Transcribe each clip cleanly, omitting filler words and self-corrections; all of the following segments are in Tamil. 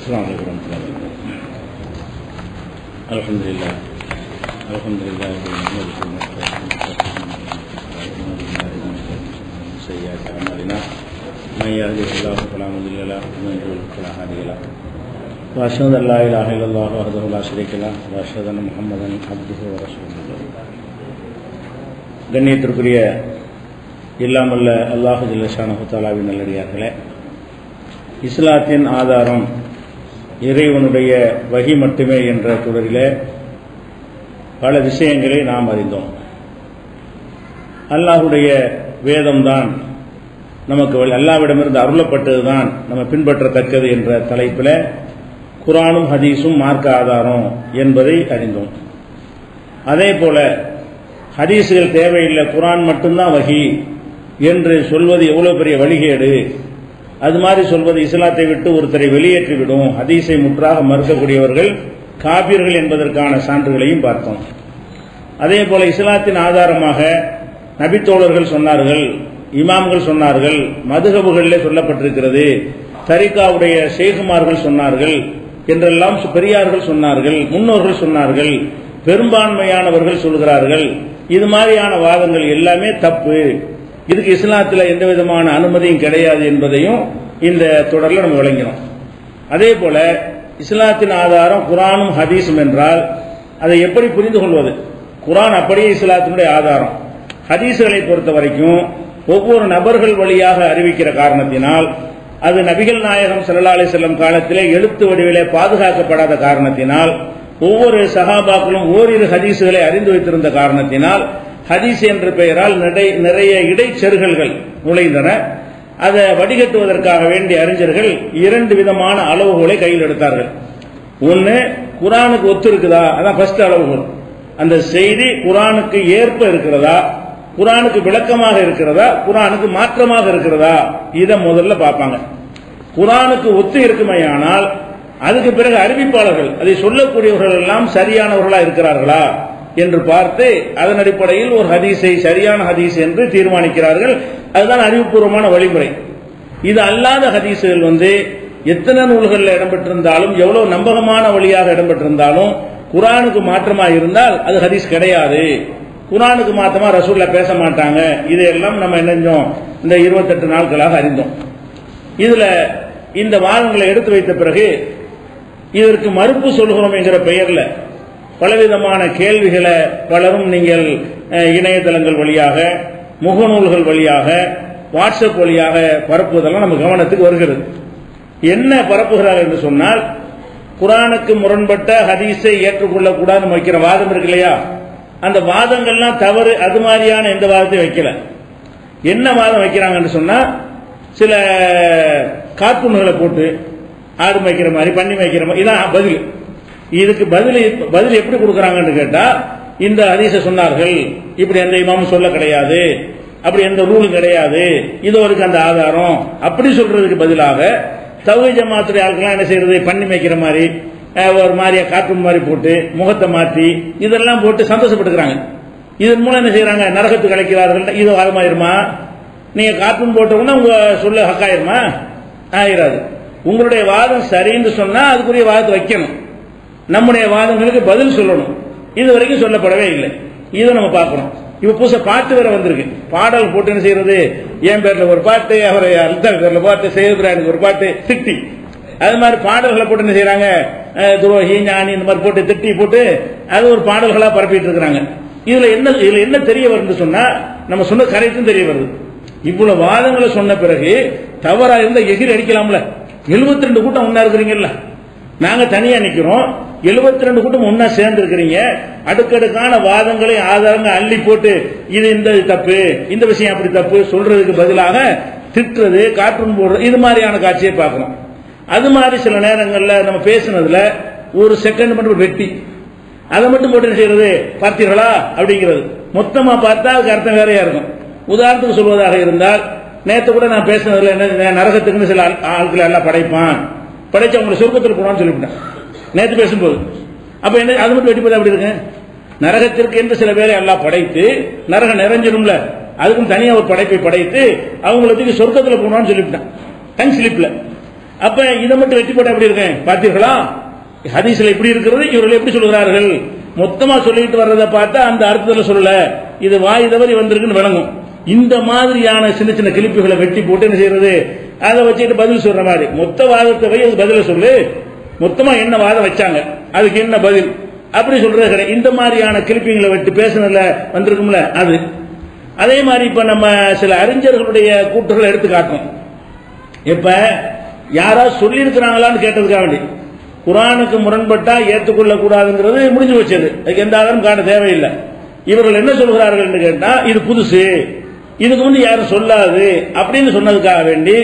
السلام عليكم ورحمة الله وبركاته. الحمد لله من سيئات أعمالنا من يهده الله فلا مضل له ومن يضلل فلا هادي له وأشهد أن لا إله إلا الله وحده لا شريك له وأشهد أن محمدا عبده ورسوله. கண்ணியத்திற்குரிய இல்லாமல்ல அல்லாஹு ஜல்ல ஷானஹு தஆலாவின் நல்லடியார்களே, இஸ்லாத்தின் ஆதாரம் இறைவனுடைய வஹி மட்டுமே என்ற தொடரிலே பல விஷயங்களை நாம் அறிந்தோம். அல்லாஹுடைய வேதம்தான் நமக்கு அல்லாஹ்விடமிருந்து அருளப்பட்டதுதான் நம்ம பின்பற்றத்தக்கது என்ற தலைப்பில் குர்ஆனும் ஹதீஸும் மார்க்க ஆதாரம் என்பதை அறிந்தோம். அதே போல ஹதீஸுகள் தேவையில்லை, குர்ஆன் மட்டும்தான் வஹி என்று சொல்வது எவ்வளவு பெரிய வழிகேடு. அது மாதிரி சொல்வது இஸ்லாத்தை விட்டு ஒருத்தரை வெளியேற்றிவிடும். ஹதீஸை முற்றாக மறுக்கக்கூடியவர்கள் காபிர்கள் என்பதற்கான சான்றுகளையும் பார்த்தோம். அதே போல இஸ்லாத்தின் ஆதாரமாக நபித்தோழர்கள் சொன்னார்கள், இமாம்கள் சொன்னார்கள், மதுஹபுகளிலே சொல்லப்பட்டிருக்கிறது, தரிகாவுடைய ஷேகுமார்கள் சொன்னார்கள் என்றெல்லாம் பெரியார்கள் சொன்னார்கள், முன்னோர்கள் சொன்னார்கள், பெரும்பான்மையானவர்கள் சொல்கிறார்கள். இது மாதிரியான வாதங்கள் எல்லாமே தப்பு. இதுக்கு இஸ்லாத்தில் எந்த விதமான அனுமதியும் கிடையாது என்பதையும் இந்த தொடரில் நம்ம விளங்கினோம். அதே போல இஸ்லாத்தின் ஆதாரம் குர்ஆனும் ஹதீஸும் என்றால் அதை எப்படி புரிந்து கொள்வது? குர்ஆன் அப்படியே இஸ்லாத்தினுடைய ஆதாரம். ஹதீஸுகளை பொறுத்த வரைக்கும் ஒவ்வொரு நபர்கள் வழியாக அறிவிக்கிற காரணத்தினால், அது நபிகள் நாயகம் ஸல்லல்லாஹு அலைஹி வஸல்லம் காலத்திலே எழுத்து வடிவிலே பாதுகாக்கப்படாத காரணத்தினால், ஒவ்வொரு சஹாபாக்களும் ஓரிரு ஹதீஸுகளை அறிந்து வைத்திருந்த காரணத்தினால் ஹதீஸ் என்ற பெயரால் நிறைய இடைச்செருகல்கள் நுழைந்தன. அதை வடிகட்டுவதற்காக வேண்டிய அறிஞர்கள் இரண்டு விதமான அளவுகளை கையில் எடுத்தார்கள். ஒன்று, குர்ஆனுக்கு ஒத்து இருக்குதா, அதான் ஃபர்ஸ்ட் அளவுகோல். அந்த செய்தி குர்ஆனுக்கு ஏற்ப இருக்கிறதா, குர்ஆனுக்கு விளக்கமாக இருக்கிறதா, குர்ஆனுக்கு மாற்றமாக இருக்கிறதா, இதை முதல்ல பார்ப்பாங்க. குர்ஆனுக்கு ஒத்து இருக்குமையானால் அதுக்கு பிறகு அறிவிப்பாளர்கள், அதை சொல்லக்கூடியவர்கள் எல்லாம் சரியானவர்களா இருக்கிறார்களா என்று பார்த்து அதன் அடிப்படையில் ஒரு ஹதீஸை சரியான ஹதீஸ் என்று தீர்மானிக்கிறார்கள். அதுதான் அறிவுபூர்வமான வழிமுறை. இது அல்லாத ஹதீஸுகள் எத்தனை நூல்களில் இடம்பெற்றிருந்தாலும், எவ்வளவு நம்பகமான வழியாக இடம்பெற்றிருந்தாலும், குர்ஆனுக்கு மாற்றமாக இருந்தால் அது ஹதீஸ் கிடையாது. குர்ஆனுக்கு மாற்றமா ரசூலுல்லாஹ் பேச மாட்டாங்க. இதையெல்லாம் நம்ம என்னஞ்சோம், இந்த 28 நாட்களாக அறிந்தோம். இதுல இந்த வாதங்களை எடுத்து வைத்த பிறகு இதற்கு மறுப்பு சொல்கிறோம் என்கிற பெயர்ல பலவிதமான கேள்விகளை பலரும் நீங்கள் இணையதளங்கள் வழியாக, முகநூல்கள் வழியாக, வாட்ஸ்அப் வழியாக பரப்புவதெல்லாம் நம்ம கவனத்துக்கு வருகிறது. என்ன பரப்புகிறார்கள் என்று சொன்னால், குர்ஆனுக்கு முரண்பட்ட ஹதீஸை ஏற்றுக்கொள்ளக்கூடாது வைக்கிற வாதம் இருக்கு இல்லையா, அந்த வாதங்கள்லாம் தவறு. அது மாதிரியான எந்த வாதத்தையும் வைக்கல. என்ன வாதம் வைக்கிறாங்கன்னு சொன்னா, சில கார்ட்டூன்களை போட்டு ஆடு வைக்கிற மாதிரி, பண்ணி வைக்கிற மாதிரி, இதான் பதில். இதுக்கு பதில் எப்படி கொடுக்கறாங்கன்னு கேட்டா, இந்த ஹதீஸை சொன்னார்கள், இப்படி எந்த இமாமும் சொல்ல கிடையாது, அப்படி எந்த ரூலும் கிடையாது, இது வரைக்கும் அந்த ஆதாரம், அப்படி சொல்றதுக்கு பதிலாக தௌஹீத் ஜமாத்துடைய ஆட்கள் என்ன செய்யறது, பண்ணி வைக்கிற மாதிரி ஒரு மாதிரியா கார்ட்டூன் மாதிரி போட்டு முகத்தை மாற்றி இதெல்லாம் போட்டு சந்தோஷப்பட்டுக்கிறாங்க. இதன் மூலம் என்ன செய்யறாங்க, நரகத்துக்கு அழைக்கிறார்கள். இது வாதமாயிருமா? நீங்க கார்ட்டூன் போட்டோம்னா உங்க சொல்ல ஹக்காயிருமா? ஆயிராது. உங்களுடைய வாதம் சரின்னு சொன்னா அதுக்குரிய வாதத்தை வைக்கணும், நம்முடைய வாதங்களுக்கு பதில் சொல்லணும். இது வரைக்கும் சொல்லப்படவே இல்லை. இதை நம்ம பார்க்கணும். இப்ப புதுசா பாட்டு வேற வந்திருக்கு. பாடல் போட்டு என்ன செய்யறது, என் பேர்ல ஒரு பாட்டு, அவரை அல்தார் பேர்ல பாட்டு, செய்யறானுக்கு ஒரு பாட்டு, திட்டி அது மாதிரி பாடல்களை போட்டு என்ன செய்யறாங்க, துரோகி ஞானி இந்த மாதிரி போட்டு திட்டி போட்டு அது ஒரு பாடல்களா பரப்பிட்டு இருக்கிறாங்க. இதுல என்ன தெரிய வருது சொன்னா, நம்ம சொன்ன கரெக்டும் தெரிய வருது. இவ்வளவு வாதங்களை சொன்ன பிறகு தவறா இருந்தா எகிரி அடிக்கலாம்ல. 72 கூட்டம் ஒன்னா இருக்கிறீங்கல்ல, நாங்க தனியா நிக்கிறோம், 72 கூட்டம் ஒன்னா சேர்ந்து இருக்கிறீங்க. அடுக்கடுக்கான வாதங்களை ஆதாரங்கள் அள்ளி போட்டு இது இந்த தப்பு, இந்த விஷயம் அப்படி தப்பு சொல்றதுக்கு பதிலாக திட்டுறது, கார்ட்டூன் போடுறது, இது மாதிரியான காட்சியை பார்க்கணும். அது மாதிரி சில நேரங்கள்ல நம்ம பேசுனதுல ஒரு செகண்ட் மட்டும் வெட்டி அதை மட்டும் போட்டு செய்யறது, பார்த்தீர்களா அப்படிங்கிறது. மொத்தமா பார்த்தா அதுக்கு அர்த்தம் வேறையா இருக்கும். உதாரணத்துக்கு சொல்வதாக இருந்தால், நேற்று கூட நான் பேசுனதுல என்ன, நரகத்துக்குன்னு சில ஆட்களை எல்லாம் படைப்பான், படைச்சு அவங்களை சொர்க்கத்தில் போனான்னு சொல்லிவிட்டேன் நேற்று பேசும்போது. அப்ப என்ன அது மட்டும் வெட்டி போது அப்படி இருக்கு? நரகத்திற்கு என்று சில பேரை எல்லாம் படைத்து நரகம் நிறைஞ்சிடும்ல, அதுக்கும் தனியா ஒரு படைப்பை படைத்து அவங்களுக்கு சொர்க்கத்தில் போனான்னு சொல்லிவிட்டான் டங் ஸ்லிப்ல. அப்ப இதை மட்டும் வெற்றி போட்டா எப்படி இருக்கேன் பார்த்தீர்களா? ஹதீஸ்ல இப்படி இருக்கிறது, இவர்கள் எப்படி சொல்லுகிறார்கள்? மொத்தமா சொல்லிட்டு வர்றதை பார்த்தா அந்த அர்த்தத்தில் சொல்லல, இது வாய் தவறி வந்திருக்குன்னு விளங்கும். இந்த மாதிரியான சின்ன சின்ன கிளிப்புகளை வெட்டி போட்டு என்ன செய்யறது, அதை வச்சுட்டு பதில் சொல்ற மாதிரி மொத்த வாதத்தை வை, அது பதில சொல்லு, மொத்தமா என்ன வாதம் வச்சாங்க அதுக்கு என்ன பதில் அப்படி சொல்றது கிடையாது. இந்த மாதிரியான கிளிப்பிங்களை வெட்டி பேசுனதுல வந்திருக்கும்ல அது. அதே மாதிரி இப்ப நம்ம சில அறிஞர்களுடைய கூற்றுகளை எடுத்து காட்டணும். இப்ப யாராவது சொல்லி இருக்கிறாங்களான்னு கேட்டதுக்காக வேண்டி குர்ஆனுக்கு முரண்பட்டா ஏற்றுக்கொள்ள கூடாதுங்கிறது முடிஞ்சு வச்சது, அதுக்கு எந்த ஆதாரம் காட்ட தேவையில்லை. இவர்கள் என்ன சொல்கிறார்கள் என்று கேட்டா இது புதுசு, இதுக்கு முந்தி யாரும் சொல்லாது அப்படின்னு சொன்னதுக்காக வேண்டி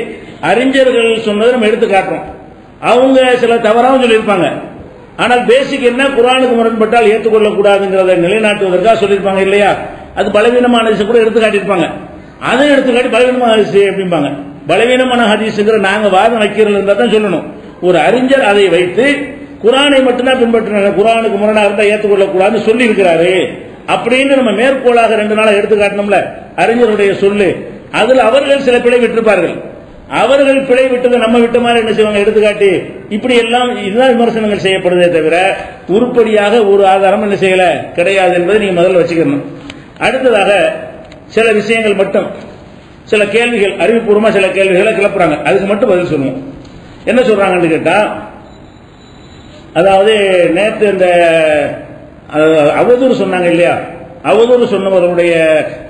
அறிஞர்கள் சொன்னதை நம்ம எடுத்து காட்டுறோம். அவங்க சில தவறாகவும் சொல்லியிருப்பாங்க, ஆனால் பேசிக் என்ன, குர்ஆனுக்கு முரண்பட்டால் ஏற்றுக்கொள்ள கூடாதுங்கிறத நிலைநாட்டுவதற்காக சொல்லியிருப்பாங்க இல்லையா? அது பலவீனமான ஹதீஸ் கூட எடுத்து காட்டியிருப்பாங்க. அதை எடுத்துக்காட்டி பலவீனமான ஹதீஸ் அப்படிம்பாங்க. பலவீனமான ஹதீஸ்ங்கிற நாங்க வாதம் வைக்கிறது இருந்தா தான் சொல்லணும். ஒரு அறிஞர் அதை வைத்து குர்ஆனை மட்டும்தான் பின்பற்றினாங்க, குர்ஆனுக்கு முரணாக இருந்தால் ஏற்றுக்கொள்ள கூடாதுன்னு சொல்லி இருக்கிறாரு அப்படின்னு நம்ம மேற்கோளாக 2 நாளா எடுத்து காட்டணும்ல அறிஞருடைய சொல்லு. அதில் அவர்கள் சில பிழை விட்டிருப்பார்கள். அவர்கள் பிழை விட்டதை நம்ம விட்ட மாதிரி என்ன செய்வாங்க, எடுத்துக்காட்டி இப்படி எல்லாம் இதுதான் விமர்சனங்கள் செய்யப்படுதே தவிர உருப்படியாக ஒரு ஆதாரம் என்ன செய்யல கிடையாது என்பதை நீங்க முதல்ல வச்சுக்கணும். அடுத்ததாக சில விஷயங்கள் மட்டும், சில கேள்விகள் அறிவுபூர்வமா சில கேள்விகளை கிளப்புறாங்க, அதுக்கு மட்டும் பதில் சொல்லுவோம். என்ன சொல்றாங்கன்னு கேட்டா, அதாவது நேற்று இந்த அவதூறு சொன்னாங்க இல்லையா, அவதூறு சொன்னவர்களுடைய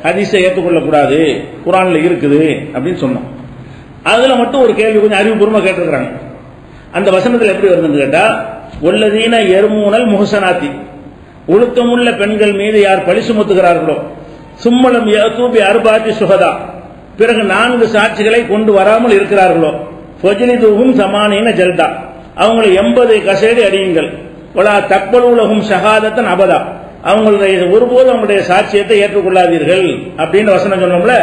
ஹதீஸை ஏற்றுக்கொள்ளக்கூடாது குர்ஆன்ல இருக்குது அப்படின்னு சொன்னோம். அதுல மட்டும் ஒரு கேள்வி கொஞ்சம் அறிவுபூர்வமா கேட்டிருக்கிறாங்க. அந்த வசனத்தில் எப்படி வருதுன்னு கேட்டா, வல்லதீன யர்மூனல் முஹ்சனாத்தி, ஒழுக்கமுள்ள பெண்கள் மீது யார் பழி சுமத்துகிறார்களோ, சும்மலம் யதூபி அர்பாத்தி சுஹதா, பிறகு 4 சாட்சிகளை கொண்டு வராமல் இருக்கிறார்களோ, ஃபஜ்லிதுஹும் சமானீன ஜல்தா, அவங்களை 80 கசேடி அடியுங்கள், வலா தக்பலுலஹும் ஷஹாதத்தன் அபதா, அவங்களுடைய ஒருபோது அவங்களுடைய சாட்சியத்தை ஏற்றுக்கொள்ளாதீர்கள் அப்படின்னு வசனம் சொன்னோம்ல.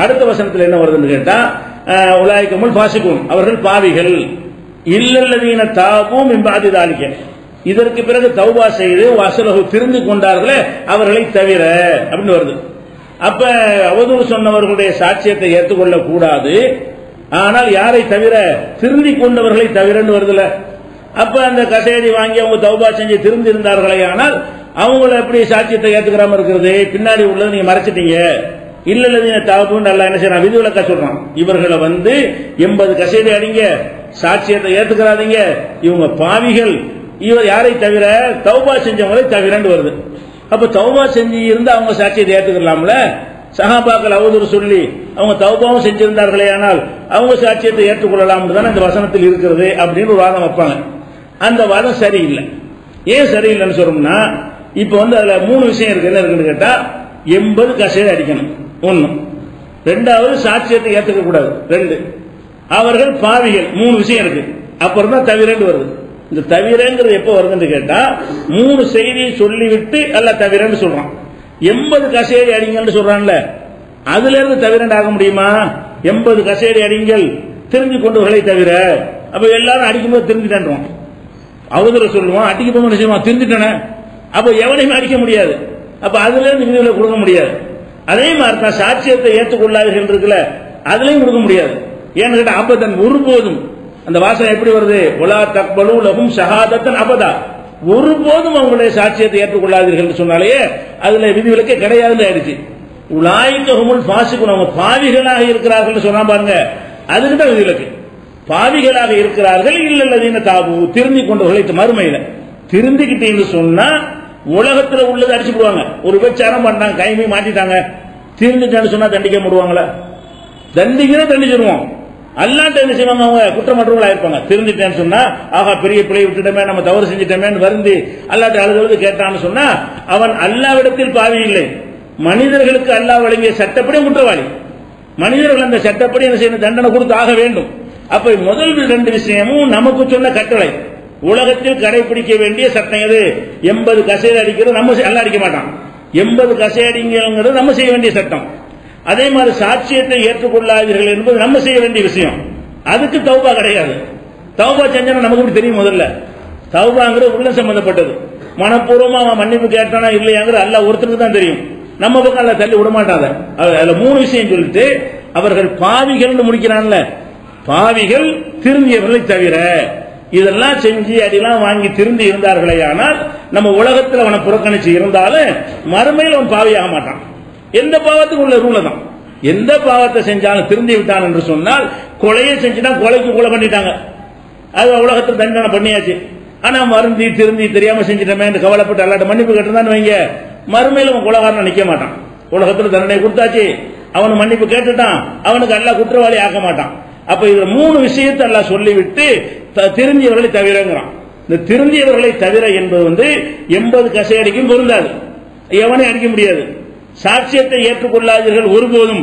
அடுத்த வசனத்தில் என்ன வருதுன்னு கேட்டா, உலாயிகமுல் ஃபாசிகூன், அவர்கள் பாவிகள், இல்லல்லதீன தாபூ மின் பாதி தாலிக, இதற்கு பிறகு தௌபா செய்து வஸலஹு திருந்தி கொண்டார்களே அவர்களை தவிர அப்படின்னு வருது. அப்ப அவதூறு சொன்னவர்களுடைய சாட்சியத்தை ஏற்றுக்கொள்ள கூடாது, ஆனால் யாரை தவிர, திருந்தி கொண்டவர்களை தவிரன்னு வருதுல. அப்ப அந்த கசேடி வாங்கி அவங்க தௌபா செஞ்சு திருந்தி இருந்தார்களே, ஆனால் அவங்கள எப்படி சாட்சியத்தை ஏற்றுக்கிறாம இருக்கிறது, பின்னாடி உள்ளது நீங்க மறைச்சிட்டீங்க. இல்ல தாபுன்னு அல்ல என்ன செய்யறான், விதிவிலக்கா சொல்றான், இவர்களை 80 கசேடி அடிங்க, சாட்சியத்தை ஏத்துக்கிறாதீங்க, இவங்க பாவிகள், இவர் யாரை தவிர, தௌபா செஞ்சவங்களை தவிரன்னு வருது. அப்ப தௌபா செஞ்சு இருந்தா அவங்க சாட்சியத்தை ஏத்துக்கலாம்ல. சஹாபாக்கள் அவதூறு சொல்லி அவங்க தௌபாவும் செஞ்சிருந்தார்களே, ஆனால் அவங்க சாட்சியத்தை ஏற்றுக்கொள்ளலாம் தான் இந்த வசனத்தில் இருக்கிறது அப்படின்னு ஒரு வாதம் வைப்பாங்க. அந்த வாதம் சரியில்லை. ஏன் சரியில்லைன்னு சொல்றோம்னா, இப்ப அதுல 3 விஷயம் இருக்கு. என்ன இருக்குன்னு கேட்டா, 80 கசேடி அடிக்கணும் 1, 2வது சாட்சியத்தை ஏற்றுக்க கூடாது 2, அவர்கள் பாவிகள் 3 விஷயம் இருக்கு. அப்புறம் தான் தவிரன்னு வருது. இந்த தவிரங்கிறது எப்ப வருதுன்னு கேட்டா, 3 செய்தியை சொல்லிவிட்டு அல்ல தவிரன்னு சொல்றான். 80 கசேடி அடிங்கன்னு சொல்றான்ல, அதுல இருந்து தவிரண்டு ஆக முடியுமா? 80 கசேடி அடிங்கள் திரும்பி கொண்டவர்களை தவிர. அப்ப எல்லாரும் அடிக்கும்போது திரும்பிட்டான், அவதூறு சொல்லுவான், அடிக்க போக நிச்சயமா திருந்துட்டானே, அப்ப எவனையுமே அடிக்க முடியாது. அப்ப அதுல இருந்து விதிகளை கொடுக்க முடியாது. அதே மாதிரி தான் சாட்சியத்தை ஏற்றுக்கொள்ளாதீர்கள் இருக்குல்ல, அதுலயும் கொடுக்க முடியாது. ஏன்னு கேட்டா, அபதன் ஒருபோதும், அந்த வாசனை எப்படி வருது, வலா தக்பலு லஹும் ஷஹாதத்தன் அபதா, ஒருபோதும் அவங்களுடைய சாட்சியத்தை ஏற்றுக்கொள்ளாதீர்கள் சொன்னாலே அதுல விதிவிலக்கே கிடையாதுன்னு ஆயிடுச்சு. உலாயிகஹுமுல் ஃபாசிகூன், அவங்க பாவிகளாக இருக்கிறார்கள் சொன்னா பாருங்க, அதுக்கு தான் விதிவிலக்கு. பாவிகளாக இருக்கிறார்கள், இல்லல்லதீன தாபு, திருந்தி கொண்டவர்களை, மறுமையில திருந்திக்கிட்டீங்கன்னு சொன்னா உலகத்துல உள்ளது அடிச்சு போடுவாங்க. ஒரு விபச்சாரம் பண்ணாங்க, கைமை மாட்டிட்டாங்க, திருந்திட்டான்னு சொன்னா தண்டிக்க முடிவாங்களா? தண்டிச்சிருவோம். அல்லாட்ட என்ன செய்வாங்க, அவங்க குற்றமற்றவர்களா இருப்பாங்க. திருந்திட்டேன்னு சொன்னா, ஆகா பெரிய பிழை விட்டுட்டமே, நம்ம தவறு செஞ்சிட்டமேன்னு வருந்தி அல்லாட்ட அழுது கேட்டான்னு சொன்னா, அவன் அல்லாவிடத்தில் பாவி இல்லை, மனிதர்களுக்கு அல்லாஹ் வழங்கிய சட்டப்படி குற்றவாளி. மனிதர்கள் அந்த சட்டப்படி என்ன செய்யணும், தண்டனை கொடுத்து ஆக வேண்டும். அப்ப முதல் 2 விஷயமும் நமக்கு சொன்ன கட்டளை, உலகத்தில் கடைபிடிக்க வேண்டிய சட்டம் எது? 80 கசேடி அடிக்கிறது நம்ம எல்லாம் அடிக்க மாட்டான், 80 கசேடிங்கிறது நம்ம செய்ய வேண்டிய சட்டம். அதே மாதிரி சாட்சியத்தை ஏற்றுக்கொள்ளாதீர்கள் என்பது நம்ம செய்ய வேண்டிய விஷயம். அதுக்கு தௌபா கிடையாது. தௌபா செஞ்சா நமக்கு எப்படி தெரியும்? முதல்ல தௌபாங்கிறது உள்ள சம்பந்தப்பட்டது. மனப்பூர்வமா அவன் மன்னிப்பு கேட்டானா இல்லையாங்கிற அல்லாஹ் ஒருத்தருக்கு தான் தெரியும். நம்ம பக்கம் அல்லாஹ் தள்ளி விட மாட்டாங்க. அதுல 3 விஷயம் சொல்லிட்டு அவர்கள் பாவிகள் முடிக்கிறான்ல, பாவிகள் திருந்தியவர்களை தவிர. இதெல்லாம் செஞ்சு அடிலாம் வாங்கி திருந்தி இருந்தார்களே ஆனால் நம்ம உலகத்தில் அவனை புறக்கணிச்சு இருந்தாலும் மறுமையில் அவன் பாவியாக மாட்டான். எந்த பாவத்துக்கு உள்ள ரூல தான். எந்த பாவத்தை செஞ்சாலும் திருந்தி விட்டான் என்று சொன்னால், கொலையை செஞ்சுதான் கொலைக்கு கொலை பண்ணிட்டாங்க, அது உலகத்தில் தண்டனை பண்ணியாச்சு. ஆனா மருந்தி திருந்தி தெரியாம செஞ்சிட்டமே கவலைப்பட்டு அல்லாட்ட மன்னிப்பு கேட்டுதான் வைங்க, மறுமையில் அவன் கொலைகாரன் நிக்க மாட்டான். உலகத்தில் தண்டனை கொடுத்தாச்சு, அவனு மன்னிப்பு கேட்டுட்டான், அவனுக்கு அல்லாஹ் குற்றவாளி ஆக்க மாட்டான். அப்ப இதுல 3 விஷயத்தை அல்லாஹ் சொல்லிவிட்டு திருந்தியவர்களை தவிரங்கிறான். இந்த திருந்தியவர்களை தவிர என்பது 80 கசையடிக்கும் பொருந்தாது, எவனை அடிக்க முடியாது. சாட்சியத்தை ஏற்றுக்கொள்ளாதீர்கள் ஒருபோதும்,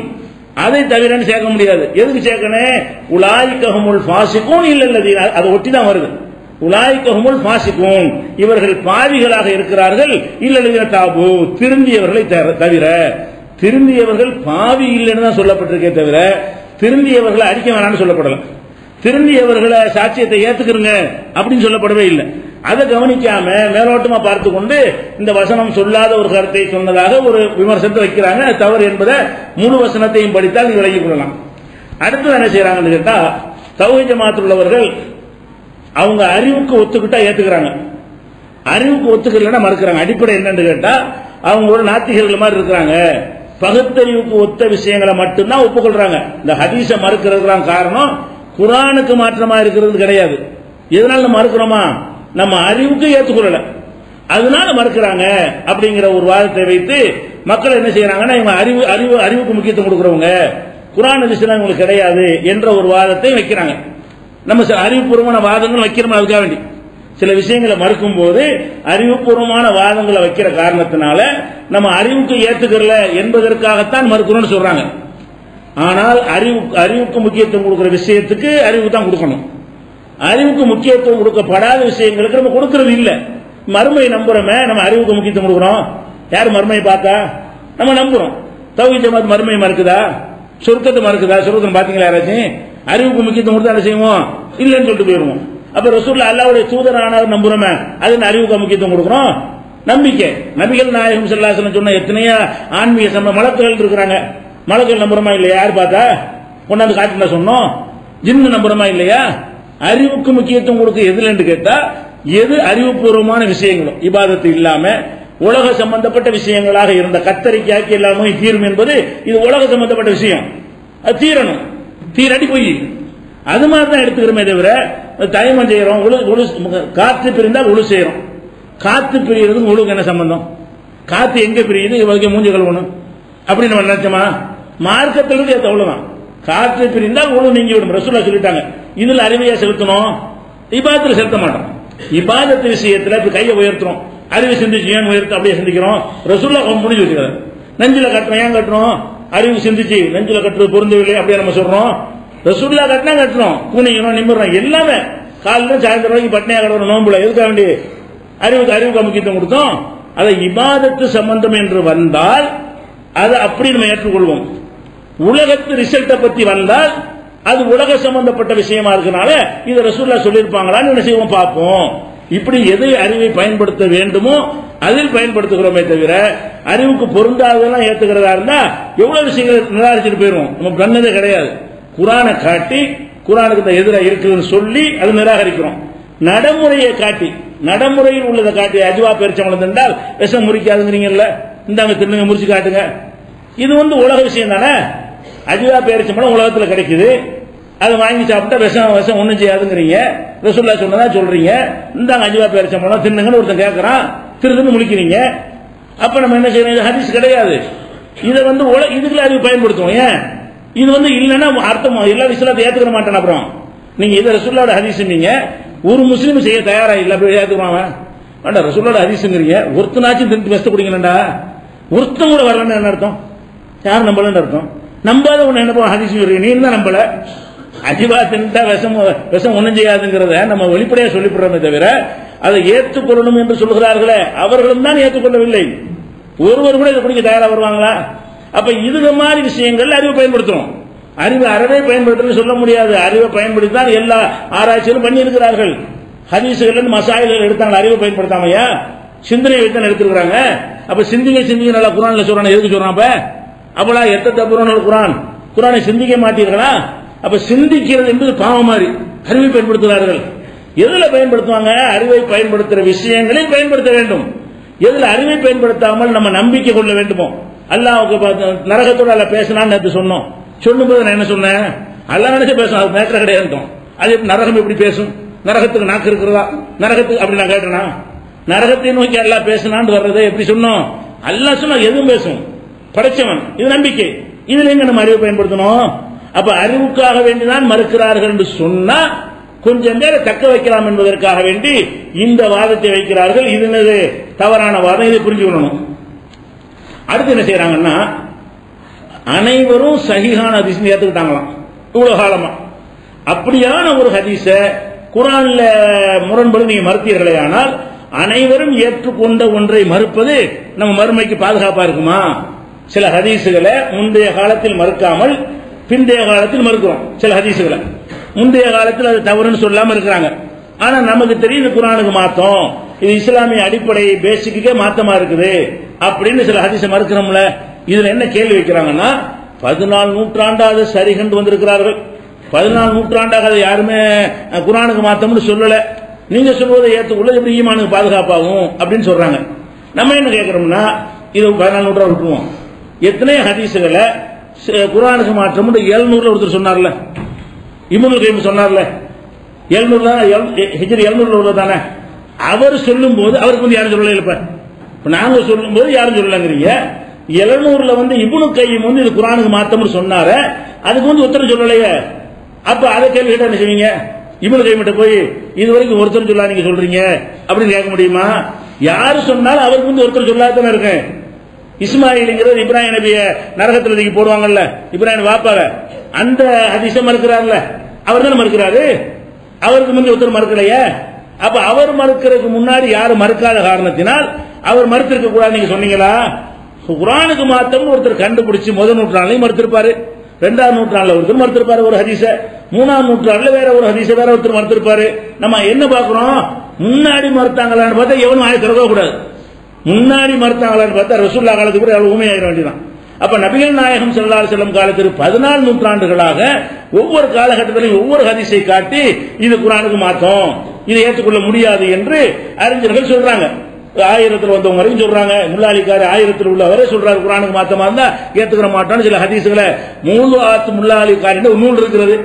அதை தவிர சேர்க்க முடியாது. எதுக்கு சேர்க்கணும்? உலாயிக்கஹுமுல் ஃபாசிகூன் இல்லல்லதீன, அதை ஒட்டி தான் வருது. உலாயிக்கஹுமுல் ஃபாசிகூன், இவர்கள் பாவிகளாக இருக்கிறார்கள். இல்லல்லதீன தாபு, திருந்தியவர்களை தவிர. திருந்தியவர்கள் பாவி இல்லைன்னு தான் சொல்லப்பட்டிருக்கே தவிர திருந்தியவர்களை அடிக்க வேணாம்னு சொல்லப்படல. திருந்தியவர்களை சாட்சியத்தை ஏத்துக்கிறங்க அப்படின்னு சொல்லப்படவே இல்லை. அதை கவனிக்காம மேலோட்டமா பார்த்து கொண்டு இந்த வசனம் சொல்லாத ஒரு கருத்தை சொன்னதாக ஒரு விமர்சனத்தை வைக்கிறாங்க. தவறு என்பதை முழு வசனத்தையும் படித்தால் நீ விலகிக் கொள்ளலாம். அடுத்து என்ன செய்யறாங்கன்னு கேட்டா, தௌஹீத் ஜமாஅத் உள்ளவர்கள் அவங்க அறிவுக்கு ஒத்துக்கிட்டா ஏத்துக்கிறாங்க, அறிவுக்கு ஒத்துக்கலன்னா மறுக்கிறாங்க. அடிப்படை என்னன்னு கேட்டா, அவங்க ஒரு நாத்திகர்கள் மாதிரி இருக்கிறாங்க. பகுத்தறிவுக்கு ஒத்த விஷயங்களை மட்டும்தான் ஒப்புக்கொள்றாங்க. இந்த ஹதீஸை மறுக்கிறதுக்கு காரணம் குர்ஆனுக்கு மாற்றமா இருக்கிறது கிடையாது. எதனால மறுக்கிறோமா? நம்ம அறிவுக்கு ஏற்றுக்கொள்ளல, அதனால மறுக்கிறாங்க அப்படிங்கிற ஒரு வாதத்தை வைத்து மக்கள் என்ன செய்யறாங்கன்னா, இவங்க அறிவுக்கு முக்கியத்துவம் கொடுக்கிறவங்க, குர்ஆன் ஹதீஸ்லாம் இவங்களுக்கு கிடையாது என்ற ஒரு வாதத்தை வைக்கிறாங்க. நம்ம அறிவுபூர்வமான வாதங்கள் வைக்கிறோம். அதுக்காக வேண்டி சில விஷயங்களை மறுக்கும் போது அறிவுபூர்வமான வாதங்களை வைக்கிற காரணத்தினால நம்ம அறிவுக்கு ஏத்துக்கல என்பதற்காகத்தான் மறுக்கிறோம்னு சொல்றாங்க. ஆனால் அறிவுக்கு முக்கியத்துவம் கொடுக்கிற விஷயத்துக்கு அறிவு தான் கொடுக்கணும். அறிவுக்கு முக்கியத்துவம் கொடுக்கப்படாத விஷயங்களுக்கு நம்ம கொடுக்கறது இல்ல. மறுமை நம்புறோமே, நம்ம அறிவுக்கு முக்கியத்துவம் கொடுக்கிறோம். யார் மறுமையை பார்த்தா நம்ம நம்புறோம். தௌஹீத் ஜமாஅத் மறுமை மறுக்குதா? சொர்க்கத்தை மறுக்குதா? சொர்க்கத்தை பாத்தீங்களா யாராச்சும்? அறிவுக்கு முக்கியத்துவம் கொடுத்தா என்ன செய்வோம்? இல்லைன்னு சொல்லிட்டு போயிருவோம். அப்ப ரசூலுல்லாஹ் அல்லாஹ்வுடைய தூதரானவர் நம்புறோமே, அது அறிவுக்கு முக்கியத்துவம் கொடுக்கிறோம். நம்பிக்கை, நபிகள் நாயகம் ஸல்லல்லாஹு அலைஹி வஸல்லம் சொன்ன எத்தனையோ ஆன்மீக மலக்குகள் இருக்கிறாங்க. மலக்குகள் நம்புறோமா இல்லையா? யார் பார்த்தா கொண்டாந்து காட்டுனா சொன்னோம். ஜின்னு நம்புறோமா இல்லையா? அறிவுக்கு முக்கியத்துவம் கொடுக்க எதுலன்னு கேட்டா, எது அறிவுபூர்வமான விஷயங்களும் இபாதத்து இல்லாம உலக சம்பந்தப்பட்ட விஷயங்களாக இருந்த கத்தரிக்காய்க்கு எல்லாமே தீரும் என்பது இது உலக சம்பந்தப்பட்ட விஷயம், அது தீரணும். தீரடி போய் அது மாதிரி தான் எடுத்துக்கிறோமே தவிர தயமம் செய்யறோம். காத்து பிரிந்தால் உழு செய்யறோம். காத்து பிரியறதுக்கு உழுக்கு என்ன சம்பந்தம்? காத்து எங்க பிரியுது? இவங்க மூஞ்சி கழுவணும் அப்படி நம்ம நினைச்சோமா? மார்க்கத்திலிருந்து அவ்வளவுதான். காற்று பிரிந்தால் உழு நீங்கி விடும். ரசூலுல்லாஹ் சொல்லிட்டாங்க. இதுல அறிவையா செலுத்தணும், இபாதத்துல செலுத்த மாட்டோம். இபாதத்து விஷயத்துல இப்ப கையை உயர்த்துறோம், அறிவை சிந்திச்சு ஏன் உயர்த்து அப்படியே சிந்திக்கிறோம். ரசூலுல்லாஹ் முடிஞ்சு வச்சுக்கிறார். நெஞ்சில கட்டுறோம், ஏன் கட்டுறோம்? அறிவு சிந்திச்சு நெஞ்சில கட்டுறது பொருந்தவில்லை அப்படியே நம்ம சொல்றோம். ரசூலுல்லாஹ் கட்டினா கட்டுறோம், கூணிக்கணும், நிமிடுறோம், எல்லாமே காலையில சாயந்தரம் வரைக்கும் பட்னியா கடவுள் நோம்புல எதுக்காக வேண்டி அறிவுக்கு முக்கியத்துவம் கொடுத்தோம். அதை இபாதத்து சம்பந்தம் என்று வந்தால் அதை அப்படி நம்ம ஏற்றுக்கொள்வோம். உலகத்து ரிசல்ட்டை பத்தி வந்தால் அது உலக சம்பந்தப்பட்ட விஷயமா இருக்கனால இதை ரசூலுல்லாஹ் சொல்லியிருப்பாங்களான்னு என்ன செய்வோம், பார்ப்போம். இப்படி எது அறிவை பயன்படுத்த வேண்டுமோ அதில் பயன்படுத்துகிறோமே தவிர அறிவுக்கு பொருந்தாதெல்லாம் ஏத்துக்கிறதா இருந்தா எவ்வளவு விஷயங்களை நிராகரிச்சுட்டு போயிருவோம். நம்ம பண்ணதே கிடையாது. குர்ஆனை காட்டி குர்ஆனுக்கு எதிராக இருக்குதுன்னு சொல்லி அது நிராகரிக்கிறோம். நடைமுறையை காட்டி, நடைமுறையில் உள்ளதை காட்டி அஜ்வா பெருச்சம்பளம் என்றால் விஷம் முறிக்காதுங்கிறீங்கல்ல, இந்தாங்க தின்னுங்க, முறிச்சு காட்டுங்க. இது உலக விஷயம் தானே. அஜ்வா பேரிச்சம்பளம் உலகத்தில் கிடைக்குது, அதை வாங்கி சாப்பிட்டா விஷம் ஒன்றும் செய்யாதுங்கிறீங்க. ரசூலுல்லாஹ் சொன்னதா சொல்றீங்க. இந்தாங்க அஜ்வா பேரிச்சம்பளம் தின்னுங்கன்னு ஒருத்தன் கேட்கறான், திருதுன்னு முழிக்கிறீங்க. அப்ப நம்ம என்ன செய்யறோம்? இது ஹதீஸ் கிடையாது. இதை இதுக்குள்ள அறிவு பயன்படுத்துவோம். ஏன் இது இல்லைன்னா அர்த்தம் எல்லா விஷயத்தை ஏத்துக்கிற மாட்டேன். அப்புறம் நீங்க இதை ரசூலுல்லாஹ் ஹதீஸ் நீங்க ஒரு முஸ்லீம் செய்ய தயாரா இல்ல, அப்படி ஏத்துக்குவாங்க வேண்டாம். ரசூலுல்லாஹ் ஹதீஸ்ங்கிறீங்க, ஒருத்தனாச்சும் திண்டு வெஸ்ட் குடிக்கலண்டா, ஒருத்தன் கூட வரலன்னு என்ன அர்த்தம்? யாரும் நம்பலன்னு அர்த்தம். நம்பாத ஒண்ணு என்ன ஹதீஸ் நீ தான் நம்பல. அஜிபா தின்ட்டா விஷம் ஒண்ணும் செய்யாதுங்கிறத நம்ம வெளிப்படையா சொல்லிவிடுறோமே தவிர அதை ஏற்றுக்கொள்ளணும் என்று சொல்கிறார்களே அவர்களும் தான் ஏற்றுக்கொள்ளவில்லை. ஒருவர் கூட இதை குடிக்க தயாரா வருவாங்களா? அப்ப இது மாதிரி விஷயங்கள் அறிவை பயன்படுத்துறோம். அறிவை அறவே பயன்படுத்த சொல்ல முடியாது. அறிவை பயன்படுத்தி தான் எல்லா ஆராய்ச்சிகளும் பண்ணி இருக்கிறார்கள். ஹதீசுகள் மசாயில்கள் எடுத்தாங்க, அறிவை பயன்படுத்தாமையா சிந்தனை வைத்தான் எடுத்துருக்காங்க. அப்ப சிந்திங்க நல்லா குர்ஆன்ல சொல்றாங்க. எதுக்கு சொல்றான்? அப்பலாம் எத்த தப்புறான குர்ஆனை சிந்திக்க மாட்டீர்களா? அப்ப சிந்திக்கிறது என்பது பாவம் மாதிரி அறிவை பயன்படுத்துகிறார்கள். எதுல பயன்படுத்துவாங்க? அறிவை பயன்படுத்துற விஷயங்களில் பயன்படுத்த வேண்டும். எதுல அறிவை பயன்படுத்தாமல் நம்ம நம்பிக்கை கொள்ள வேண்டுமோ, அல்லாஹ்வுக்கு நரகத்தோட அல்ல பேசினான்னு நேற்று சொன்னோம். சொல்லும்போது நான் என்ன சொன்னேன்? அல்லாஹ் நினைச்சு பேசும், அது மேட்டர் கிடையாது. அது நரகம் எப்படி பேசும்? நரகத்துக்கு நாக்கு இருக்கிறதா? நரகத்துக்கு அப்படி நான் கேட்டேனா? நரகத்தை நோக்கி அல்லாஹ் பேசினான்னு வர்றதை எப்படி சொன்னோம்? அல்லாஹ் சொன்னா எதுவும் பேசும், படைச்சவன். இது நம்பிக்கை. இதுல எங்க நம்ம அறிவை பயன்படுத்தணும்? அப்ப அறிவுக்காக வேண்டிதான் மறுக்கிறார்கள் என்று சொன்னா கொஞ்சம் நேரம் தக்க வைக்கலாம் என்பதற்காக வேண்டி இந்த வாதத்தை வைக்கிறார்கள். இது என்னது? தவறான வாதம். இதை புரிஞ்சுக்கணும். அடுத்து என்ன செய்யறாங்கன்னா, அனைவரும் சஹீஹான ஹதீஸ் ஏத்துக்கிட்டாங்களாம் இவ்வளவு காலமா. அப்படியான ஒரு ஹதீஸ குர்ஆன்ல முரண்படு நீங்க மறுத்தீர்களே, ஆனால் அனைவரும் ஏற்றுக்கொண்ட ஒன்றை மறுப்பது நம்ம மறுமைக்கு பாதுகாப்பா இருக்குமா? சில ஹதீசுகளை முந்தைய காலத்தில் மறுக்காமல் பிந்தைய காலத்தில் மறுக்கிறோம். சில ஹதீசுகளை முந்தைய காலத்தில் அது தவறுன்னு சொல்லாம இருக்கிறாங்க. ஆனா நமக்கு தெரியும் இது குர்ஆனுக்கு மாத்தம், இது இஸ்லாமிய அடிப்படை பேசிக்கே மாத்தமா இருக்குது அப்படின்னு சில ஹதீஸை மறுக்கிறோம்ல. இதுல என்ன கேள்வி வைக்கிறாங்கன்னா, 14 நூற்றாண்டாக சரி கண்டு வந்திருக்கிறார்கள். 14 நூற்றாண்டாக அதை யாருமே குர்ஆனுக்கு மாத்தம்னு சொல்லல. நீங்க சொல்வதை ஏற்றுக்கொள்ள எப்படி ஈமானுக்கு பாதுகாப்பாகும் அப்படின்னு சொல்றாங்க. நம்ம என்ன கேட்கிறோம்னா, இது 14 நூற்றாண்டு விட்டுருவோம். எத்தனை ஹதீசுகளை குர்ஆனுக்கு மாற்றம் 700 ஒருத்தர் சொன்னார்ல, இப்னுல் கய்யிம் சொன்னார்ல, 700 தான் ஹிஜ்ரி 700 உள்ளதானே. அவர் சொல்லும் போது அவருக்கு வந்து யாரும் சொல்லல. இப்ப நாங்க சொல்லும் போது யாரும் சொல்லலங்கிறீங்க. 700 இப்னுல் கய்யிம் இது குர்ஆனுக்கு மாத்தம்னு சொன்னாரு, அதுக்கு உத்தரம் சொல்லலையே. அப்ப அதை கேள்வி கேட்டா என்ன செய்வீங்க? இப்னுல் கய்யிம் போய் இது வரைக்கும் ஒருத்தர் சொல்லா நீங்க சொல்றீங்க அப்படின்னு கேட்க முடியுமா? யாரு சொன்னாலும் அவருக்கு ஒருத்தர் சொல்லாதானே இருக்கு. இஸ்மாயில்ங்கிறது இப்ராஹிம் நபிய நரகத்தில் தூக்கி போடுவாங்கல்ல, இப்ராஹிம் வாப்பாக, அந்த ஹதீஸை மறுக்கிறார்ல, அவர் தானே மறுக்கிறாரு. அவருக்கு முந்தைய ஒருத்தர் மறுக்கலையே. அப்ப அவர் மறுக்கிறதுக்கு முன்னாடி யாரும் மறுக்காத காரணத்தினால் அவர் மறுத்திருக்க கூடாது நீங்க சொன்னீங்களா? குர்ஆனுக்கு மாத்தம் ஒருத்தர் கண்டுபிடிச்சு முதல் நூற்றாண்டுலையும் மறுத்திருப்பாரு, 2ஆம் நூற்றாண்டுல ஒருத்தர் மறுத்திருப்பாரு ஒரு ஹதீஸ, 3ஆம் நூற்றாண்டுல வேற ஒரு ஹதீஸ வேற ஒருத்தர் மறுத்திருப்பாரு. நம்ம என்ன பாக்குறோம்? முன்னாடி மறுத்தாங்களான்னு பார்த்தா எவனும் ஆய திறக்க கூடாது. முன்னாடி மறுத்தாங்களான்னு பார்த்தா ரசூலுல்லாஹ் காலத்துக்கு கூட எவ்வளவு உண்மையாயிர வேண்டியதான். அப்ப நபிகள் நாயகம் ஸல்லல்லாஹு அலைஹி வஸல்லம் காலத்தில் 14 நூற்றாண்டுகளாக ஒவ்வொரு காலகட்டத்திலும் ஒவ்வொரு ஹதீஸை காட்டி இது குர்ஆனுக்கு மாத்தம், இதை ஏற்றுக்கொள்ள முடியாது என்று அறிஞர்கள் சொல்றாங்க. 1000 வந்தவங்க வரைக்கும் சொல்றாங்க. முல்லாலிக்காரி 1000 உள்ளவரே சொல்றாரு குர்ஆனுக்கு மாத்தமா இருந்தா ஏத்துக்கிற மாட்டான்னு. சில ஹதீஸ்களை மூலாத் முல்லாலிக்காரின்னு ஒரு நூல் இருக்கிறது,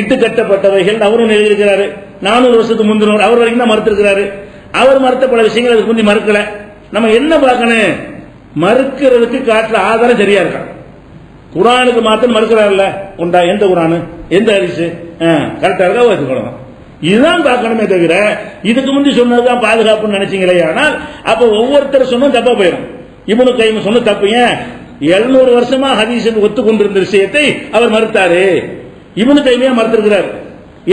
இட்டு கட்டப்பட்டவைகள் அவரும் எழுதியிருக்கிறாரு. 400 வருஷத்துக்கு முந்தினவர் அவர் வரைக்கும் தான் மறுத்திருக்கிறாரு. அவர் மறுத்த பல விஷயங்கள் அதுக்கு முந்தி மறுக்கல. நம்ம என்ன பார்க்கணும்? மறுக்கிறதுக்கு காட்டுற ஆதாரம் சரியா இருக்கா? குர்ஆனுக்கு மாத்தம் மறுக்கிறார்ல, உண்டா? எந்த குர்ஆனு, எந்த ஹதீஸ் கரெக்டா இருக்கா ஏற்றுக்கொள்ளலாம். இதுதான் பார்க்கணுமே தவிர இதுக்கு முந்தி சொன்னதுதான் பாதுகாப்புன்னு நினைச்சீங்களே. ஆனால் அப்ப ஒவ்வொருத்தர் சொன்ன தப்பா போயிடும். இப்னுல் கய்யிம் சொன்ன தப்பு. ஏன் 700 வருஷமா ஹதீஸ் ஒத்துக்கொண்டிருந்த விஷயத்தை அவர் மறுத்தாரு. இப்னுல் கய்யிம் மறுத்திருக்கிறார்.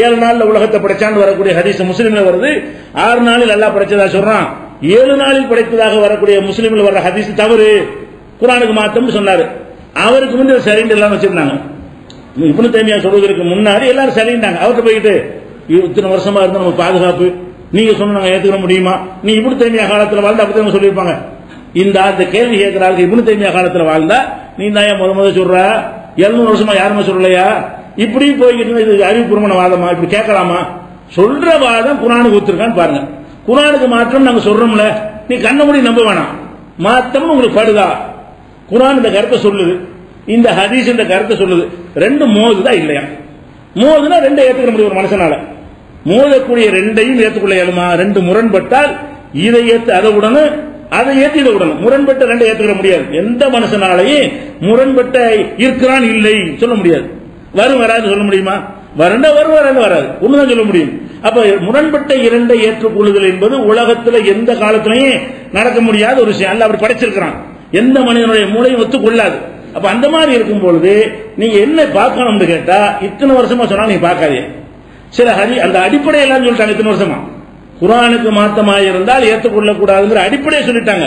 7 நாள்ல உலகத்தை படைச்சான்னு வரக்கூடிய ஹதீஸ் முஸ்லிம்ல வருது. 6 நாளில் அல்லாஹ் படைச்சதா சொல்றான். 7 நாளில் படைத்ததாக வரக்கூடிய முஸ்லிம்ல வர்ற ஹதீஸ் தவறு, குர்ஆனுக்கு மாத்தம்னு சொன்னாரு. அவருக்கு முந்தைய சரின்னு எல்லாம் வச்சிருந்தாங்க. இப்னு தய்மியா சொல்வதற்கு முன்னாடி எல்லாரும் சரிண்டாங்க. அவர்கிட்ட போயிட்டு இத்தனை வருஷமா இருந்தா நம்ம பாதுகாப்பு, நீங்க சொன்ன நாங்க ஏத்துக்க முடியுமா? நீ இப்னு தய்மியா காலத்துல வாழ்ந்தா அப்படி சொல்லியிருப்பாங்க. இந்த கேள்வி கேட்கிறாரு. இப்னு தய்மியா காலத்துல வாழ்ந்தா நீ தான் முத சொல்ற, 700 வருஷமா யாருமே சொல்லலையா? இப்படி போய்கிட்டு இது அறிவுபூர்வமான வாதமா? இப்படி கேட்கலாமா? சொல்ற வாதம் குர்ஆனுக்கு ஒத்துருக்கான்னு பாருங்க. குர்ஆனுக்கு மாற்றம் நாங்க சொல்றோம்ல, நீ கண்ண மூடி நம்ப வேணாம். மாத்தம் உங்களுக்கு படுதா? குர்ஆன் இந்த கருத்தை சொல்லுது, இந்த ஹதீஸ் இந்த கருத்தை சொல்லுது. ரெண்டு மோதுதா இல்லையா? மோதுனா ரெண்டை ஏத்துக்க முடியும் ஒரு மனுஷனால. மோதக்கூடிய ரெண்டையும் ஏற்றுக்கொள்ள இயலுமா? ரெண்டு முரண்பட்டால் இதை ஏத்து அதை உடனும், அதை ஏத்து இதை உடனும். முரண்பட்ட ரெண்டை ஏத்துக்க முடியாது. எந்த மனுஷனாலையும் முரண்பட்ட இருக்கிறான் இல்லை சொல்ல முடியாது. வரும் வராது சொல்ல முடியுமா? வரண்டா வரும் வராது வராது ஒண்ணுதான் சொல்ல முடியும். அப்ப முரண்பட்ட இரண்டை ஏற்றுக்கொள்ளுதல் என்பது உலகத்துல எந்த காலத்திலையும் நடக்க முடியாத ஒரு விஷயம். அல்லாஹ் அப்படி படைச்சிருக்கிறான். எந்த மனிதனுடைய மூளையும் ஒத்துக்கொள்ளாது. அப்ப அந்த மாதிரி இருக்கும் பொழுது நீங்க என்ன பார்க்கணும்னு கேட்டா, இத்தனை வருஷமா சொன்னா நீங்க பார்க்காதீங்க. சில அந்த அடிப்படை எல்லாம் சொல்லிட்டாங்க. இத்தனை வருஷமா குர்ஆனுக்கு மாத்தமாக இருந்தால் ஏற்றுக்கொள்ள கூடாதுங்கிற அடிப்படையை சொல்லிட்டாங்க.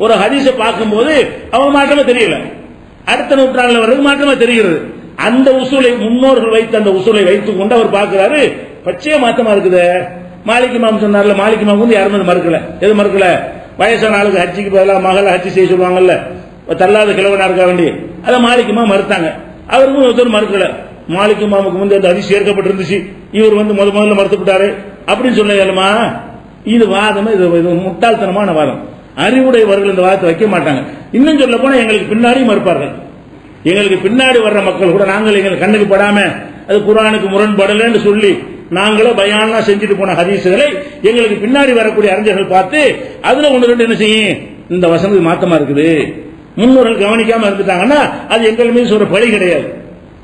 ஒரு ஹதீஸை பார்க்கும்போது அவங்க மாற்றமா தெரியல, அடுத்த நூற்றாண்டுல வர்றது மாற்றமா தெரிகிறது. அந்த உசூலை முன்னோர்கள் வைத்து அந்த உசூலை வைத்துக் கொண்டு அவர் பார்க்கிறாரு, பச்சையா மாத்தமா இருக்குது. மாலிக் இமாம் சொன்னார்ல, மாலிக் இமாம் வந்து யாருமே மறுக்கல. எது மறுக்கல? வயசான ஆளுக்கு ஹஜ்ஜிக்கு பதிலாக மகளை ஹஜ்ஜி செய்ய சொல்லுவாங்கல்ல, தள்ளாத கிழவனா இருக்க வேண்டி, அதை மாலிக் இமாம் மறுத்தாங்க. அவருக்கும் ஒருத்தர் மறுக்கல. மாலிக் இமாமுக்கு வந்து அந்த ஹதீஸ் சேர்க்கப்பட்டிருந்துச்சு, இவர் வந்து முதல்ல மறுத்துவிட்டாரு அப்படின்னு சொல்ல இயலுமா? இது வாதம், இது முட்டாள்தனமான வாதம். அறிவுடையவர்கள் இந்த வாதத்தை வைக்க மாட்டாங்க. இன்னும் சொல்ல போனா எங்களுக்கு பின்னாடி மறுப்பார்கள். எங்களுக்கு பின்னாடி வர்ற மக்கள் கூட நாங்கள் எங்களுக்கு கண்ணுக்கு படாம அது குர்ஆனுக்கு முரண்படலன்னு சொல்லி நாங்களே பயானா செஞ்சுட்டு போன ஹதீஸ்களை எங்களுக்கு பின்னாடி வரக்கூடிய அறிஞர்கள் பார்த்து அதுல ஒன்று ரெண்டு என்ன செய்யும், இந்த வசனத்துக்கு மாத்தமா இருக்குது, முன்னோர்கள் கவனிக்காம இருந்துட்டாங்கன்னா அது எங்கள் மீது சொல்ற பழி கிடையாது,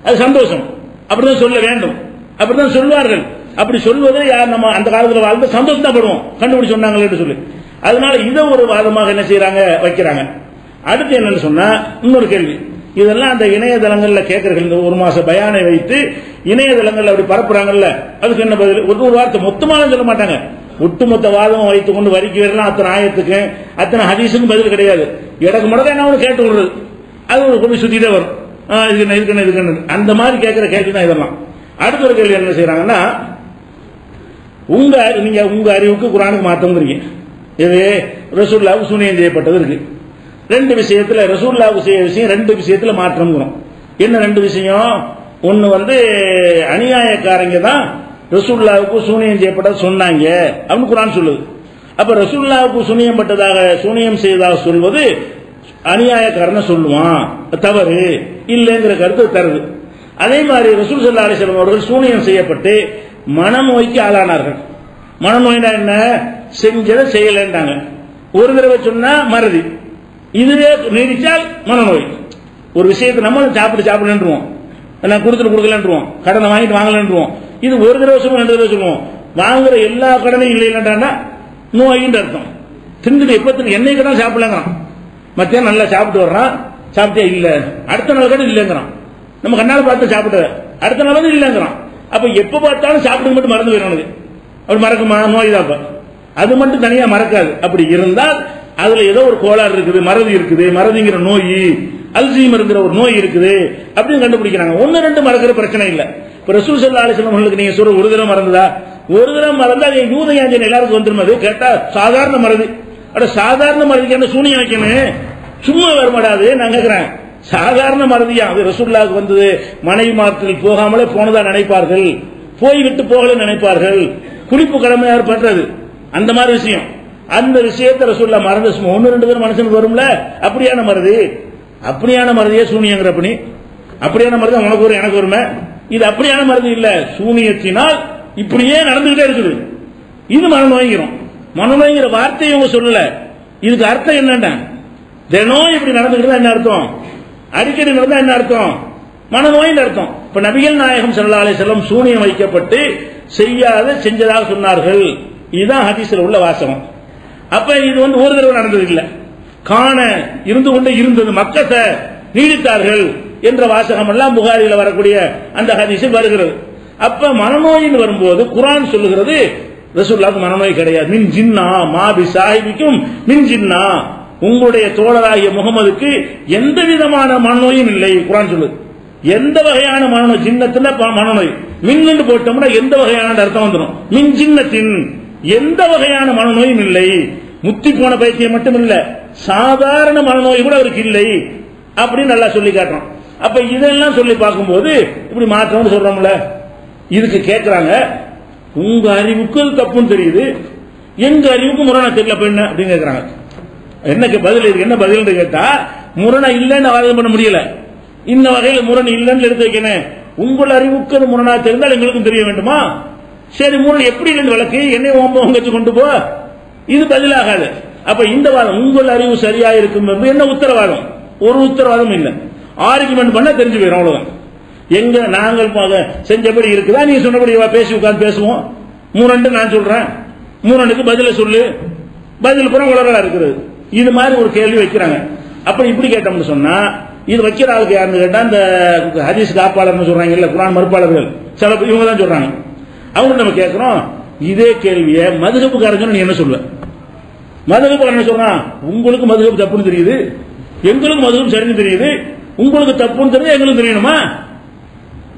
அது சந்தோஷம். அப்படிதான் சொல்ல வேண்டும், அப்படிதான் சொல்வார்கள். அப்படி சொல்வதை யார் நம்ம அந்த காலத்தில் வாழ்ந்து சந்தோஷம் தான் படுவோம், கண்டுபிடிச்சு சொன்னாங்களே சொல்லி. அதனால இதை ஒரு வாதமாக என்ன செய்யறாங்க, வைக்கிறாங்க. அடுத்து என்னன்னு சொன்னா இன்னொரு கேள்வி, இதெல்லாம் அந்த இணையதளங்கள்ல கேட்கறீங்க, இந்த ஒரு மாச பயானை வைத்து இணையதளங்கள்ல அப்படி பரப்புறாங்கல்ல, அதுக்கு என்ன பதில்? ஒரு வார்த்தை மொத்தமாக சொல்ல மாட்டாங்க, ஒட்டுமொத்த வாதமும் வைத்துக் கொண்டு வரிக்கு வரலாம் அத்தனை ஆயத்துக்கு அத்தனை ஹதீஸுக்கும் பதில் கிடையாது. இடக்கு முடக்க என்ன ஒன்று கேட்டு விடுறது, அது ஒரு கொண்டு சுத்திட்டே வரும், இதுக்கு அந்த மாதிரி கேட்கிற கேள்வி தான் இதெல்லாம். அடுத்த ஒரு கேள்வி என்ன செய்யறாங்கன்னா, நீங்க உங்க அறிவுக்கு குர்ஆனுக்கு மாத்தம்ங்கிறீங்க. இது ரசூலுல்லாஹ்வுக்கு சூனியம் செய்யப்பட்டது இருக்கு. ரெண்டு விஷயத்துல ரசூலுல்லாஹ்வுக்கு செய்ய விஷயம், ரெண்டு விஷயத்துல மாற்றம்ங்கிறோம். என்ன ரெண்டு விஷயம்? ஒன்னு வந்து அநியாயக்காரங்க தான் ரசூலுல்லாஹ்வுக்கு சூனியம் செய்யப்பட்டது சொன்னாங்க அப்படின்னு குர்ஆன் சொல்லுது. அப்ப ரசூலுல்லாஹ்வுக்கு சூனியம் செய்ததாக சொல்வது அநியாயக்காரனை சொல்லுவான், தவறு இல்லைங்கிற கருத்து தருது. அதே மாதிரி ரசூல் ஸல்லல்லாஹு அலைஹி வஸல்லம் அவர்கள் சூனியம் செய்யப்பட்டு மனநோய்க்கு ஆளானார்கள். மனநோய்னா என்ன? செஞ்சதை செய்யலைன்றாங்க. ஒரு தடவை சொன்னா மறதி, இதுவே நீடிச்சால் மனநோய். ஒரு விஷயத்தை நம்ம சாப்பிடலன்றுவோம், நான் கொடுக்கலன்றுவோம், கடனை வாங்கிட்டு வாங்கலன்றுவோம். இது ஒரு தடவை சொல்லுவோம், ரெண்டு தடவை சொல்லுவோம். வாங்குற எல்லா கடனையும் இல்லைன்றான்னா நோயின்னு அர்த்தம். திண்டு எப்ப என்னைக்கு தான் சாப்பிடலங்கிறான், மத்தியானம் நல்லா சாப்பிட்டு வர்றான், சாப்பிட்டே இல்ல, அடுத்த நாள் கடை இல்லைங்கிறான். நம்ம கண்ணால பார்த்து சாப்பிட்ட அடுத்த நாள் வந்து இல்லைங்கிறான். அப்ப எப்ப பார்த்தாலும் சாப்பிட்டு மட்டும் மறந்து போயிடும். அப்படி மறக்குமா? நோய் தான். அது மட்டும் தனியா மறக்காது. அப்படி இருந்தால் அதுல ஏதோ ஒரு கோளாறு இருக்குது, மறதி இருக்குது, மறதிங்கிற நோய், அல்சீமர்ங்கிற ஒரு நோய் இருக்குது அப்படின்னு கண்டுபிடிக்கிறாங்க. ஒன்னு ரெண்டு மறக்கிற பிரச்சனை இல்ல. இப்ப ரசூல் ஸல்லல்லாஹு அலைஹி வஸல்லம் நீங்க சொல்ற ஒரு தடவை மறந்ததா? ஒரு தடவை மறந்தா யூத யாஞ்சன் எல்லாருக்கும் வந்துரும். அது கேட்டா சாதாரண மறதி. அட சாதாரண மறதிக்கு என்ன சூனியம் வைக்கணும்? சும்மா வரமாடாது. நான் கேட்கிறேன், சாதாரண மறதியா? அது ரசூலுல்லாஹ்வுக்கு வந்தது மனைவி மாற்றில் போகாமலே போனதா நினைப்பார்கள், போய்விட்டு போகல நினைப்பார்கள். குளிப்பு கடமை யார் பண்றது? அந்த மாதிரி விஷயம். அந்த விஷயத்தை ரசூலுல்லாஹ் மறந்து ஒன்னு ரெண்டு பேர் மனுஷனுக்கு வரும்ல, அப்படியான மறதி. அப்படியான மறதியே சூனியங்கிற அப்படி அப்படியான மறதி உனக்கு வரும் எனக்கு வருமே. இது அப்படியான மறதி இல்ல, சூனியத்தினால் இப்படியே நடந்துகிட்டே இருக்குது. இது மனநோய்கிறோம். மனநோய்ங்கிற வார்த்தையை அவங்க சொல்லல. இதுக்கு அர்த்தம் என்னன்னா, தினம் இப்படி நடந்துகிட்டு என்ன அர்த்தம்? அடிக்கடி நடந்தா என்ன அர்த்தம்? மனநோயின் அர்த்தம். இப்ப நபிகள் நாயகம் ஸல்லல்லாஹு அலைஹி வஸல்லம் சூனியம் வைக்கப்பட்டு செஞ்சதாக சொன்னார்கள். இதுதான் ஹதீஸ்ல உள்ள வாசகம். அப்ப இது வந்து ஒரு தடவை நடந்தது இல்ல, காண இருந்து கொண்டே இருந்தது, மக்கத்தை நீடித்தார்கள் என்ற வாசகம் எல்லாம் புகாரில வரக்கூடிய அந்த ஹதீஸில் வருகிறது. அப்ப மனநோயின் வரும்போது குர்ஆன் சொல்லுகிறது ரசூலுல்லாஹ்வுக்கு மனநோய் கிடையாது. மின் ஜின்னா மா பி சாஹிபிக்கும் மின் ஜின்னா, உங்களுடைய தோழராகிய முகமதுக்கு எந்த விதமான மனநோயும் இல்லை. குர்ஆன் சொல்லுது எந்த வகையான மனநோய், ஜின்னத்துல மனநோய், மின்னு போட்டோம்னா எந்த வகையான அர்த்தம் வந்துடும். மின் ஜின்னத்தின், எந்த வகையான மனநோயும் இல்லை. முத்தி போன பைத்தியம் மட்டும் இல்ல, சாதாரண மனநோய் கூட அவருக்கு இல்லை அப்படின்னு நல்லா சொல்லி காட்டுறோம். அப்ப இதெல்லாம் சொல்லி பார்க்கும்போது இப்படி மாற்றம் சொல்றோம்ல. இதுக்கு கேட்கிறாங்க, உங்க அறிவுக்கு தப்புன்னு தெரியுது, எங்க அறிவுக்கு முரணா தெரியல என்ன அப்படின்னு கேட்கிறாங்க. என்ன பதில்? இதுக்கு என்ன பதில் கேட்டா, முரணா இல்லைன்னு வாதம் பண்ண முடியல, இந்த வகையில முரண் இல்லைன்னு எடுத்து வைக்கணும். உங்கள் அறிவுக்கு அது முரணா தெரிந்தால் எங்களுக்கும் தெரிய வேண்டுமா? சரி, முரண் எப்படி இல்லைன்னு வழக்கு என்னை வச்சு கொண்டு போ, இது பதிலாகாது. அப்ப இந்த வாதம் உங்கள் அறிவு சரியா இருக்கும் என்ன உத்தரவாதம்? ஒரு உத்தரவாதம் இல்ல. ஆர்குமெண்ட் பண்ண தெரிஞ்சு போயிடும், அவ்வளவுதான். எங்க நாங்கள் செஞ்சபடி இருக்குதா, நீங்க சொன்னபடி பேசி உட்கார்ந்து பேசுவோம். மூணு நான் சொல்றேன், மூணுக்கு பதில சொல்லு, பதில் புறம் உலகளா இருக்கிறது. இது மாதிரி ஒரு கேள்வி வைக்கிறாங்க. அப்படி இப்படி கேட்டோம்னு சொன்னா, இது வைக்கிற ஆளுக்கு யாருன்னு கேட்டா, இந்த ஹதீஸ் காப்பாளர்னு சொல்றாங்க இல்ல, குர்ஆன் மறுப்பாளர்கள் சில இவங்க தான் சொல்றாங்க. அவங்க நம்ம கேட்கிறோம், இதே கேள்வியை மதுஹபுக்காரங்க நீ என்ன சொல்ல? மதுஹபுக்காரன் என்ன சொல்றான்? உங்களுக்கு மதுஹப் தப்புன்னு தெரியுது, எங்களுக்கு மதுஹப் சரின்னு தெரியுது, உங்களுக்கு தப்புன்னு தெரியுது, எங்களுக்கு தெரியணுமா?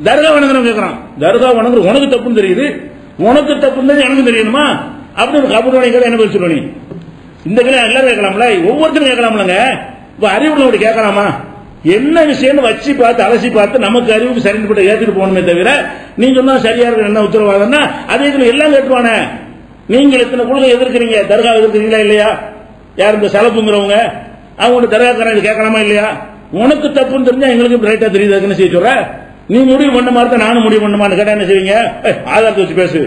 தர்கா வணங்குறவங்க கேட்கறான், தர்கா வணங்குற உனக்கு தப்புன்னு தெரியுது, உனக்கு தப்புன்னு தெரியுது, எனக்கு தெரியணுமா? அப்படி ஒரு கபூர் வணிக என்ன சொல்லுவ நீ? இந்த கேள்வி எல்லாரும் கேட்கலாம்ல, ஒவ்வொருத்தரும் கேட்கலாம்லங்க. இப்ப அறிவுள்ளவங்க கேட்கலாமா? என்ன விஷயம் வச்சு பார்த்து அலசி பார்த்து நமக்கு அறிவுக்கு சரிப்பட்ட ஏத்துட்டு போகணுமே தவிர நீ சொன்னா சரியா இருக்க என்ன உத்தரவாதம்னா அதே இதுல எல்லாம் கேட்டுவானே. நீங்கள் எத்தனை கொள்கை எதிர்க்கிறீங்க, தர்கா எதிர்க்கிறீங்களா இல்லையா? யார் இந்த சலப்புங்கிறவங்க அவங்க தர்காக்காரன் கேட்கலாமா இல்லையா? உனக்கு தப்புன்னு தெரிஞ்சா எங்களுக்கு ரைட்டா தெரியுது, என்ன செய்ய சொல்ற? நீ முடிவு பண்ண மாதிரி தான் நானும் முடிவு பண்ணமான்னு கேட்டா என்ன செய்வீங்க? ஆதாரத்தை வச்சு பேசு,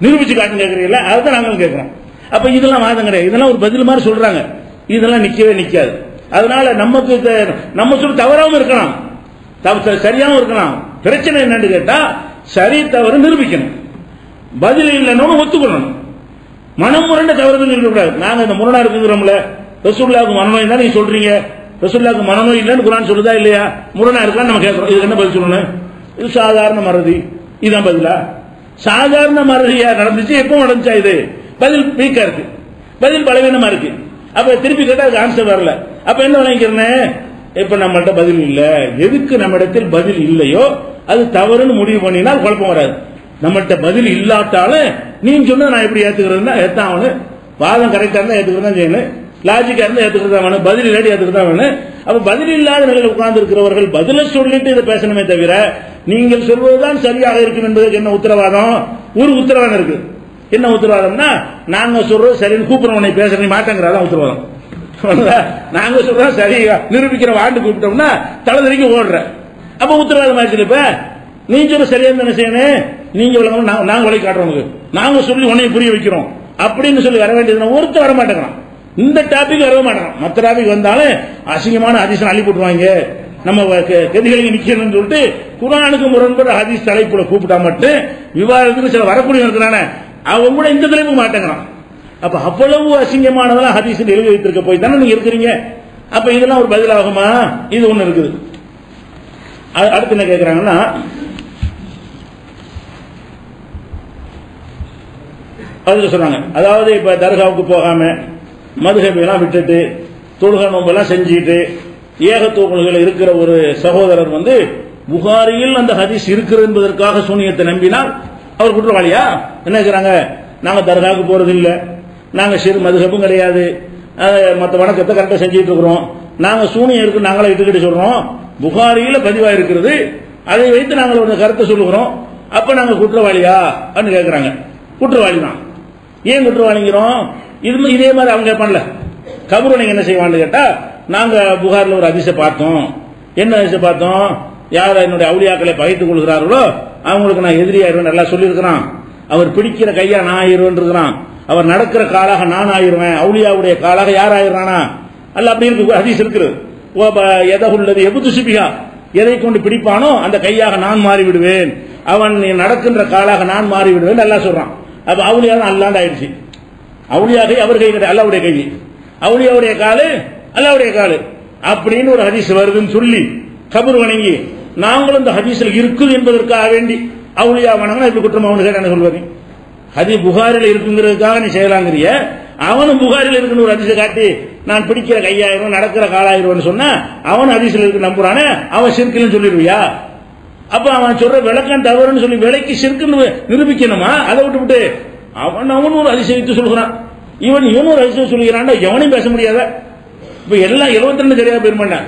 நிரூபிச்சு காட்டு கேட்கறீங்களா? அதுதான் நாங்களும் கேட்கிறோம். அப்ப இதெல்லாம் வாதம் கிடையாது, இதெல்லாம் ஒரு பதில் மாதிரி சொல்றாங்க. இதெல்லாம் நிக்கவே நிக்காது. அதனால நமக்கு நம்ம சொல்ல தவறாவும் இருக்கலாம், சரியாவும் இருக்கலாம். பிரச்சனை என்னன்னு கேட்டா சரி தவறு நிரூபிக்கணும், பதில் இல்லைன்னு ஒத்துக்கணும். மனம் முரண்ட தவறுகள் இருக்கக்கூடாது. நாங்க இந்த முரணா இருக்குங்கிறோம்ல, ரசூலுல்லாஹ்வுக்கு மனநோய் தான் நீங்க சொல்றீங்க, ரசூலுல்லாஹ்வுக்கு மனநோய் இல்லைன்னு குர்ஆன் சொல்லுதா இல்லையா? முரணா இருக்கான்னு நம்ம கேட்கிறோம். இதுக்கு என்ன பதில் சொல்லணும்? இது சாதாரண மறதி, இதுதான் பதிலா? சாதாரண மறதியா நடந்துச்சு, எப்போ நடந்துச்சா? இது பதில் வீக்கா இருக்கு, பதில் பலவீனமா இருக்கு. அப்ப திருப்பி கேட்டா அதுக்கு ஆன்சர் வரல. அப்ப என்ன விளங்கிறேன்? இப்ப நம்மள்ட்ட பதில் இல்ல, எதுக்கு நம்ம இடத்தில் பதில் இல்லையோ அது தவறுன்னு முடிவு பண்ணினால் குழப்பம் வராது. நம்மள்ட்ட பதில் இல்லாட்டாலும் நீங்க சொன்னா நான் எப்படி ஏத்துக்கிறதுனா ஏத்தாவனு, வாதம் கரெக்டா இருந்தா ஏத்துக்கிறதா செய்யணும், லாஜிக்கா இருந்தா ஏத்துக்கிறதா வேணும், பதில் இல்லாட்டி ஏத்துக்கிறதா வேணும். அப்ப பதில் இல்லாத நிலையில் உட்கார்ந்து இருக்கிறவர்கள் பதில சொல்லிட்டு இதை பேசணுமே தவிர நீங்கள் சொல்வதுதான் சரியாக இருக்கும் என்பதற்கு என்ன உத்தரவாதம்? ஒரு உத்தரவாதம் இருக்கு. என்ன உத்தரவாதம்னா நாங்க சொல்றது சரின்னு கூப்பிடுறவனை பேசுற நீ மாட்டேங்கிறதா உத்தரவாதம். நாங்க சொல்றோம் சரி நிரூபிக்கிற வாண்டு கூப்பிட்டோம்னா தலை தெரிக்க ஓடுற, அப்ப உத்தரவாதம் ஆச்சு. இப்ப நீங்க சொல்ல சரியா என்ன செய்யணும்? நீங்க நாங்க வழி காட்டுறோம், நாங்க சொல்லி உன்னைய புரிய வைக்கிறோம் அப்படின்னு சொல்லி வர வேண்டியது ஒருத்தர் வர மாட்டேங்கிறான். இந்த டாபிக் வரவே மாட்டேங்கிறான். மற்ற டாபிக் வந்தாலும் அசிங்கமான ஹதீஸ் அள்ளி போட்டுவாங்க, நம்ம கதிகளுக்கு நிக்கணும்னு சொல்லிட்டு குர்ஆனுக்கு முரண்பட ஹதீஸ் தலைப்புல கூப்பிட்டா மட்டும் விவாதத்துக்கு சில வரக்கூடிய இருக்கிறானே அவங்க கூட இந்த தலைப்பு மாட்டேங்கிறான். அப்ப அவ்வளவு அசிங்கமானதெல்லாம் ஹதீஸ் எழுதி வைத்திருக்க போய் தானே நீங்க இருக்கிறீங்க. அப்ப இதெல்லாம் ஒரு பதிலாகுமா? இது ஒண்ணு இருக்குது. அடுத்து என்ன கேட்கிறாங்கன்னா, அதுக்கு சொன்னாங்க, அதாவது இப்ப தர்காவுக்கு போகாம மதுஹபெல்லாம் விட்டுட்டு தொழுகை நோம்பெல்லாம் செஞ்சுட்டு ஏகத்துவங்கள் இருக்கிற ஒரு சகோதரர் வந்து புகாரியில் அந்த ஹதீஸ் இருக்கிறது என்பதற்காக சூனியத்தை நம்பினால் அவர் குற்றவாளியா? என்ன செய்றாங்க? நாங்க தர்காவுக்கு போறது இல்ல, நாங்க சிறு மதுஹபும் கிடையாது, மற்ற வணக்கத்தை கரெக்டா செஞ்சுட்டு இருக்கிறோம், நாங்க சூனியம் இருக்கு நாங்களே இட்டுக்கிட்டு சொல்றோம், புகாரியில பதிவா இருக்கிறது, அதை வைத்து நாங்கள் ஒரு கருத்தை சொல்லுகிறோம், அப்ப நாங்க குற்றவாளியா அப்படின்னு கேட்கிறாங்க. குற்றவாளி தான். ஏன் குற்றவாளிங்கிறோம்? இதே மாதிரி அவங்க பண்ணல. கபூர் நீங்க என்ன செய்வான்னு கேட்டா, நாங்க புகார்ல ஒரு ஹதீஸை பார்த்தோம். என்ன ஹதீஸை பார்த்தோம்? யார் என்னுடைய அவுலியாக்களை பகைத்துக் கொள்கிறார்களோ அவங்களுக்கு நான் எதிரியாயிருவேன் நல்லா சொல்லியிருக்கிறான். அவர் பிடிக்கிற கையா நான் ஆயிருவேன் இருக்கிறான், அவர் நடக்கிற காலாக நான் ஆயிருவேன், அவுலியாவுடைய காலாக யார் ஆயிரானா அல்ல அப்படி இருக்கு ஹதீஸ் இருக்குது. எதகுள்ளது எபுது சுபிகா, எதை கொண்டு பிடிப்பானோ அந்த கையாக நான் மாறிவிடுவேன், அவன் நடக்கின்ற காலாக நான் மாறிவிடுவேன் நல்லா சொல்றான். அப்ப அவுலியா தான் அல்லாண்டு ஆயிடுச்சு. அவுலியா கை அவர் கை கிடையாது, அல்லாவுடைய கை, அவுலியாவுடைய காலு அல்லாவுடைய காலு அப்படின்னு ஒரு ஹதீஸ் வருதுன்னு சொல்லி கபூர் வணங்கி நாங்களும் இந்த ஹதீஸில் இருக்குது என்பதற்காக வேண்டி அவுலியா வணங்கினா இப்படி குற்றம் அவனுக்கு என்ன சொல்வது? ஹதீஸ் புகாரில் இருக்குங்கிறதுக்காக நீ செய்யலாங்கிறிய, அவனும் புகாரில் இருக்குன்னு ஒரு ஹதீஸை காட்டி நான் பிடிக்கிற கையாயிரம் நடக்கிற காலாயிரம் சொன்னா அவன் ஹதீஸில் இருக்கு நம்புறானே, அவன் சிறுக்குன்னு சொல்லிடுவியா? அப்ப அவன் சொல்ற விளக்கம் தவறுன்னு சொல்லி விலைக்கு சிறுக்குன்னு நிரூபிக்கணுமா? அதை விட்டு அவன் ஒரு அதிசயத்தை சொல்கிறான், இவன் ஒரு அதிசயம் சொல்லுகிறான், எவனையும் பேச முடியாத. இப்ப எல்லாம் 72 சரியா போயிருமாண்டா,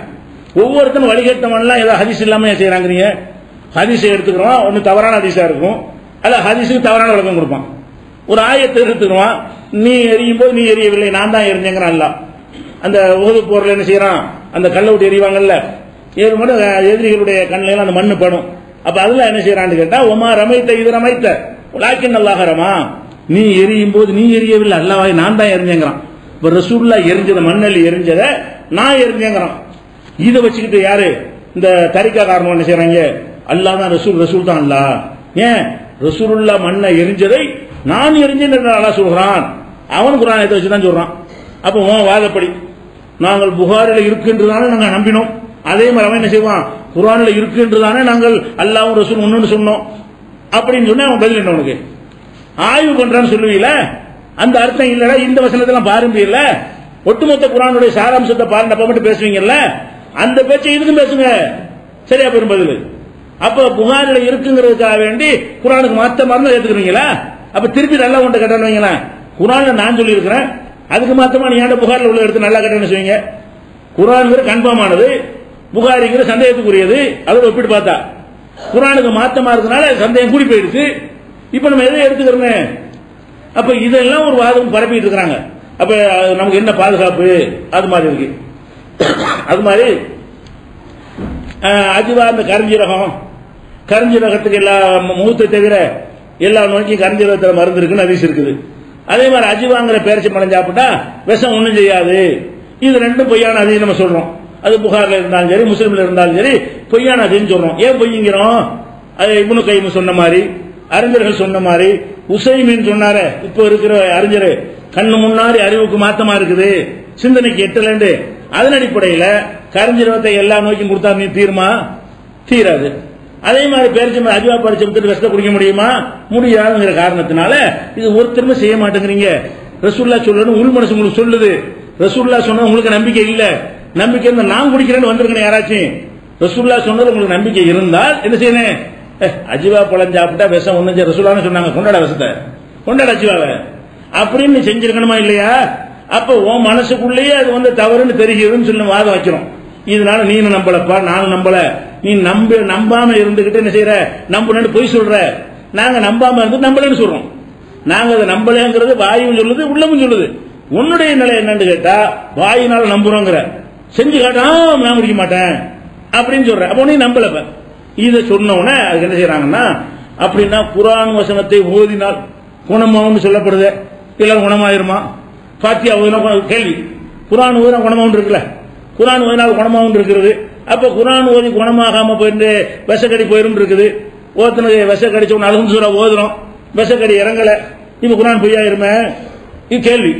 ஒவ்வொருத்தரும் வழிகட்டவன்லாம் ஏதாவது ஹதீஸ் இல்லாம செய்யறாங்க. ஹதீஸை எடுத்துக்கிறோம், ஒன்னு தவறான ஹதீஸா இருக்கும், அல்ல ஹதீஸுக்கு தவறான விளக்கம் கொடுப்பான். ஒரு ஆயத்தை எடுத்துக்கிறோம், நீ எரியும் போது நீ எரியவில்லை நான் தான் எரிஞ்சேங்கிறான். அல்ல அந்த உஹது போர்ல என்ன செய்யறான், அந்த கல்லை விட்டு எறிவாங்கல்ல, ஏறும்போது எதிரிகளுடைய கண்ணில அந்த மண்ணு படும். அப்ப அதுல என்ன செய்யறான்னு கேட்டா, ஒமா ரமைத்த இது ரமைத்த லாக்கின் அல்லாஹரமா, நீ எரியும் போது நீ எரியவில்லை அல்லாஹ் நான் தான் எரிஞ்சேங்கிறான். இப்ப ரசூலுல்லாஹ் எரிஞ்சத மண்ணல்லி எரிஞ்சத நான் எரிஞ்சேங்கிறான். இதை வச்சுக்கிட்டு யாரு இந்த தரிகா காரணம் என்ன செய்யறாங்க? அல்லாஹ் தான் ரசூல், ரசூல் தான் அல்லாஹ். ஏன் ரசூலுல்லாஹ் மண்ணை எரிஞ்சதை நான் எரிஞ்சேன் என்று அல்லாஹ் சொல்றான், அவன் குர்ஆனை வச்சுதான் சொல்றான். அப்ப உன் வாதப்படி நாங்கள் புகாரில் இருக்குன்றதானே நாங்க நம்பினோம், அதே மாதிரி அவன் என்ன செய்வான், குர்ஆனில் இருக்குன்றதானே நாங்கள் அல்லாஹ்வும் ரசூல் ஒண்ணுன்னு சொன்னோம் அப்படின்னு சொன்னா அவன் பதில் என்ன? உனக்கு ஆய்வு பண்றான்னு சொல்லுவீல, அந்த அர்த்தம் இல்ல. இந்த வசனத்தெல்லாம் பாருங்க இல்ல, ஒட்டுமொத்த குர்ஆனுடைய சாராம்சத்தை பாருங்க, அப்ப மட்டும் பேசுவீங்கல்ல, அந்த பேச்சை இதுக்கும் பேசுங்க, சரியா பெரும் பதில். அப்ப புகாரில் இருக்குங்கிறதுக்காக வேண்டி குர்ஆனுக்கு மாத்த மருந்து ஏத்துக்கிறீங்களா? அப்ப திருப்பி நல்லா ஒன்றை கட்டணும் வைங்களேன், குர்ஆன்ல நான் சொல்லி இருக்கிறேன், அதுக்கு மாத்தமா நீ ஏன் புகாரில் உள்ள எடுத்து நல்லா கட்டணும் செய்வீங்க? குர்ஆன் கன்ஃபார்ம் ஆனது, புகாரிங்கிற சந்தேகத்துக்குரியது. அதோட ஒப்பிட்டு பார்த்தா குர்ஆனுக்கு மாத்தமா இருக்கனால சந்தேகம் கூடி போயிடுச்சு. இப்ப நம்ம எதை எடுத்துக்கிறோமே? அப்ப இதெல்லாம் ஒரு வாதம் பரப்பிட்டு இருக்காங்க. அப்ப நமக்கு என்ன பாதுகாப்பு? அது மாதிரி இருக்கு. அது மாதிரி அஜிவா அந்த கரிஞ்சீரகத்துக்கு எல்லா மூத்தை தவிர எல்லா நோய்க்கும் கரிஞ்சீரகத்தில் மருந்து இருக்குன்னு அதிசயம் இருக்குது. அதே மாதிரி அஜிவாங்கிற பேரிச்சை பழம் சாப்பிட்டா விஷம் ஒன்றும் செய்யாது. இது ரெண்டும் பொய்யான அதிகம் நம்ம சொல்றோம். அது புகார்ல இருந்தாலும் சரி, முஸ்லீம்ல இருந்தாலும் சரி, பொய்யான அதிகம் சொல்றோம். ஏன் பொய்ங்கிறோம்? அது இப்னு கைம் சொன்ன மாதிரி, அறிஞர்கள் சொன்ன மாதிரி, உசைமின் சொன்னாரு, இப்ப இருக்கிற அறிஞர் கண்ணு முன்னாடி அறிவுக்கு மாத்தமா இருக்குது, சிந்தனைக்கு எட்டலண்டு. அதன் அடிப்படையில் கரிஞ்சீரகத்தை எல்லா நோய்க்கும் கொடுத்தா நீ தீருமா? தீராது. அதே மாதிரி பேரிச்சம் அஜிவா பறிச்சு விட்டு விஷத்தை குடிக்க முடியுமா? முடியாதுங்கிற காரணத்தினால இது ஒருத்தருமே செய்ய மாட்டேங்கிறீங்க. ரசூல்லா சொல்லணும், உள் மனசு உங்களுக்கு சொல்லுது. ரசூல்லா சொன்னது உங்களுக்கு நம்பிக்கை இல்ல. நம்பிக்கை இருந்தா நான் குடிக்கிறேன்னு வந்திருக்கேன் யாராச்சும். ரசூல்லா சொன்னது உங்களுக்கு நம்பிக்கை இருந்தால் என்ன செய்யணும்? அஜிவா பழம் சாப்பிட்டா விஷம் ஒண்ணு ரசூல்லான்னு சொன்னாங்க, கொண்டாட விஷத்தை, கொண்டாட அஜிவாவை அப்படின்னு நீ செஞ்சிருக்கணுமா இல்லையா? அப்ப உன் மனசுக்குள்ளேயே அது தவறுன்னு தெரிகிறதுன்னு சொல்லி வாதம் வைக்கிறோம். இதனால நீனும் நம்பலப்பா, நானும் நம்பல. நீ நம்பாம இருந்துகிட்டு என்ன செய்யற? நம்பணும்னு போய் சொல்ற. நாங்க நம்பாம இருந்து நம்பலன்னு சொல்றோம். நாங்க அதை நம்பலங்கிறது வாயும் சொல்லுது, உள்ளமும் சொல்லுது. உன்னுடைய நிலை என்னன்னு கேட்டா வாயினால நம்புறோங்கிற, செஞ்சு காட்டா நான் முடிக்க மாட்டேன் அப்படின்னு சொல்ற. அப்போ நீ நம்பலப்ப. இதை சொன்ன உடனே அதுக்கு என்ன செய்யறாங்கன்னா, அப்படின்னா குர்ஆன் வசனத்தை ஓதினால் குணமாவும் சொல்லப்படுது. எல்லாரும் குணமாயிருமா? பாத்தியா ஓதினா கேள்வி. குர்ஆன் ஓதினா குணமாவும் இருக்குல்ல, குர்ஆன் ஓதினால் குணமாவும் இருக்கிறது. அப்ப குர்ஆன் ஓதி குணமாகாம போயிட்டு விஷக்கடி போயிரும் இருக்குது. ஓத்துனது விஷ கடிச்ச உடனே அல்ஹம்துலில்லா ஓதுறோம், விஷக்கடி இறங்கல, இப்ப குர்ஆன் பொய்யாயிருமே? இது கேள்வி.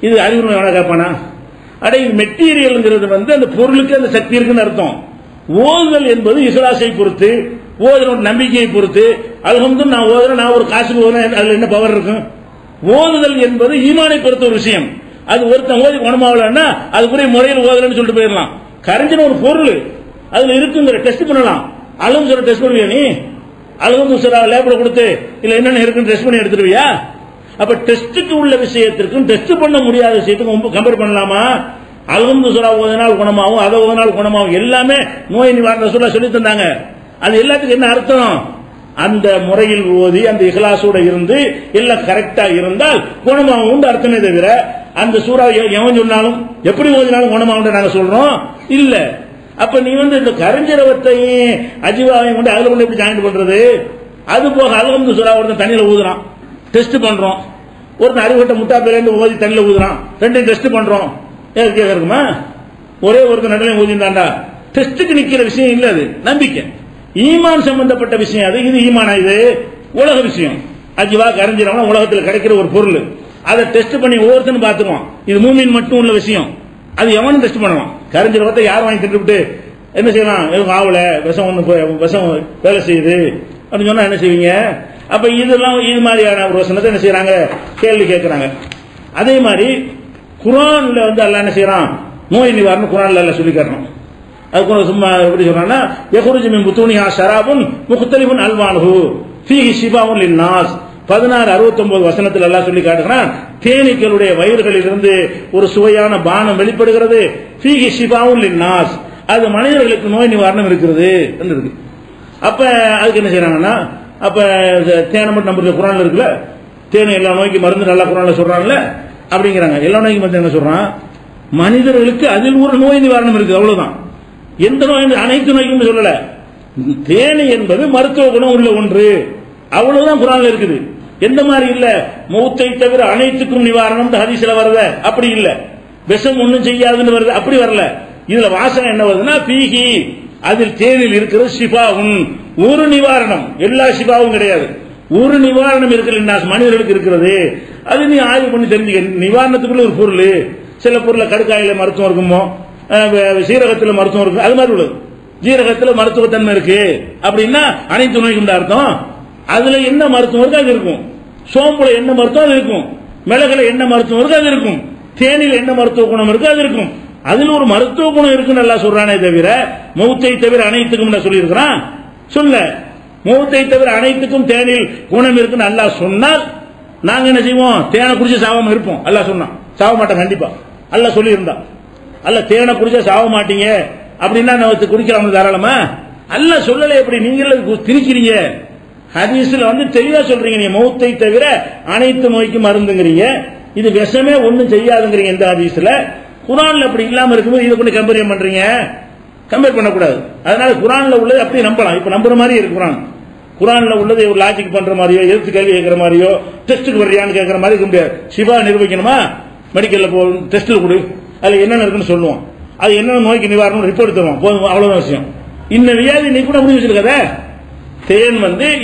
இது அறிவுரை வேணா கேட்பானா? அட இது மெட்டீரியல்ங்கிறது அந்த பொருளுக்கு அந்த சக்தி இருக்குன்னு அர்த்தம். ஓதுதல் என்பது இஹ்லாஸை பொறுத்து, ஓதுற நம்பிக்கையை பொறுத்து. அல்ஹம்துலில்லாஹ் நான் ஓதுறேன், நான் ஒரு காசுக்கு ஓதுறேன், அதுல என்ன பவர் இருக்கும்? ஓதுதல் என்பது ஈமானை பொறுத்த ஒரு விஷயம். அது ஒருத்தன் ஓதி குணமாகலன்னா அதுக்குரிய முறையில் ஓதலன்னு சொல்லிட்டு போயிடலாம். கரைஞ்சின ஒரு பொருள் அதுல இருக்குங்கிற டெஸ்ட் பண்ணலாம். அல்ஹம்துலில்லாஹ் டெஸ்ட் பண்ணுவியா நீ? அல்ஹம்துலில்லாஹ் லேப்ல கொடுத்து இல்ல என்னென்ன இருக்குன்னு டெஸ்ட் பண்ணி எடுத்துருவியா? அப்ப டெஸ்டுக்கு உள்ள விஷயத்திற்கும் டெஸ்ட் பண்ண முடியாத விஷயத்துக்கும் கம்பேர் பண்ணலாமா? அல்ஹம்துலில்லாஹ் ஓதினால் குணமாகும், அதை ஓதினால் குணமாகும், எல்லாமே நோய் நிவாரண ரசூலுல்லாஹ் சொல்லி தந்தாங்க. அது எல்லாத்துக்கும் என்ன அர்த்தம்? அந்த முறையில் ஓதி அந்த இஹ்லாஸோட இருந்து எல்லாம் கரெக்டா இருந்தால் குணமாகும் அர்த்தமே தவிர அந்த சூறா எவன் சொன்னாலும் எப்படி ஓதினாலும் குணமாகும் நாங்க சொல்றோம் இல்ல. அப்ப நீ இந்த கரிஞ்சீரகத்தையும் அஜிவாவையும் கொண்டு அதுல கொண்டு எப்படி ஜாயின் பண்றது? அது போக அல்ஹம்துலில்லாஹ் ஒருத்தன் தண்ணியில ஊதுறான், டெஸ்ட் பண்றோம். ஒருத்தன் அறிவுட்ட முட்டா பேருந்து ஓதி தண்ணியில ஊதுறான், ரெண்டையும் டெஸ்ட் பண்றோம். இருக்குமா? ஒரே ஒருத்தன் நடுவில் ஊதிந்தாண்டா டெஸ்டுக்கு நிக்கிற விஷயம் இல்ல. அது நம்பிக்கை, ஈமான் சம்பந்தப்பட்ட விஷயம். அது இது ஈமானா? இது உலக விஷயம். அஜிவா கரிஞ்சீரகம் உலகத்தில் கிடைக்கிற ஒரு பொருள். அதை டெஸ்ட் பண்ணி ஒவ்வொருத்தனும் பார்த்துக்குவான். இது மூமின் மட்டும் உள்ள விஷயம். அது எவனும் டெஸ்ட் பண்ணுவான். கரிஞ்சீரகத்தை யார் வாங்கி தின்னுட்டு என்ன செய்யலாம்? எதுவும் ஆவல, விஷம் விஷம் வேலை செய்யுது அப்படின்னு சொன்னா என்ன செய்வீங்க? அப்ப இதெல்லாம் இது மாதிரியான ஒரு வசனத்தை என்ன செய்யறாங்க? கேள்வி கேட்கிறாங்க. அதே மாதிரி குர்ஆன்ல அல்லாஹ் என்ன செய்யறான்? நோய் நிவாரணம் குர்ஆன்ல அல்லாஹ் சொல்லி காட்டணும். அதுக்கு சும்மா எப்படி சொல்றாங்கன்னா, யஹ்ருஜு மின் புத்தூனிஹா ஷராபுன் முக்தலிஃபுன் அல்வானுஹு ஃபீஹி ஷிஃபாஉன் லின்னாஸ் 1669 வசனத்தில் அல்லாஹ் சொல்லி காட்டுகிறான், தேனீக்களுடைய வயிறுகளிலிருந்து ஒரு சுவையான பானம் வெளிப்படுகிறது. ஃபீஹி ஷிஃபாஉன் லின்னாஸ், அது மனிதர்களுக்கு நோய் நிவாரணம் இருக்கிறது என்று இருக்கு. அப்ப அதுக்கு என்ன செய்யறாங்கன்னா, அப்ப தேனை மட்டும் நம்ம குர்ஆன்ல இருக்குல்ல, தேனை எல்லா நோய்க்கு மருந்து நல்லா குர்ஆன்ல சொல்றாங்கல்ல அப்படிங்கிறாங்க. எல்லா நோய்க்கு மருந்து என்ன சொல்றான்? மனிதர்களுக்கு அதில் ஒரு நோய் நிவாரணம் இருக்குது, அவ்வளவுதான். எந்த நோய்? அனைத்து நோய்க்கும் சொல்லல. தேனி என்பது மருத்துவ குணம் உள்ள ஒன்று, அவ்வளவுதான் குர்ஆன்ல இருக்குது. எந்த மாதிரி இல்ல, மௌத்தை தவிர அனைத்துக்கும் நிவாரணம் ஹதீஸ்ல வருத அப்படி இல்ல. விஷம் ஒன்றும் செய்யாதுன்னு வருது அப்படி வரல. இதுல வாசனை என்ன வருதுன்னா, பீஹி, அதில் தேனில் இருக்கிறது ஷிஃபாஉன், ஒரு நிவாரணம். எல்லா ஷிஃபாவும் கிடையாது, ஒரு நிவாரணம் இருக்கிற மனிதர்களுக்கு இருக்கிறது. அது நீ ஆய்வு பண்ணி தெரிஞ்சுக்க. நிவாரணத்துக்குள்ள ஒரு பொருள், சில பொருள் கடுக்காயில மருத்துவம் இருக்குமோ, சீரகத்தில் மருத்துவம் இருக்கு, அது மாதிரி உள்ளது. ஜீரகத்தில் மருத்துவத்தன்மை இருக்கு அப்படின்னா அனைத்து நோய்க்கும் அர்த்தம். அதுல என்ன மருத்துவம் இருக்கு அது இருக்கும். சோம்புல என்ன மருத்துவம் அது இருக்கும். மிளகுல என்ன மருத்துவம் இருக்கு அது இருக்கும். தேனில் என்ன மருத்துவ குணம் இருக்கு அது இருக்கும். அதில் ஒரு மருத்துவ குணம் இருக்குன்னு நல்லா சொல்றானே தவிர மௌத்தை தவிர அனைத்துக்கும் சொல்லி இருக்கிறான் சொல்ல. மௌத்தை தவிர அனைத்துக்கும் தேனில் குணம் இருக்குன்னு அல்லாஹ் சொன்னால் நாங்க என்ன செய்வோம்? தேனை குடிச்சு சாவாம இருப்போம். அல்லாஹ் சொன்னான், சாவ மாட்டோம் கண்டிப்பா. அல்லாஹ் சொல்லி இருந்தா, அல்ல தேனை குடிச்சா சாவ மாட்டீங்க அப்படின்னா நம்ம குடிக்கலாம் தாராளமா? அல்லாஹ் சொல்லலை. எப்படி நீங்களே திணிக்கிறீங்க? ஹதீஸ்ல தெளிவா சொல்றீங்க, நீங்க மௌத்தை தவிர அனைத்து நோய்க்கும் மருந்துங்கிறீங்க. இது விஷமே ஒண்ணும் செய்யாதுங்கிறீங்க இந்த ஹதீஸ்ல. குர்ஆன்ல அப்படி இல்லாம இருக்கும்போது இதை கொண்டு கம்பேர் பண்றீங்க? கம்பேர் பண்ணக்கூடாது. அதனால குர்ஆன்ல உள்ளது அப்படி நம்பலாம். இப்ப நம்புற மாதிரி இருக்கு குர்ஆன். குர்ஆன்ல உள்ளது ஒரு லாஜிக் பண்ற மாதிரியோ, எழுத்து கேள்வி கேட்கிற மாதிரியோ, டெஸ்ட்டுக்கு வர்றியான்னு கேட்கிற மாதிரி இருக்க முடியாது. சிவா நிரூபிக்கணுமா? மெடிக்கல்ல போ, டெஸ்ட்ல கொடு, அதுல என்னென்ன இருக்குன்னு சொல்லுவோம், அது என்னென்ன நோய்க்கு நிவாரணம் ரிப்போர்ட் தருவோம், போதும், அவ்வளவுதான் விஷயம். இந்த வியாதி நீ கூட முடிவு வச்சிருக்காத. தேன்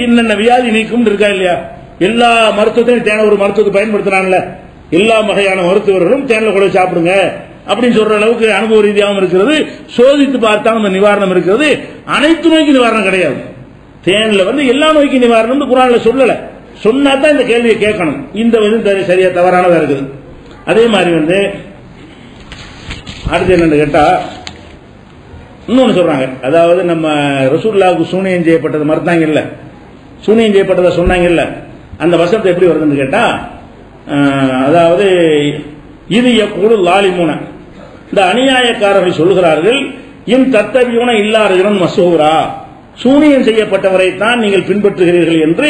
இன்னென்ன வியாதி நீக்கும் இருக்கா இல்லையா? எல்லா மருத்துவத்தையும் தேனை ஒரு மருத்துவத்தை பயன்படுத்தினான்ல, எல்லா வகையான மருத்துவர்களும் தேன்ல கூட சாப்பிடுங்க அப்படின்னு சொல்ற அளவுக்கு அனுபவ ரீதியாகவும் இருக்கிறது. சோதித்து பார்த்தா அந்த நிவாரணம் இருக்கிறது. அனைத்து நோய்க்கு நிவாரணம் கிடையாது. தேன்ல எல்லா நோய்க்கு நிவாரணம் குர்ஆன்ல சொல்லல. சொன்னா தான் இந்த கேள்வியை கேட்கணும். இந்த சரியா தவறானதா இருக்குது. அதே மாதிரி அடுத்து என்னன்னு கேட்டா இன்னொன்னு சொல்றாங்க. அதாவது நம்ம ரசூலுல்லாஹ்வுக்கு சூனியம் செய்யப்பட்டது மறுத்தாங்கல்ல, சூனியம் செய்யப்பட்டதை சொன்னாங்கல்ல, அந்த வசனத்தை எப்படி வருதுன்னு கேட்டா, அதாவது இது யக்கூலு லாலிமூன, இந்த அநியாயக்காரர்கள் சொல்கிறார்கள், இன் தத்தபியூன இல்லா ரஜுலன் மஸ்ஹூரா, சூனியம் செய்யப்பட்டவரை தான் நீங்கள் பின்பற்றுகிறீர்கள் என்று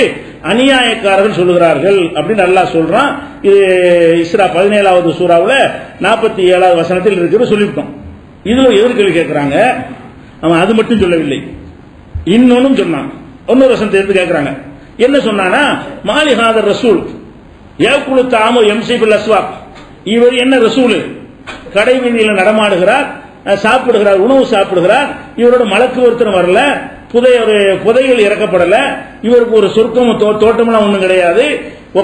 அநியாயக்காரர்கள் சொல்லுகிறார்கள் அப்படின்னு அல்லாஹ் சொல்றான். இது இஸ்ரா 17வது சூறாவுல 47வது வசனத்தில் இருக்கிறது சொல்லிவிட்டோம். இதுல எதிர்கேள்வி கேட்கிறாங்க. அவன் அது மட்டும் சொல்லவில்லை, இன்னொன்னும் சொன்னான். இன்னொரு வசனத்தை எடுத்து கேட்கிறாங்க. என்ன சொன்னானா, மாலிஹாதர் ரசூல் யாக்குலு தாமு எம்சிபில் அஸ்வாக், இவர் என்ன ரசூல், கடை வீதியில் நடமாடுகிறார், சாப்பிடுகிறார், உணவு சாப்பிடுகிறார், இவரோட மலக்கு ஒருத்தர் வரல, புதைகள் இறக்கப்படல, இவருக்கு ஒரு சொர்க்கம் தோட்டம்லாம் ஒண்ணும் கிடையாது.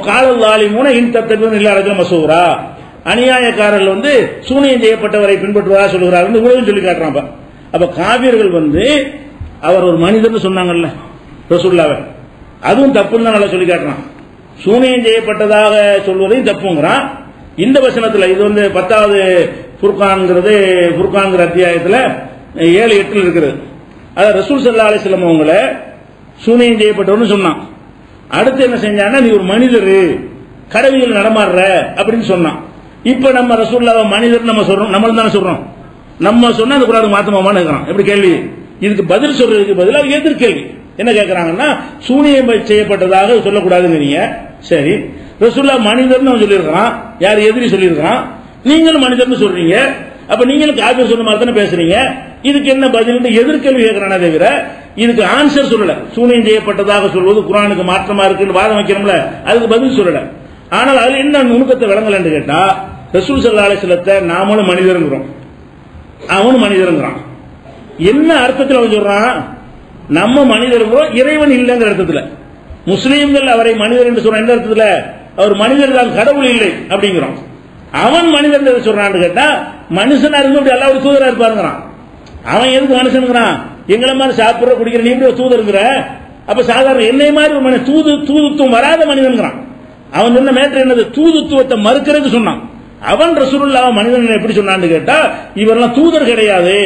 காலல்லாலிமூன இன் தத்தபியூன இல்லா ரஜுலன் மஸ்ஹூரா, அநியாயக்காரர்கள் சூனியம் செய்யப்பட்டவரை பின்பற்றுவதா சொல்லுகிறார் உலகம் சொல்லி காட்டுறான். அப்ப காபியர்கள் அவர் ஒரு மனிதன் சொன்னாங்கல்ல ரசூலுல்லாஹ், அதுவும் தப்புன்னு தான் நல்லா சொல்லி காட்டுறான். சூனியம் செய்யப்பட்டதாக சொல்வதையும் தப்புங்கிறான். இந்த வசனத்தில் இது 10வது ஃபுர்கான்ங்கிற அத்தியாயத்தில் 7-8 இருக்கிறது. அதாவது ரசூல் ஸல்லல்லாஹு அலைஹி வஸல்லம் அவங்கள சூனியம் செய்யப்பட்டவன்னு சொன்னான். அடுத்து என்ன செஞ்சான்னா, நீ ஒரு மனிதர் கடவுளில் நடமாடுற அப்படின்னு சொன்னான். இப்ப நம்ம ரசூலுல்லாஹ் மனிதர் நம்ம சொல்றோம், நம்மளும் தானே சொல்றோம். நம்ம சொன்னா அந்த குர்ஆனுக்கு மாத்தமாமான்னு இருக்கிறான். எப்படி கேள்வி? இதுக்கு பதில் சொல்றதுக்கு பதிலாக எதிர்கேள்வி என்ன கேட்கிறாங்கன்னா, சூனியம் செய்யப்பட்டதாக சொல்லக்கூடாதுங்கிறீங்க. சரி, ரசூலுல்லாஹ் மனிதர்னு அவன் சொல்லியிருக்கான், யார் எதிரி சொல்லியிருக்கான், நீங்களும் மனிதர்னு சொல்றீங்க. அப்ப நீங்களும் காபிர் சொன்ன மாதிரி தானே பேசுறீங்க. இதுக்கு என்ன பதில் எதிர்கேள்வி கேட்கிறானே தவிர இதுக்கு ஆன்சர் சொல்லல. சூனியம் செய்யப்பட்டதாக சொல்வது குர்ஆனுக்கு மாற்றமா இருக்குன்னு வாதம் வைக்கிறோம்ல, அதுக்கு பதில் சொல்லல. ஆனால் அதுல என்ன நுணுக்கத்தை விளங்கலன்னு கேட்டா, ரசூல் ஸல்லல்லாஹு அலைஹி வஸல்லம் நாமளும் மனிதருங்கிறோம், அவனும் மனிதருங்கிறான். என்ன அர்த்தத்தில் அவன் சொல்றான்? நம்ம மனிதருங்கிறோம், இறைவன் இல்லைங்கிற அர்த்தத்தில். முஸ்லீம்கள் அவரை மனிதர் என்று சொல்றான். எந்த அர்த்தத்தில்? அவர் மனிதர் தான், கடவுள் இல்லை அப்படிங்கிறோம். அவன் மனிதன் சொல்றான்னு கேட்டா, மனுஷனா இருந்து அப்படி எல்லாம் ஒரு தூதரா இருப்பாருங்கிறான். அவன் எதுக்கு மனுஷனுங்கிறான்? எங்களை மாதிரி சாப்பிடுற குடிக்கிற நீ இப்படி ஒரு தூதருங்கிற, அப்ப சாதாரண என்னை மாதிரி ஒரு மனிதன் தூதுத்துவம் வராத மனிதன்கிறான். அவன் சொன்ன மேட்டர் என்னது? தூதுத்துவத்தை மறுக்கிறது சொன்னான். அவன் ரசூலுல்லாஹ் மனிதன் எப்படி சொன்னான்னு கேட்டா, இவரெல்லாம் தூதர் கிடையாது,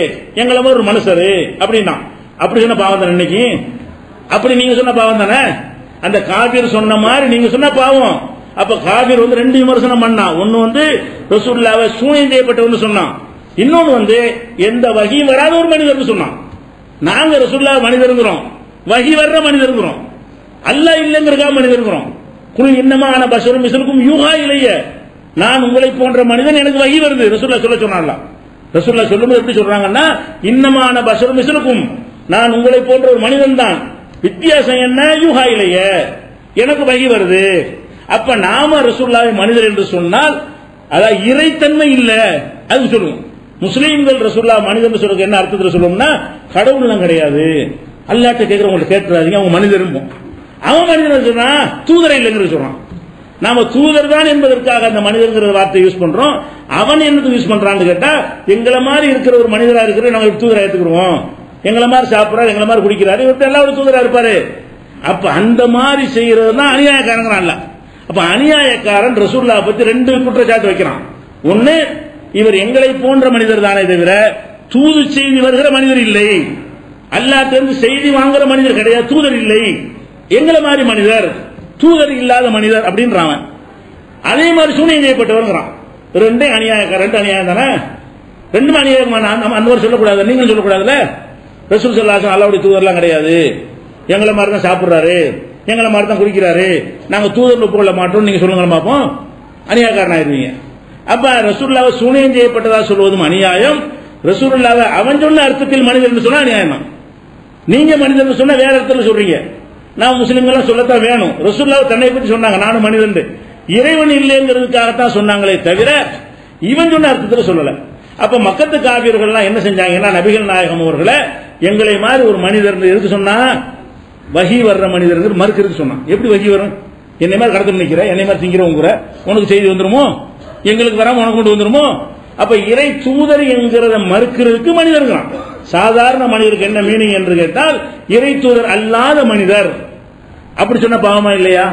எங்களை மாதிரி ஒரு மனுஷரு அப்படின்னா. அப்படி சொன்ன பாவம் தானே இன்னைக்கு? அப்படி நீங்க சொன்ன பாவம் தானே? அந்த காபிர் சொன்ன மாதிரி நீங்க சொன்ன பாவம். அப்ப காபிர் 2 விமர்சனம் பண்ணா. ஒன்னு ரசூலுல்லாஹ் சூனியம் செய்யப்பட்டவன்னு சொன்னான், இன்னொன்னு எந்த வகி வராத ஒரு மனிதர்னு சொன்னான். நாங்க ரசூலுல்லாஹ் மனிதருங்கிறோம், வகி வர்ற மனிதருங்கிறோம், அல்லாஹ் இல்லைங்கிறதா மனிதருங்கிறோம். குல் இன்னமா அன பஷரும் மிஸ்லுக்கும் யூஹா இலைய, நான் உங்களை போன்ற மனிதன், எனக்கு வகி வருது ரசூலுல்லாஹ் சொல்ல சொன்னான்ல. ரசூலுல்லாஹ் சொல்லும்போது எப்படி சொல்றாங்கன்னா, இன்னமா அன பஷரும் மிஸ்லுக்கும், நான் உங்களை போன்ற ஒரு மனிதன் தான், வித்தியாசம் என்ன? யூஹா இலைய, எனக்கு வகி வருது. அப்ப நாம ரசூலுல்லாஹ் மனிதர் என்று சொன்னால் அதாவது இறைத்தன்மை இல்ல அது சொல்லுவோம். முஸ்லீம்கள் ரசூலுல்லாஹ் மனிதன் சொல்றது என்ன அர்த்தத்தில் சொல்லுவோம்னா, கடவுள்லாம் கிடையாது, அல்லாஹ்ட்ட கேட்கிறவங்க கேட்கிறாதீங்க, அவங்க மனிதரும். அவன் மனிதன் சொன்னா தூதரை இல்லைங்கிறது சொல்றான். நாம தூதர் தான் என்பதற்காக அந்த மனிதர்ங்கிற வார்த்தை யூஸ் பண்றோம். அவன் என்னது யூஸ் பண்றான்னு கேட்டா, எங்களை மாதிரி இருக்கிற ஒரு மனிதரா இருக்கிற நாங்க தூதரா எடுத்துக்கிறோம், எங்களை மாதிரி சாப்பிடறாரு, எங்களை மாதிரி குடிக்கிறாரு, இவர்கிட்ட எல்லாம் ஒரு தூதரா இருப்பாரு. அப்ப அந்த மாதிரி செய்யறது தான் அநியாயக்காரங்கிறான்ல. அப்ப அநியாயக்காரன் ரசூலுல்லாஹ் பத்தி 2 குற்றச்சாட்டு வைக்கிறான். ஒன்னு, இவர் எங்களை போன்ற மனிதர் தானே தவிர தூது செய்தி வருகிற மனிதர் இல்லை, அல்லாஹ்விலிருந்து செய்தி வாங்குற மனிதர் கிடையாது, தூதர் இல்லை, எங்களை மாதிரி மனிதர், தூதர் இல்லாத மனிதர் அப்படின்றான். அதே மாதிரி சூனியம் செய்யப்பட்டவர்ங்கிறான். 2 அநியாயக்காரன், 2 அநியாயம் தானே. ரெண்டுமே அநியாயமா? நம்ம அந்த மாதிரி சொல்லக்கூடாது, நீங்களும் சொல்லக்கூடாதுல்ல. ரசூல் ஸல்லல்லாஹு அலைஹி வஸல்லம் அல்லாஹ்வுடைய தூதர்லாம் கிடையாது, எங்களை மாதிரி தான் சாப்பிடுறாரு, எங்களை மாதிரி தான் குடிக்கிறாரு, நாங்க தூதர்ல ஒப்புக்கொள்ள மாட்டோம் நீங்க சொல்லுங்க பார்ப்போம். அநியாயக்காரன் ஆயிருவீங்க. அப்ப ரசூலுல்லாஹ் சூனியம் செய்யப்பட்டதா சொல்வதும் அநியாயம், ரசூலுல்லாஹ் அவன் சொன்ன அர்த்தத்தில் மனிதன் சொன்னா அநியாயம் தான். நீங்க மனிதன் சொன்னா வேற அர்த்தத்தில் சொல்றீங்க. நான் முஸ்லிம்கள் சொல்லத்தான் வேணும். ரசூலுல்லாஹ் தன்னை பற்றி சொன்னாங்க நானும் மனிதன், இறைவன் இல்லைங்கிறதுக்காகத்தான் சொன்னாங்களே தவிர இவன் சொன்ன அர்த்தத்தில் சொல்லல. அப்ப மக்கத்து காபியர்கள்லாம் என்ன செஞ்சாங்கன்னா, நபிகள் நாயகம் அவர்களை எங்களை மாதிரி ஒரு மனிதர் எதுக்கு சொன்னா, வஹி வர்ற மனிதர் மறுக்கிறதுக்கு சொன்னான். எப்படி வஹி வரும்? என்னை மாதிரி கடத்து நிக்கிற, என்னை மாதிரி திங்கிறவங்க உனக்கு செய்தி வந்துருமோ, எங்களுக்கு வராம உனக்கு கொண்டு வந்துருமோ? அப்ப இறை தூதர் என்கிறத மறுக்கிறதுக்கு மனிதர்கள். சாதாரண மனிதருக்கு என்ன மீனிங் என்று கேட்டால், இறை தூதர் அல்லாத மனிதர். அப்படி சொன்ன பாவமா இல்லையா?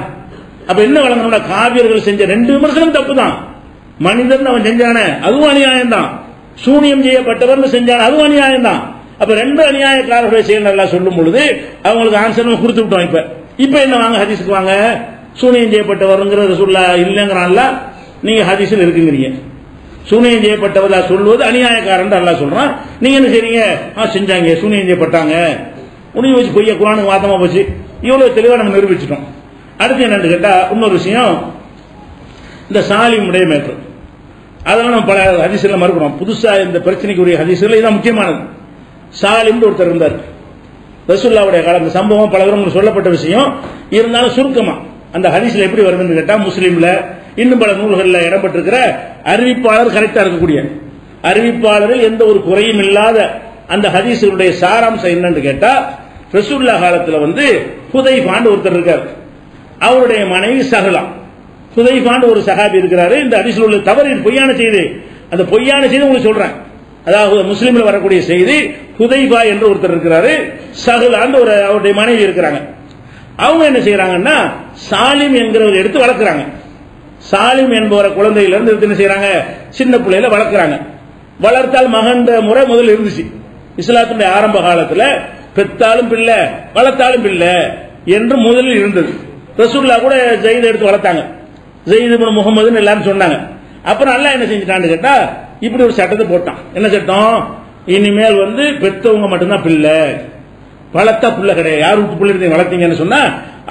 அப்ப என்ன வழங்கணும்னா, காவியர்கள் செஞ்ச ரெண்டு விமர்சனம் தப்பு தான். மனிதன் அவன் செஞ்சான அதுவும் அநியாயம் தான், சூனியம் செய்யப்பட்டவர் செஞ்சான அதுவும் அநியாயம் தான். அப்ப ரெண்டு அநியாயக்காரர்களை செயல் நல்லா சொல்லும் பொழுது அவங்களுக்கு ஆன்சர் கொடுத்து விட்டோம். இப்ப என்ன வாங்க ஹதீஸுக்கு வாங்க, சூனியம் செய்யப்பட்டவர்ங்கிற ரசூலுல்லாஹ் இல்லங்கிறான்ல, நீங்க ஹதீஸில் இருக்குங்கிறீங்க. சூனியம் செய்யப்பட்டவர்களா சொல்வது அநியாயக்காரன் அல்லாஹ் சொல்றான். நீங்க என்ன செய்றீங்க, செஞ்சாங்க சூனியம் செய்யப்பட்டாங்க, உனக்கு வச்சு பொய்ய குர்ஆனுக்கு வாதமா போச்சு. இவ்வளவு தெளிவா நம்ம நிரூபிச்சிட்டோம். அடுத்து என்னன்னு கேட்டா, இன்னொரு விஷயம், இந்த சாலிமுடைய மேட்டர், அதெல்லாம் நம்ம பல ஹதீஸ்ல மறுக்கிறோம். புதுசா இந்த பிரச்சனைக்குரிய ஹதீஸ்ல இதான் முக்கியமானது. சாலிம் ஒருத்தர் இருந்தார் ரசூலுல்லாஹ்வுடைய காலம். சம்பவம் பல பேரும் சொல்லப்பட்ட விஷயம் இருந்தாலும் சுருக்கமா அந்த ஹதீஸ்ல எப்படி வருதுன்னு கேட்டா, முஸ்லீம்ல இன்னும் பல நூல்கள்ல இடம்பெற்றிருக்கிற அறிவிப்பாளர் கரெக்டா இருக்கக்கூடிய அறிவிப்பாளரில் எந்த ஒரு குறையும் இல்லாத அந்த ஹதீஸுடைய சாராம்சம் என்னன்னு கேட்டா, ரசூலுல்லாஹ் காலத்துல ஹுதைஃபான்னு ஒருத்தர் இருக்கார், அவருடைய மனைவி சஹலா. ஹுதைஃபான்னு ஒரு சஹாபி இருக்கிறாரு. இந்த ஹதீஸ்ல உள்ள தவறு பொய்யான செய்தி, அந்த பொய்யான செய்தி உங்களுக்கு சொல்றேன். அதாவது முஸ்லீம்ல வரக்கூடிய செய்தி, ஹுதைஃபா என்று ஒருத்தர் இருக்கிறாரு, சஹலான்னு ஒரு அவருடைய மனைவி இருக்கிறாங்க. அவங்க என்ன செய்யறாங்கன்னா, சாலிம் என்கிறவர் எடுத்து வளர்க்கிறாங்க. சாலிம் என்பவரை குழந்தையிலிருந்து எடுத்து என்ன செய்யறாங்க, சின்ன பிள்ளையில வளர்க்கிறாங்க. வளர்த்தால் மகன்ற முறை முதல்ல இருந்துச்சு. இஸ்லாத்துடைய ஆரம்ப காலத்துல பெத்தாலும் பிள்ளை வளர்த்தாலும் பிள்ளை என்று முதலில் இருந்தது. ரசூலுல்லாஹ் கூட ஜெயித் எடுத்து வளர்த்தாங்க, ஜெயித் இப்னு முஹம்மதுன்னு எல்லாரும் சொன்னாங்க. அப்புறம் அல்லாஹ் என்ன செஞ்சுட்டான்னு கேட்டா, இப்படி ஒரு சட்டத்தை போட்டான். என்ன சட்டம்? இனிமேல் பெத்தவங்க மட்டும்தான் பிள்ளை, வளர்த்தா பிள்ளை கிடையாது. யார் விட்டு பிள்ளை இருந்தீங்க வளர்த்தீங்கன்னு சொன்னா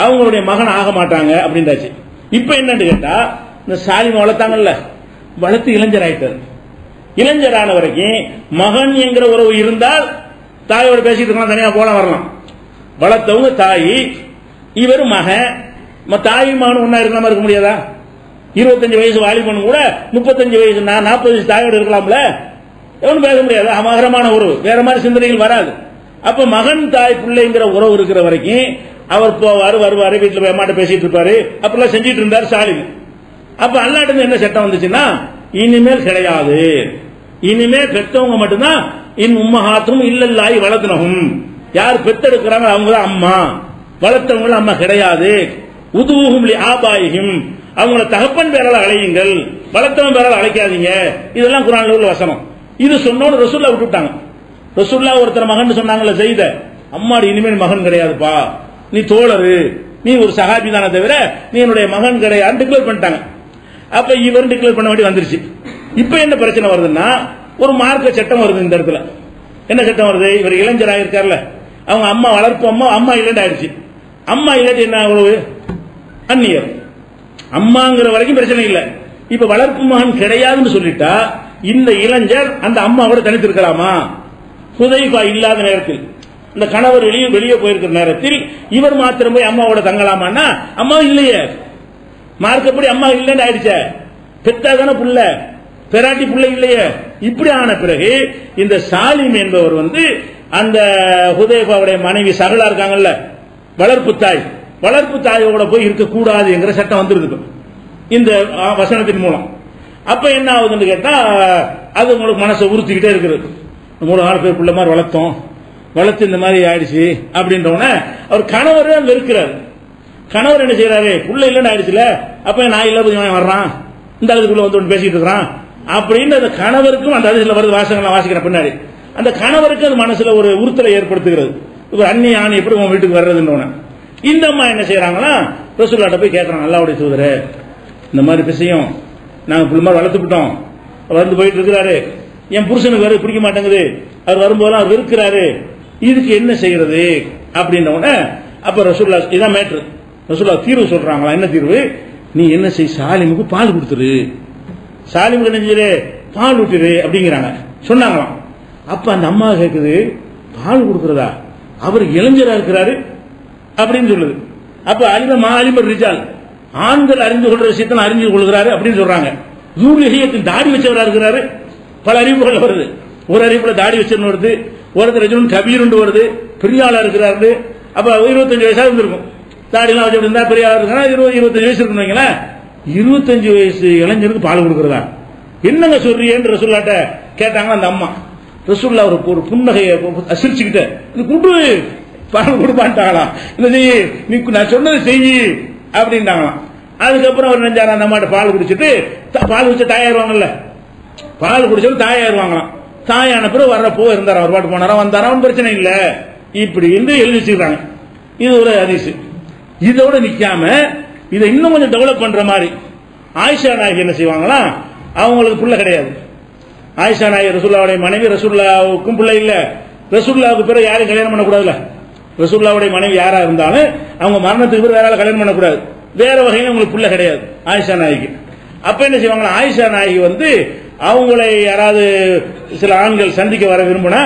அவங்களுடைய மகன் ஆக மாட்டாங்க அப்படின்றாச்சு. இப்ப என்னன்னு கேட்டா, இந்த சாலிம் வளர்த்தாங்கல்ல, வளர்த்து இளைஞர் ஆயிட்டாரு. இளைஞரான வரைக்கும் மகன் என்கிற உறவு இருந்தால் தாயோட பேசிட்டு இருக்கலாம், தனியா போல வரலாம். வளர்த்தவங்க தாய், இவர் மகன், தாய் மகன் ஒன்னா இருக்காம இருக்க முடியாதா? 25 வயசு வாலிபன் கூட 35 வயசு 40 வயசு தாயோட இருக்கலாம்ல, எவனும் பேச முடியாது. அமகரமான உறவு, வேற மாதிரி சிந்தனைகள் வராது. அப்ப மகன் தாய் பிள்ளைங்கிற உறவு இருக்கிற வரைக்கும் அவர் போவாரு வருவாரு, வீட்டுல அம்மாட்ட பேசிட்டு இருப்பாரு, அப்படிலாம் செஞ்சிட்டு இருந்தார் சாலிம். அப்ப அல்லாஹ்ட்ட என்ன சட்டம் வந்துச்சுன்னா, இனிமேல் கிடையாது, இனிமேல் பெற்றவங்க மட்டும்தான். இன் உம்மஹாத்தும் இல்லல்லாஹி வலதுனஹும், யார் பெத்தெடுக்கிறாங்க அவங்க தான் அம்மா, வளர்த்தவங்க அம்மா கிடையாது. உதுவுஹும் லி ஆபாயிஹிம், அவங்கள தகப்பன் பேரால அழையுங்கள், வளர்த்தவன் பேரால அழைக்காதீங்க. இதெல்லாம் குர்ஆன்ல உள்ள வசனம். இது சொன்னோன்னு ரசூலுல்லாஹ் விட்டுட்டாங்க. ரசூலுல்லாஹ் ஒருத்தர் மகன் சொன்னாங்கல்ல ஜெயித, அம்மாடி இனிமேல் மகன் கிடையாதுப்பா, நீ தோழரு, நீ ஒரு சஹாபி தானே தவிர நீ என்னுடைய மகன் கிடையாது டிக்ளேர் பண்ணிட்டாங்க. அப்ப இவர் டிக்ளேர் பண்ண வேண்டி வந்துருச்சு. இப்ப என்ன பிரச்சனை வருதுன்னா, ஒரு மார்க்க சட்டம் வருது இந்த இடத்துல. என்ன சட்டம் வருது? இவர் இளைஞராக இருக்கார்ல, அவங்க அம்மா வளர்ப்பு அம்மா இல்லைன்னு ஆயிடுச்சு. அம்மா இல்லாட்டி என்ன உறவு? அந்நியர். அம்மாங்கிற வரைக்கும் பிரச்சனை இல்லை. இப்ப வளர்ப்பு மகன் கிடையாதுன்னு சொல்லிட்டா இந்த இளைஞர் அந்த அம்மாவோட தனித்து இருக்கலாமா? ஹுதைஃபா இல்லாத நேரத்தில், இந்த கணவர் வெளியே போயிருக்கிற நேரத்தில் இவர் மாத்திரம் போய் அம்மாவோட தங்கலாமான்னா அம்மா இல்லையே, மார்க்கப்படி அம்மா இல்லைன்னு ஆயிடுச்சே, பெத்தாதான புள்ள, பெராட்டி புள்ள இல்லையே. இப்படி ஆன பிறகு இந்த சாலிம் என்பவர் அந்த ஹுதைஃபாவுடைய மனைவி சகலா இருக்காங்கல்ல, வளர்ப்பு தாயோட போய் இருக்கக்கூடாது என்கிற சட்டம் வந்திருக்கு இந்த வசனத்தின் மூலம். அப்ப என்ன ஆகுதுன்னு கேட்டா, அது உங்களுக்கு மனசை உறுத்திக்கிட்டே இருக்குது. 3-4 பேர் பிள்ளை மாதிரி வளர்த்து இந்த மாதிரி ஆயிடுச்சு அப்படின்றவன அவர் கணவர் இருக்கிறார். கணவர் என்ன செய்யறாரு? புள்ள இல்லைன்னு ஆயிடுச்சுல, அப்ப நான் இல்ல வர்றான், இந்த அளவுக்குள்ள ஒன்று பேசிட்டு இருக்கிறான் அப்படின்னு அந்த கணவருக்கும் அந்த அதில் வருது வாசகங்கள் வாசிக்கிற பின்னாடி அந்த கணவருக்கு அது மனசுல ஒரு உறுத்தலை ஏற்படுத்துகிறது. ஒரு அந்நிய ஆணி எப்படி உங்க வீட்டுக்கு வர்றதுன்னு. இந்த அம்மா என்ன செய்யறாங்கன்னா, ரசூலுல்லாஹ்ட்ட போய் கேட்கறாங்க, அல்லாஹ்வுடைய தூதரே இந்த மாதிரி விஷயம் நாங்க புள்ள மாதிரி வளர்த்துக்கிட்டோம், போயிட்டு இருக்கிறாரு, என் புருஷனுக்கு வேற பிடிக்க மாட்டேங்குது, அவர் வரும்போதெல்லாம் அவர் இருக்கிறாரு, இதுக்கு என்ன செய்யறது அப்படின்ன உடனே அப்ப ரசூலுல்லாஹ் இதான் மேட்ரு, ரசூலுல்லாஹ் தீர்வு சொல்றாங்களா? என்ன தீர்வு? நீ என்ன செய், சாலிமுக்கு பால் கொடுத்துரு, சாலிமுக்கு என்ன செய்யற, பால் ஊட்டிரு அப்படிங்கிறாங்க, சொன்னாங்களாம். அப்ப அந்த அம்மா கேக்குது, பால் கொடுக்கறதா, அவர் இளைஞரா இருக்கிறாரு அப்படின்னு சொல்லுது. அப்ப அலிமர் ரிஜால், ஆண்கள் அறிந்து கொள்ற விஷயத்தை அறிந்து கொள்கிறாரு அப்படின்னு சொல்றாங்க. யூலிஹியத்தின் தாடி வச்சவரா இருக்கிறாரு. பல அறிவுகள் வருது, ஒரு அறிவுல தாடி வச்சிருந்து வருது, ஒருத்தர் ரஜுன் கபீர் வருது, பெரிய ஆளா இருக்கிறாரு. அப்ப 25 வயசா இருந்திருக்கும், தாடிலாம் வச்சு இருந்தா பெரிய ஆளா இருக்கா, 25 வயசு இருக்குன்னு வைங்களேன். 25 வயசு இளைஞருக்கு பால் கொடுக்கறதா, என்னங்க சொல்றீன்னு ரசூலுல்லாஹ்ட்ட கேட்டாங்க அந்த அம்மா. ரசூலுல்லாஹ் ஒரு புன்னகையை சிரிச்சுக்கிட்டு, இது குடு பால் கொடுப்பான்ட்டாங்களாம். நீ நான் சொன்னது செய் அப்படின்ட்டாங்களாம். அதுக்கப்புறம் அவர் நெஞ்சாரா அந்த அம்மாட்ட பால் குடிச்சிட்டு, பால் குடிச்ச தாயாயிருவாங்கல்ல, பால் குடிச்சாலும் தாயாயிருவாங்களாம். தாயான பிறகு வர்றப்போ இருந்தாரா, ஒரு பாட்டு போனாரா வந்தாரா, பிரச்சனை இல்ல இப்படி என்று எழுதி வச்சிருக்காங்க. இது ஒரு ஹதீஸ். இதோட நிக்காம இதை இன்னும் கொஞ்சம் டெவலப் பண்ற மாதிரி ஆயிஷா நாயகி என்ன செய்வாங்களா, அவங்களுக்கு புள்ள கிடையாது. ஆயிஷா நாயகி ரசூலுல்லாஹ்வுடைய மனைவி, ரசூலுல்லாஹ்வுக்கும் புள்ள இல்ல, ரசூலுல்லாஹ்வுக்கு பிறகு யாரையும் கல்யாணம் பண்ணக்கூடாதுல்ல, ரசூலுல்லாஹ்வுடைய மனைவி யாரா இருந்தாலும் அவங்க மரணத்துக்கு பிறகு வேற ஆளை கல்யாணம் பண்ணக்கூடாது, வேற வகையில உங்களுக்கு புள்ள கிடையாது ஆயிஷா நாயகி. அப்ப என்ன செய்வாங்க, ஆயிஷா நாயகி வந்து அவங்களை யாராவது சில ஆண்கள் சந்திக்க வர விரும்பினா,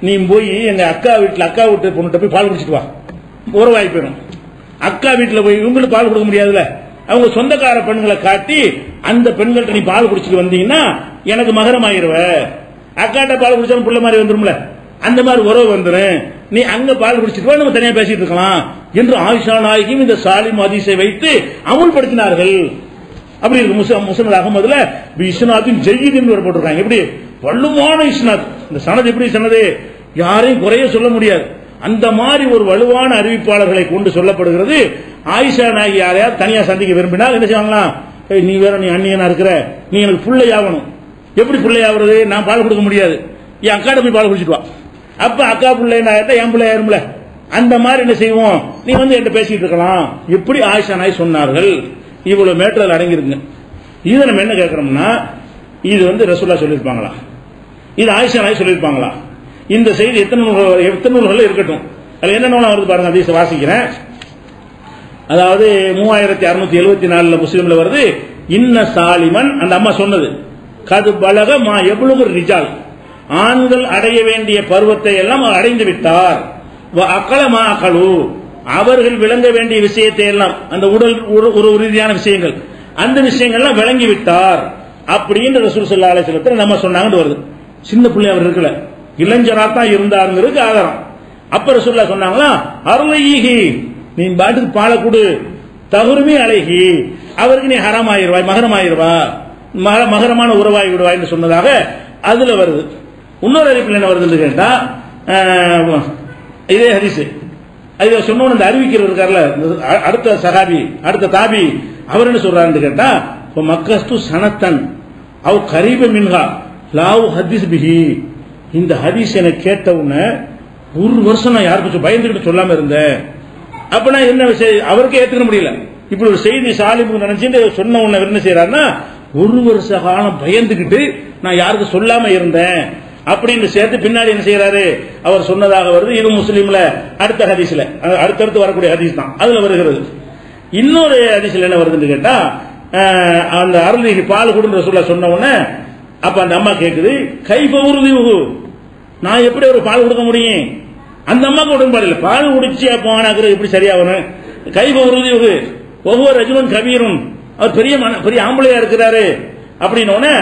நீ போய் எங்க அக்கா வீட்டு பொண்ணுகிட்ட போய் பால் குடிச்சிட்டு வா, உறவாய் போயிடும். அக்கா வீட்டுல போய் இவங்களுக்கு பால் கொடுக்க முடியாதுல்ல, அவங்க சொந்தக்கார பெண்களை காட்டி அந்த பெண்கள்ட்ட நீ பால் குடிச்சிட்டு வந்தீங்கன்னா எனக்கு மகரம் ஆயிருவ, அக்காட்ட பால் குடிச்சாலும் புள்ள மாதிரி வந்துரும்ல, அந்த மாதிரி உறவு வந்துடும், நீ அங்க பால் குடிச்சிட்டு வா, நம்ம தனியா பேசிட்டு இருக்கலாம் என்று ஆயிஷா நாயகியும் இந்த சாலிம் ஹதீஸை வைத்து அமுல்படுத்தினார்கள். அப்படி இருக்கு. முஸ்னத் அஹ்மதுல இஸ்னாத்தின் ஜய்யித்னு போட்டிருக்காங்க. எப்படி வலுவான இஸ்னாத், இந்த சனது எப்படி சனது யாரையும் குறைய சொல்ல முடியாது, அந்த மாதிரி ஒரு வலுவான அறிவிப்பாளர்களை கொண்டு சொல்லப்படுகிறது. ஆயிஷா நாயகி யாரையாவது தனியா சந்திக்க விரும்பினால் என்ன செய்வாங்களா, நீ வேற, நீ அந்நியனா இருக்கிற, நீ எனக்கு பிள்ளையாகணும். எப்படி பிள்ளையாகிறது, நான் பால் கொடுக்க முடியாது, என் அக்காட்ட போய் பால் குடிச்சிட்டு வா. அப்ப அக்கா பிள்ளைன்னா என் பிள்ளையாரும்ல, அந்த மாதிரி என்ன செய்வோம், நீ வந்து என்கிட்ட பேசிட்டு இருக்கலாம். எப்படி ஆயிஷா நாயகி சொன்னார்கள். இவ்வளவு மேட்டர் அடங்கிருங்க. இதை நம்ம என்ன கேட்கிறோம்னா, இது வந்து ரசூலுல்லாஹ் சொல்லியிருப்பாங்களா, இது ஆயிஷா நாயகி சொல்லியிருப்பாங்களா? இந்த செய்தி எத்தனை நூல்கள் இருக்கட்டும், அதுல என்ன நூலா வருது பாருங்க, ஹதீஸ் வாசிக்கிறேன். அதாவது 3674 முஸ்லிம்ல வருது, இன்ன சாலிமன், அந்த அம்மா சொன்னது, கது பலக மா எவ்வளவு ரிஜால், ஆண்கள் அடைய வேண்டிய பருவத்தை எல்லாம் அடைந்து விட்டார். அக்கலமா அகலு, அவர்கள் விளங்க வேண்டிய விஷயத்தை எல்லாம், அந்த உடல் ஒரு ரீதியான விஷயங்கள், அந்த விஷயங்கள்லாம் விளங்கி விட்டார் அப்படின்னு ரசூல் ஸல்லல்லாஹு அலைஹி வஸல்லம் நம்ம சொன்னாங்கன்னு வருது. சின்ன பிள்ளை அவர் இருக்கல, இளைஞராத்தான் இருந்தாருங்கிறது ஆதாரம். அப்ப ரசூலுல்லாஹ் சொன்னாங்களா, அருளைஹி, நீ பாட்டுக்கு பாலை கொடு, தகுருமே அழகி, அவருக்கு நீ ஹராம் ஆயிருவாய், மகரம் ஆயிருவா, மகரமான உறவாய் விடுவாய் என்று சொன்னதாக அதுல வருது. இன்னொரு அறிவிப்பில் என்ன வருதுன்னு கேட்டா, இதே ஹதீஸ் அது சொன்ன இந்த அறிவிக்கிறது இருக்கார்ல, அடுத்த சஹாபி, அடுத்த தாபி, அவர் என்ன சொல்றாருன்னு கேட்டா, மக்கஸ்து சனத்தன் அவ் கரீப மின்ஹா லாவு ஹதீஸ் பிஹி, இந்த ஹதீஸ் என கேட்ட உடனே ஒரு வருஷம் நான் யாருக்கும் பயந்துகிட்டு சொல்லாம இருந்தேன். அப்பனா என்ன விஷயம், அவருக்கே ஏத்துக்க முடியல. இப்படி ஒரு செய்தி சாலிமுக்கு நினைச்சுட்டு சொன்ன உடனே என்ன செய்யறாருன்னா, ஒரு வருஷ காலம் பயந்துகிட்டு நான் யாருக்கு சொல்லாம இருந்தேன் அப்படின்னு சேர்த்து பின்னாடி என்ன செய்யறாரு, அவர் சொன்னதாக வருது. இது முஸ்லீம்ல அடுத்த ஹதீஸ்ல, அடுத்தடுத்து வரக்கூடிய ஹதீஸ் தான், அதுல வருகிறது. இன்னொரு ஹதீஸ்ல என்ன வருதுன்னு கேட்டா, அந்த அருள்நீகி பால் கொடுன்ற சொல்ல சொன்ன உடனே அப்ப அந்த அம்மா கேக்குது, கைஃப உறுதியுகு, நான் எப்படி ஒரு பால் கொடுக்க முடியும்? அந்த அம்மாக்கு உடன்பாடு இல்லை, பால் குடிச்சு அப்போ ஆனாக்குறது எப்படி சரியாகணும்? கைஃப உறுதியுகு ஒவ்வொரு ரஜுலன் கபீரும், அவர் பெரிய ஆம்பளையா இருக்கிறாரு அப்படின்னு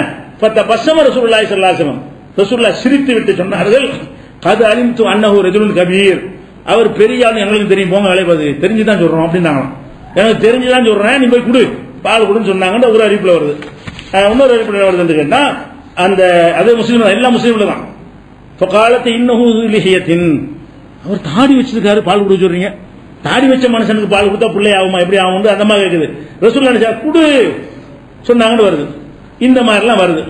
பசம ரசூலுல்லாஹி ஸல்லல்லாஹு அலைஹி வஸல்லம், ரசூலுல்லாஹ் சிரித்து விட்டு சொன்னார்கள், கது அலிம்து அன்னஹு ரஜுலுன் கபீர், அவர் பெரிய ஆள், எங்களுக்கு தெரியும், போங்க வேலைப்பாது, தெரிஞ்சுதான் சொல்றோம் அப்படின்னாங்களாம். எனக்கு தெரிஞ்சுதான் சொல்றேன், நீ போய் குடு, பால் கொடுன்னு சொன்னாங்க. ஒரு அறிவிப்புல வருது. இன்னொரு அறிவிப்புல வருதுன்னு கேட்டா, அந்த அதே முஸ்லீம், எல்லா முஸ்லீம்ல தான் காலத்தை இன்னஹு லிஹியத்தின், அவர் தாடி வச்சிருக்காரு, பால் கொடுக்க சொல்றீங்க, தாடி வச்ச மனுஷனுக்கு பால் கொடுத்தா பிள்ளை ஆகுமா, எப்படி ஆகும்? அந்த மாதிரி கேக்குது. ரசூலுல்லாஹ் குடு சொன்னாங்கன்னு வருது. இந்த மாதிரிலாம் வருது.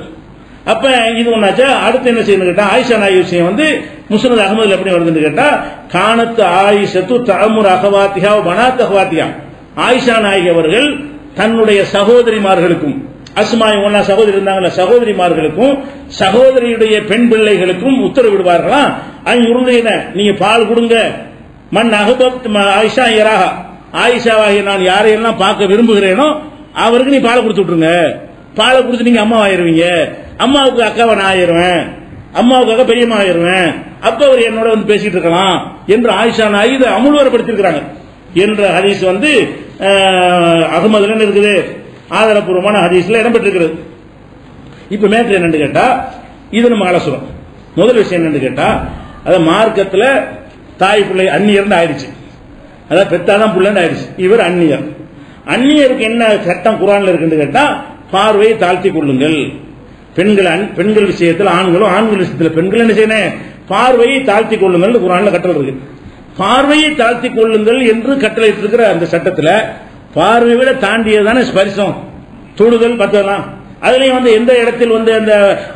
அப்ப இது ஒன்னாச்சா. அடுத்து என்ன செய்யணும் கேட்டா, ஆயிஷா நாயகி விஷயம் வந்து முஸ்னத் அஹ்மதுல எப்படி வருதுன்னு கேட்டா, கானத்து ஆயிஷத்து தஅமுர் அகவாத்திஹா வ பனாத் அகவாத்திஹா, ஆயிஷா நாயகி அவர்கள் தன்னுடைய சகோதரிமார்களுக்கும் அஸ்மாய் ஒன்னா சகோதரி இருந்தாங்கல்ல, சகோதரிமார்களுக்கும் சகோதரியுடைய பெண் பிள்ளைகளுக்கும் உத்தரவிடுவார்களா, நீங்க பால் கொடுங்க. மண் அகபத் ஆயிஷா யராஹா, ஆயிஷாவாகிய நான் யாரையெல்லாம் பார்க்க விரும்புகிறேனோ அவருக்கு நீ பாலை கொடுத்து விட்டுருங்க. பாலை கொடுத்து நீங்க அம்மா ஆயிருவீங்க, அம்மாவுக்கு அக்காவை நான் ஆயிருவேன், அம்மாவுக்காக பெரியம்மா ஆயிருவேன், அப்ப அவர் என்னோட வந்து பேசிட்டு இருக்கலாம் என்று ஆயிஷா நாயகி இதை அமுல்வரப்படுத்திருக்கிறாங்க என்ற ஹதீஸ் வந்து அகமதுல இருக்குது, ஆதாரப்பூர்வமான ஹதீஸ்ல இடம்பெற்றிருக்கிறது. இப்ப மேட்ரு என்னன்னு கேட்டா, இது நம்ம அலசுறோம். முதல் விஷயம் என்னன்னு கேட்டா, அதாவது மார்க்கத்துல தாய் பிள்ளை அந்நியர்னு ஆயிடுச்சு, அதாவது பெத்தாதான் பிள்ளைன்னு ஆயிடுச்சு. இவர் அந்நியர். அந்நியருக்கு என்ன சட்டம் குர்ஆன்ல இருக்குன்னு கேட்டா, பார்வையை தாழ்த்தி கொள்ளுங்கள். பெண்கள் விஷயத்தில் ஆண்களும், ஆண்கள் விஷயத்தில் பெண்கள் என்ன செய்யணும், பார்வையை தாழ்த்தி கொள்ளுங்கள் குர்ஆன்ல கட்டளை இருக்கு. பார்வையை தாழ்த்தி கொள்ளுங்கள் என்று கட்டளை இருக்கிற அந்த சட்டத்தில் பார்வை விட தாண்டியதான ஸ்பரிசம், தொடுதல், பத்தலாம், அதுலயும் வந்து எந்த இடத்தில் வந்து அந்த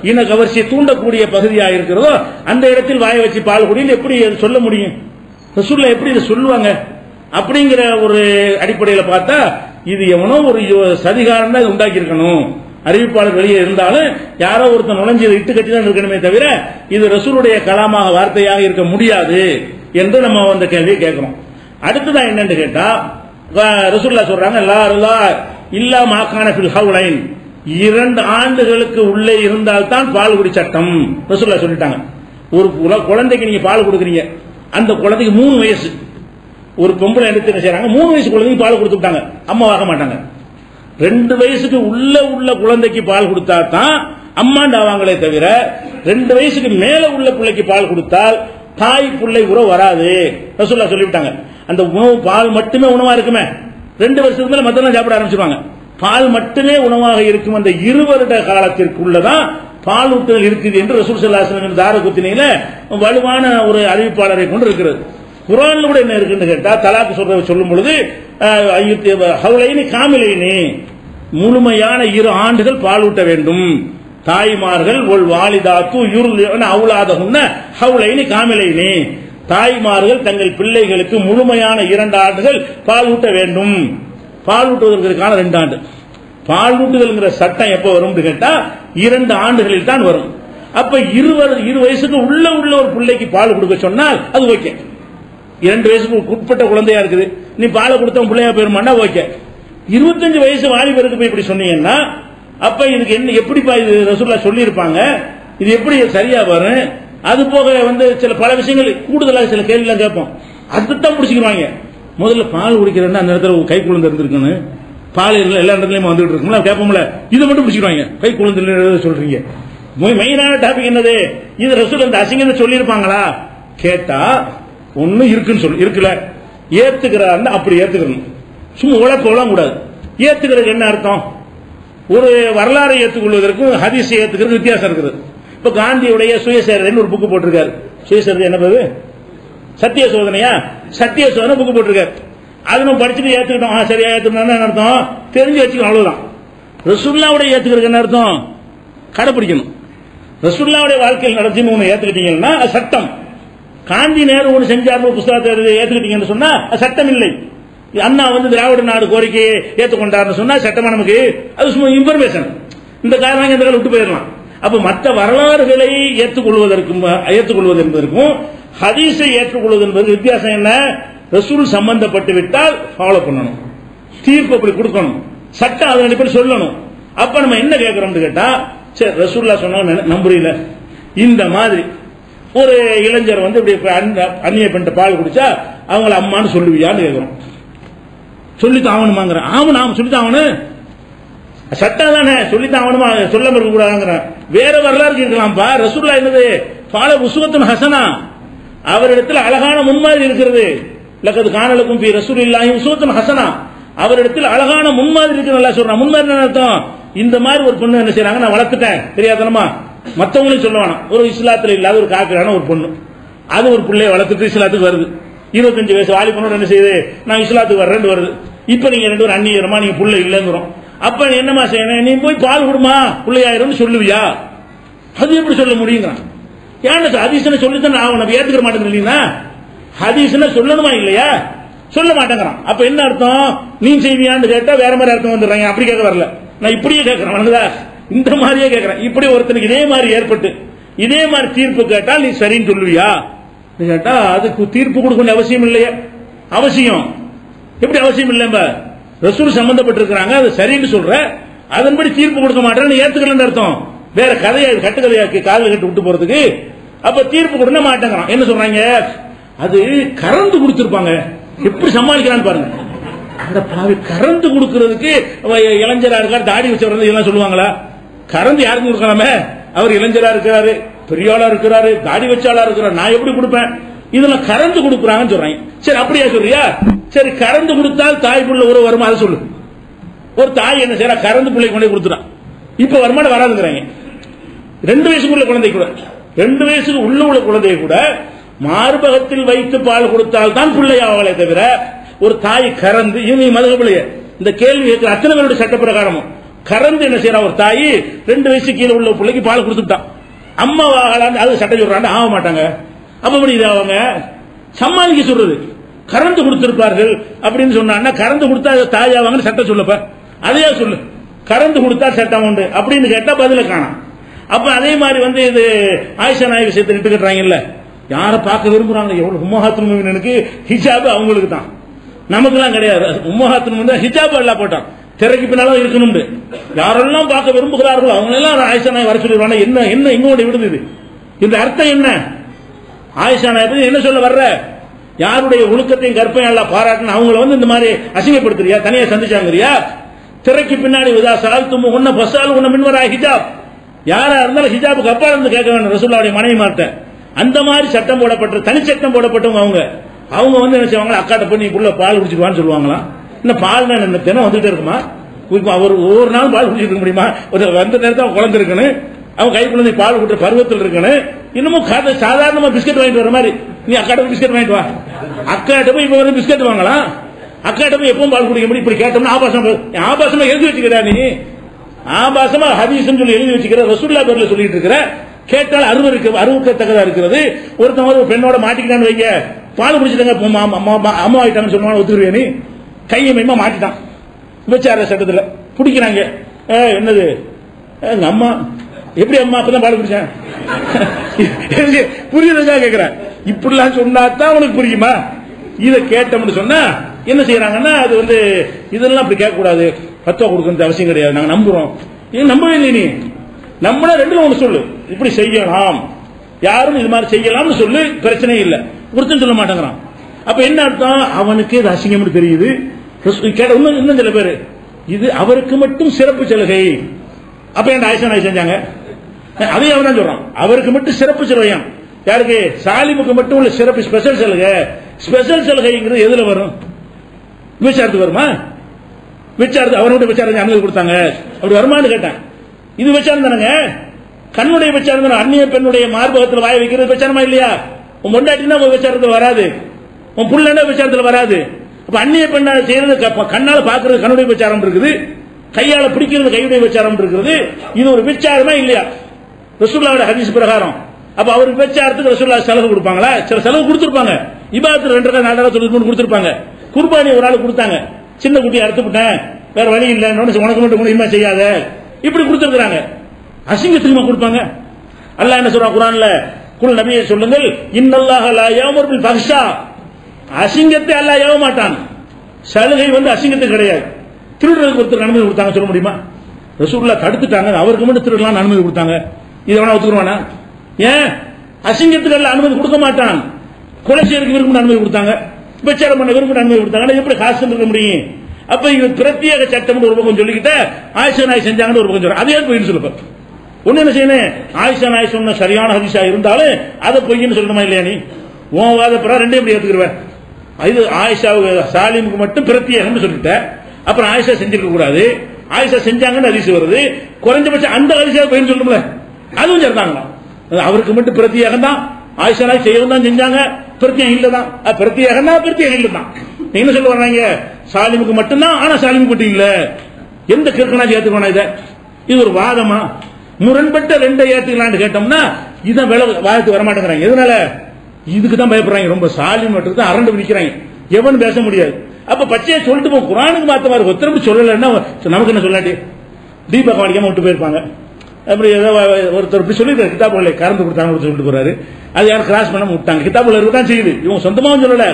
இன கவர்ச்சியை தூண்டக்கூடிய பகுதியாக இருக்கிறதோ அந்த இடத்தில் வாய வச்சு பால் குடியில் எப்படி சொல்ல முடியும், ரசூலுல்லாஹ் எப்படி இதை சொல்லுவாங்க அப்படிங்கிற ஒரு அடிப்படையில் பார்த்தா இது எவனோ ஒரு சதிகாரம் தான் உண்டாக்கி இருக்கணும். அறிவிப்பாளர் வெளியே இருந்தாலும் யாரோ ஒருத்தன் நுழைஞ்சு இட்டு கட்டி தான் இருக்கணுமே தவிர இது ரசூலுடைய கலாமாக வார்த்தையாக இருக்க முடியாது என்று நம்ம அந்த கேள்வியை கேட்கிறோம். அடுத்ததான் என்னன்னு கேட்டா, ரசூலுல்லாஹ் சொல்றாங்க, லா ரலா இல்லா மாகான ஃபில் ஹவுலைன், 2 ஆண்டுகளுக்கு உள்ளே இருந்தால்தான் பால் குடி சட்டம் ரசூலுல்லாஹ் சொல்லிட்டாங்க. ஒரு குழந்தைக்கு நீங்க பால் கொடுக்குறீங்க, அந்த குழந்தைக்கு 3 வயசு, ஒரு பொம்பளை எடுத்து என்ன செய்யறாங்க, 3 வயசு குழந்தைக்கு பால் கொடுத்து விட்டாங்க, அம்மா வாங்க மாட்டாங்க. 2 வயசுக்கு உள்ள குழந்தைக்கு பால் கொடுத்தா தான் அம்மாண்டு ஆவாங்களே தவிர 2 வயசுக்கு மேல உள்ள பிள்ளைக்கு பால் கொடுத்தால் தாய் பிள்ளை உறவு வராது ரசூலுல்லாஹ் சொல்லிவிட்டாங்க. அந்த உணவு பால் மட்டுமே உணவா இருக்குமே, 2 வருஷத்துக்கு மேல மத்தெல்லாம் சாப்பிட ஆரம்பிச்சிருவாங்க. பால் மட்டுமே உணவாக இருக்கும் அந்த 2 வருட காலத்திற்குள்ளதான் பால் ஊட்டுதல் இருக்குது என்று ரசூல் ஸல்லல்லாஹு அலைஹி வஸல்லம் தாரகுத்னியில வலுவான ஒரு அறிவிப்பாளரை கொண்டு இருக்கிறது. குர்ஆன்ல கூட என்ன இருக்குன்னு கேட்டா, தலாக் சொல்லும் பொழுது ஹவுலைனி காமிலைனி, முழுமையான 2 ஆண்டுகள் பால் ஊட்ட வேண்டும். தாய்மார்கள் ஒல் வாலிதாத்து யுர்லின அவுலாதஹுன்ன ஹவுலைனி காமிலைனி, தாய்மார்கள் தங்கள் பிள்ளைகளுக்கு முழுமையான 2 ஆண்டுகள் பால் ஊட்ட வேண்டும். பால் ஊட்டுவதற்கான 2 ஆண்டு. பால் ஊட்டுதல்ங்கிற சட்டம் எப்ப வரும் கேட்டா 2 ஆண்டுகளில் தான் வரும். அப்ப 2 வயசுக்கு உள்ள ஒரு பிள்ளைக்கு பால் கொடுக்க சொன்னால் அது ஓகே. 2 வயசுக்கு உட்பட்ட குழந்தையா இருக்குது, நீ பாலை கொடுத்த பிள்ளையா போயிருமாண்டா ஓகே. 25 வயசு வாலிபருக்கு போய் இப்படி சொன்னீங்கன்னா அப்ப இதுக்கு என்ன, எப்படிப்பா இது ரசூலுல்லாஹ் சொல்லி இருப்பாங்க, இது எப்படி சரியா வரும்? அது போக வந்து பல விஷயங்கள் கூடுதலாக சில கேள்வி எல்லாம் கேட்போம், அதுதான் பிடிச்சிக்கிறாங்க. முதல்ல பால் குடிக்கிறேன்னா அந்த இடத்துல கை குழந்தை இருந்திருக்கணும், பால் எல்லா இடத்துலயும் வந்துட்டு இருக்கும்ல கேட்போம்ல, இதை மட்டும் பிடிச்சிக்கிறாங்க. கை குழந்தை சொல்றீங்க, மெயினான டாபிக் என்னது, இது ரசூல் அந்த அசிங்கத்தை சொல்லி இருப்பாங்களா கேட்டா ஒண்ணு இருக்குன்னு இருக்குல்ல, ஏத்துக்கிறாருன்னா அப்படி ஏத்துக்கணும், சும்மா உழைப்பெல்லாம் கூடாது. ஏத்துக்கிறது என்ன அர்த்தம், ஒரு வரலாறை ஏற்றுக்கொள்வதற்கும் ஹதீஸை ஏத்துக்கிறது வித்தியாசம் இருக்குது. இப்ப காந்தியுடைய சுயசரிதைன்னு ஒரு புக்கு போட்டிருக்காரு. சுயசரிதை என்ன பேரு, சத்திய சோதனையா, சத்திய சோதனை புக்கு போட்டிருக்காரு. அது நம்ம படிச்சுட்டு ஏத்துக்கிட்டோம், சரியா ஏத்துக்கணும் அர்த்தம், தெரிஞ்சு வச்சுக்கணும், அவ்வளவுதான். ரசூலுல்லாஹ்வுடைய ஏத்துக்கிறது என்ன அர்த்தம், கடைபிடிக்கணும். ரசூலுல்லாஹ்வுடைய வாழ்க்கையில் நடத்தின்னு ஒண்ணு ஏத்துக்கிட்டீங்கன்னா சட்டம். காந்தி நேரு ஒன்று செஞ்சார் புத்தகத்தை ஏத்துக்கிட்டீங்கன்னு சொன்னா சட்டம் இல்லை. அண்ணா வந்து திராவிட நாடு கோரிக்கையை ஏற்றுக்கொண்டார்னு சொன்னா சட்டமா நமக்கு அது சும்மா இன்ஃபர்மேஷன், இந்த காரணம் இந்த விட்டு போயிடலாம். அப்ப மற்ற வரலாறுகளை ஏற்றுக்கொள்வது என்பதற்கும் ஹதீஸை ஏற்றுக்கொள்வது என்பது வித்தியாசம் என்ன, ரசூல் சம்பந்தப்பட்டு விட்டால் ஃபாலோ பண்ணணும், தீர்ப்பு அப்படி கொடுக்கணும், சட்டம் அதன் அடிப்படையில் சொல்லணும். அப்ப நம்ம என்ன கேட்கிறோம் கேட்டா, சரி ரசூலுல்லாஹ் சொன்னாங்க நம்புறீல, இந்த மாதிரி ஒரு இளைஞர் வந்து இப்படி அந்நிய பெண்ட பால் குடிச்சா அவங்கள அம்மான்னு சொல்லுவியான்னு கேட்கிறோம். சொல்லித்தான் ஆகணுமாங்கிற, ஆமாம் சொல்லித்தான் ஆகணும், சட்டம் தானே சொல்லித்தான் ஆகணுமா, சொல்லாம இருக்க கூடாதுங்கிற. வேற வரலாறு இருக்கலாம்ப்பா. ரசூலுல்லாஹ் என்னது, பால உஸ்வத்துன் ஹஸனா, அவரிடத்தில் அழகான முன்மாதிரி இருக்கிறது. லக்கத் கானலக்கும் ஃபீ ரசூலில்லாஹி உஸ்வத்துன் ஹஸனா, அவரிடத்தில் அழகான முன்மாதிரி இருக்கு. நல்லா சொல்றான். முன்மாதிரி என்ன அர்த்தம், இந்த மாதிரி ஒரு பொண்ணு என்ன செய்யறாங்க, நான் வளர்த்துட்டேன் தெரியாதனமா, மற்றவங்களையும் சொல்ல வேணாம். ஒரு இஸ்லாத்துல இல்லாத ஒரு காக்கிரான ஒரு பொண்ணு, அது ஒரு பிள்ளைய வளர்த்துட்டு இஸ்லாத்துக்கு வருது. 25 வயசு வாலி பொண்ணு என்ன செய்யுது, நான் இஸ்லாத்துக்கு வர்றேன்னு வருது. இப்ப நீங்க 2 பேரும் அந்நியரமா, நீங்க புள்ள இல்லங்கிறோம். அப்ப நீ என்னமா செய்யணும், நீ போய் பால் கொடுமா பிள்ளையாயிரும் சொல்லுவியா, அது எப்படி சொல்ல முடியுங்கிறான். ஏன்னா ஹதீஸ்னு சொல்லித்தான் ஆகணும், ஏத்துக்கிற மாட்டேங்குது இல்லைன்னா, ஹதீஸ்னு சொல்லணுமா இல்லையா, சொல்ல மாட்டேங்கிறான். அப்ப என்ன அர்த்தம், நீ செய்வியான்னு கேட்டா வேற மாதிரி அர்த்தம் வந்துடுறாங்க. அப்படி கேட்க வரல, நான் இப்படியே கேட்கிறேன், இந்த மாதிரியே கேட்கிறேன். இப்படி ஒருத்தனுக்கு இதே மாதிரி ஏற்பட்டு இதே மாதிரி தீர்ப்பு கேட்டால் நீ சரின்னு சொல்லுவியா கேட்டா அதுக்கு தீர்ப்பு கொடுக்க அவசியம் இல்லையே. அவசியம் எப்படி அவசியம் இல்ல? ரசூல் சம்பந்தப்பட்டிருக்கிறாங்க, அது சரின்னு சொல்ற, அதன்படி தீர்ப்பு கொடுக்க மாட்டேன்னு ஏத்துக்கலன்னு அர்த்தம். வேற கதையா கட்டுக்கதையாக்கி காதல் கட்டு விட்டு போறதுக்கு. அப்ப தீர்ப்பு கொடுக்க மாட்டேங்கிறான். என்ன சொல்றாங்க? அது கறந்து கொடுத்திருப்பாங்க, எப்படி சமாளிக்கிறான்னு பாருங்க. கறந்து கொடுக்கிறதுக்கு இளைஞரா இருக்காரு, தாடி வச்சவர் இதெல்லாம் சொல்லுவாங்களா? கறந்து யாருக்கும் கொடுக்கலாமே? அவர் இளைஞரா இருக்கிறாரு, பெரியாளா இருக்கிறாரு, தாடி வச்சாளா இருக்கிறார், நான் எப்படி கொடுப்பேன்? இதெல்லாம் கறந்து கொடுக்குறாங்கன்னு சொல்றாங்க. சரி அப்படியா சொல்றியா? சரி கறந்து கொடுத்தால் தாய் புள்ள உறவு வருமா? அதை சொல்லு. ஒரு தாய் என்ன செய்யறா? கறந்து பிள்ளை கொண்டே கொடுத்துறான். இப்ப வருமான வராதுங்கிறாங்க. 2 வயசுக்குள்ள குழந்தை கூட, 2 வயசுக்கு உள்ள குழந்தைய கூட மார்பகத்தில் வைத்து பால் கொடுத்தால் தான் பிள்ளையாவளே தவிர ஒரு தாய் கறந்து இவங்க மதுகபிள்ளைய இந்த கேள்வி கேட்கிற அத்தனை பேருடைய சட்ட பிரகாரமும் கறந்து என்ன செய்யறா? ஒரு தாய் 2 வயசு கீழே உள்ள பிள்ளைக்கு பால் கொடுத்துட்டான், அம்மா வாகலான்னு அது சட்டம் சொல்றாங்க, ஆக மாட்டாங்க. அப்ப இது அவங்க சமாளிக்க சொல்றது கறந்து கொடுத்திருப்பார்கள் அப்படின்னு சொன்னா, கறந்து கொடுத்தா தாய் ஆவாங்கன்னு சட்டம் சொல்லப்ப அதையா சொல்லு. கறந்து கொடுத்தா சட்டம் உண்டு அப்படின்னு கேட்டா பதில காணாம். அப்ப அதே மாதிரி இது ஆயிஷா நாயகி விஷயத்தை இட்டுக்கிறாங்கல்ல, யாரை பார்க்க விரும்புறாங்க? எவ்வளவு உம்மஹாத்துல் முஃமினீனுக்கு ஹிஜாப் அவங்களுக்கு தான், நமக்கு எல்லாம் கிடையாது. உம்மஹாத்துல் முஃமினீன் ஹிஜாப் எல்லாம் போட்டான், திரைக்கு பின்னாலும் இருக்கணும். யாரெல்லாம் பார்க்க விரும்புகிறார்களோ அவங்க எல்லாம் ஆயிஷா நாயகி வர சொல்லிடுவாங்க. என்ன என்ன இங்கோட விடுது? இந்த அர்த்தம் என்ன? ஆயிஷா நாயகி என்ன சொல்ல வர்ற? யாருடைய ஒழுக்கத்தையும் கற்பையும் எல்லாம் பாராட்டின அவங்கள இந்த மாதிரி அசிங்கப்படுத்துறியா? தனியா சந்திச்சாங்கறியா? திரைக்கு பின்னாடி சால்த்தும் உன்ன பசால் உன்ன மின்வரா ஹிஜாப், யாரா இருந்தாலும் ஹிஜாபுக்கு அப்பா இருந்து கேட்க வேண்டும் ரசூலுல்லாஹ்வுடைய மனைவி மார்ட்ட. அந்த மாதிரி சட்டம் போடப்பட்ட தனி சட்டம் போடப்பட்டவங்க அவங்க என்ன செய்வாங்க? அக்காட்ட போய் நீ புள்ள பால் குடிச்சிடுவான்னு சொல்லுவாங்களா? இன்னும் பால் என்ன தினம் வந்துட்டே இருக்குமா? அவர் ஒவ்வொரு நாளும் பால் குடிச்சிட்டு இருக்க முடியுமா? வந்த நேரத்தில் குழந்தை இருக்குன்னு அவன் கை குழந்தை பால் குடுற பருவத்தில் இருக்கணும். இன்னமும் சாதாரணமா பிஸ்கட் வாங்கிட்டு வர மாதிரி நீ அக்காட்ட போய் பிஸ்கட் வாங்கிட்டு வா. அக்காட்ட போய் இப்ப பிஸ்கட் வாங்கலாம், அக்காட்ட போய் எப்பவும் பால் குடிக்க முடியும்? இப்படி கேட்டோம்னா ஆபாசமா எழுதி வச்சுக்கிறா. நீ ஆபாசமா ஹதீஸ் சொல்லி எழுதி வச்சுக்கிற, ரசூலுல்லாஹ் பேர்ல சொல்லிட்டு இருக்கிற. கேட்டால் அருவருக்கத்தக்கதா இருக்கிறது. ஒருத்தவங்க ஒரு பெண்ணோட மாட்டிக்கிட்டான்னு வைக்க, பால் குடிச்சிட்டாங்க அம்மா ஆயிட்டாங்கன்னு சொல்லுவாங்க, ஒத்துக்குருவியா? நீ கையை மையமா மாட்டிட்டான் விபச்சார சட்டத்துல பிடிக்கிறாங்க. என்னது எங்க அம்மா? எப்படி அம்மா அப்பதான் பால் குடிச்சேன்? புரியுறதா கேக்குறேன். இப்படிலாம் சொன்னாதான் உனக்கு புரியுமா? இதை கேட்டோம்னு சொன்னா என்ன செய்யறாங்கன்னா, அது இதெல்லாம் அப்படி கேட்க கூடாது, பத்துவா கொடுக்கறது அவசியம் கிடையாது, நாங்க நம்புறோம். நம்பவே இல்லை. நீ நம்மள ரெண்டுல ஒண்ணு சொல்லு, இப்படி செய்யலாம், யாரும் இது மாதிரி செய்யலாம்னு சொல்லு, பிரச்சனை இல்லை. ஒருத்தன் சொல்ல மாட்டேங்கிறான். அப்ப என்ன அர்த்தம்? அவனுக்கு இது அசிங்கம்னு தெரியுது. இன்னும் சில பேரு இது அவருக்கு மட்டும் சிறப்பு சலுகை. அப்ப என்ன ஆயிஷா நாயகி செஞ்சாங்க? அதே அவன் தான் சொல்றான், அவருக்கு மட்டும் சிறப்பு சலுகையாம். யாருக்கு? சாலிமுக்கு மட்டும் உள்ள சிறப்பு ஸ்பெஷல் சலுகை. ஸ்பெஷல் சலுகைங்கிறது எதுல வரும்? விசாரத்துக்கு வருமா? விசாரத்து அவனுடைய விசாரணை அனுமதி கொடுத்தாங்க, அப்படி வருமானு கேட்டான். இது விசாரம் தானங்க, கண்ணுடைய விசாரம் தானே. அந்நிய பெண்ணுடைய மார்பகத்தில் வாய வைக்கிறது விசாரமா இல்லையா? உன் பொண்டாட்டினா உங்க விசாரத்தில் வராது, உன் புள்ளனா விசாரத்தில் வராது. அப்ப அந்நிய பெண்ணா செய்யறது கண்ணால பாக்குறது கண்ணுடைய விசாரம் இருக்குது, கையால பிடிக்கிறது கையுடைய விசாரம் இருக்குது. இது ஒரு விசாரமா இல்லையா ரசூலுல்லாஹ்வுடைய ஹதீஸ் பிரகாரம்? அப்ப அவருக்கு விசாரத்துக்கு ரசூலுல்லாஹ் செலவு கொடுப்பாங்களா? சில செலவு கொடுத்திருப்பாங்க. இபாதத்துல 2 4 தொழுது கொடுத்திருப்பாங்க. குர்பானி ஒரு ஆள் கொடுத்தாங்க, சின்ன குட்டி அறுத்து விட்டேன் வேற வழி இல்லை, உனக்கு மட்டும் இனிமே செய்யாத, இப்படி கொடுத்திருக்காங்க. அசிங்கத்துக்குமா கொடுப்பாங்க? அல்லாஹ் என்ன சொல்றான் குர்ஆன்ல? குல் நபியே சொல்லுங்கள், இன்னல்லாஹ லா யஅமுரு பில் ஃபஹ்ஷா, அசிங்கத்தை அல்லாஹ் ஏவ மாட்டான். சலுகை அசிங்கத்துக்கு கிடையாது. திருடுறதுக்கு ஒருத்தர் அனுமதி கொடுத்தாங்க சொல்ல முடியுமா? ரசூலுல்லாஹ் தடுத்துட்டாங்க, அவருக்கு மட்டும் திருடலாம் அனுமதி கொடுத்தாங்க. இதை வேணா ஒத்துக்குவானா? ஏன் அசிங்கத்துக்கு எல்லாம் அனுமதி கொடுக்க மாட்டான். கொலை செய்யறதுக்கு விரும்ப அனுமதி கொடுத்தாங்க, விபச்சாரம் பண்ண விரும்ப அனுமதி கொடுத்தாங்க. எப்படி காசு இருக்க முடியும்? அப்ப இது பிரத்யேக சட்டம் ஒரு பக்கம் சொல்லிக்கிட்ட ஆயிஷா நாயகி செஞ்சாங்கன்னு ஒரு பக்கம் சொல்ற. அதே போயின்னு சொல்லுப்ப ஒண்ணு என்ன செய்யணும்? ஆயிஷா நாயகி சொன்ன சரியான ஹதீஸா இருந்தாலும் அதை பொய்ன்னு சொல்லணுமா இல்லையா? நீ உன் வாத பிறகு ரெண்டையும் எப்படி ஏத்துக்குருவேன்? இது ஆயிஷாவுக்கு சாலிமுக்கு மட்டும் பிரத்யேகம்னு சொல்லிட்ட, அப்புறம் ஆயிஷா செஞ்சிருக்க கூடாது, ஆயிஷா செஞ்சாங்கன்னு ஹதீஸ் வருது, குறைஞ்சபட்சம் அந்த ஹதீஸா பொய்ன்னு சொல்லணும்ல, அதுவும் சேர்த்தாங்களா? அவருக்கு மட்டும் பிரத்யேகம் தான், ஆயிஷா நாயகி செய்யவும் தான் செஞ்சாங்க, பிரத்யேகம் இல்லதான். பிரத்யேகம் தான், பிரத்யேகம் இல்லதான். என்ன சொல்ல வர்றாங்க? சாலிமுக்கு மட்டும்தான், ஆனா சாலிமுக்கு மட்டும் இல்ல. எந்த கிறுக்கனா ஏத்துக்கணும்? இது ஒரு வாதமா? முரண்பட்ட 2 ஏத்துக்கலான்னு கேட்டோம்னா இதான் வாதத்துக்கு வரமாட்டேங்கிறாங்க. எதனால? இதுக்கு தான் பயப்படுறாங்க. ரொம்ப சாலிம் தான் அரண்டு நிக்கிறாங்க, எவன் பேச முடியாது. அப்ப பச்சையா சொல்லிட்டு போ, குர்ஆனுக்கு மாத்த மாதிரி ஒருத்தரும் சொல்லலன்னா நமக்கு என்ன சொல்லாட்டி? தீபம் காணிக்காம விட்டு போயிருப்பாங்க. அப்படி ஏதோ ஒருத்தர் இப்படி சொல்லியிருக்காரு, கிதாபுகளை கறந்து கொடுத்தாங்க சொல்லிட்டு போறாரு. அது யாரும் கிராஸ் பண்ண விட்டாங்க. கிதாபுல இருக்கதான் செய்யுது, இவங்க சொந்தமாவும் சொல்லல,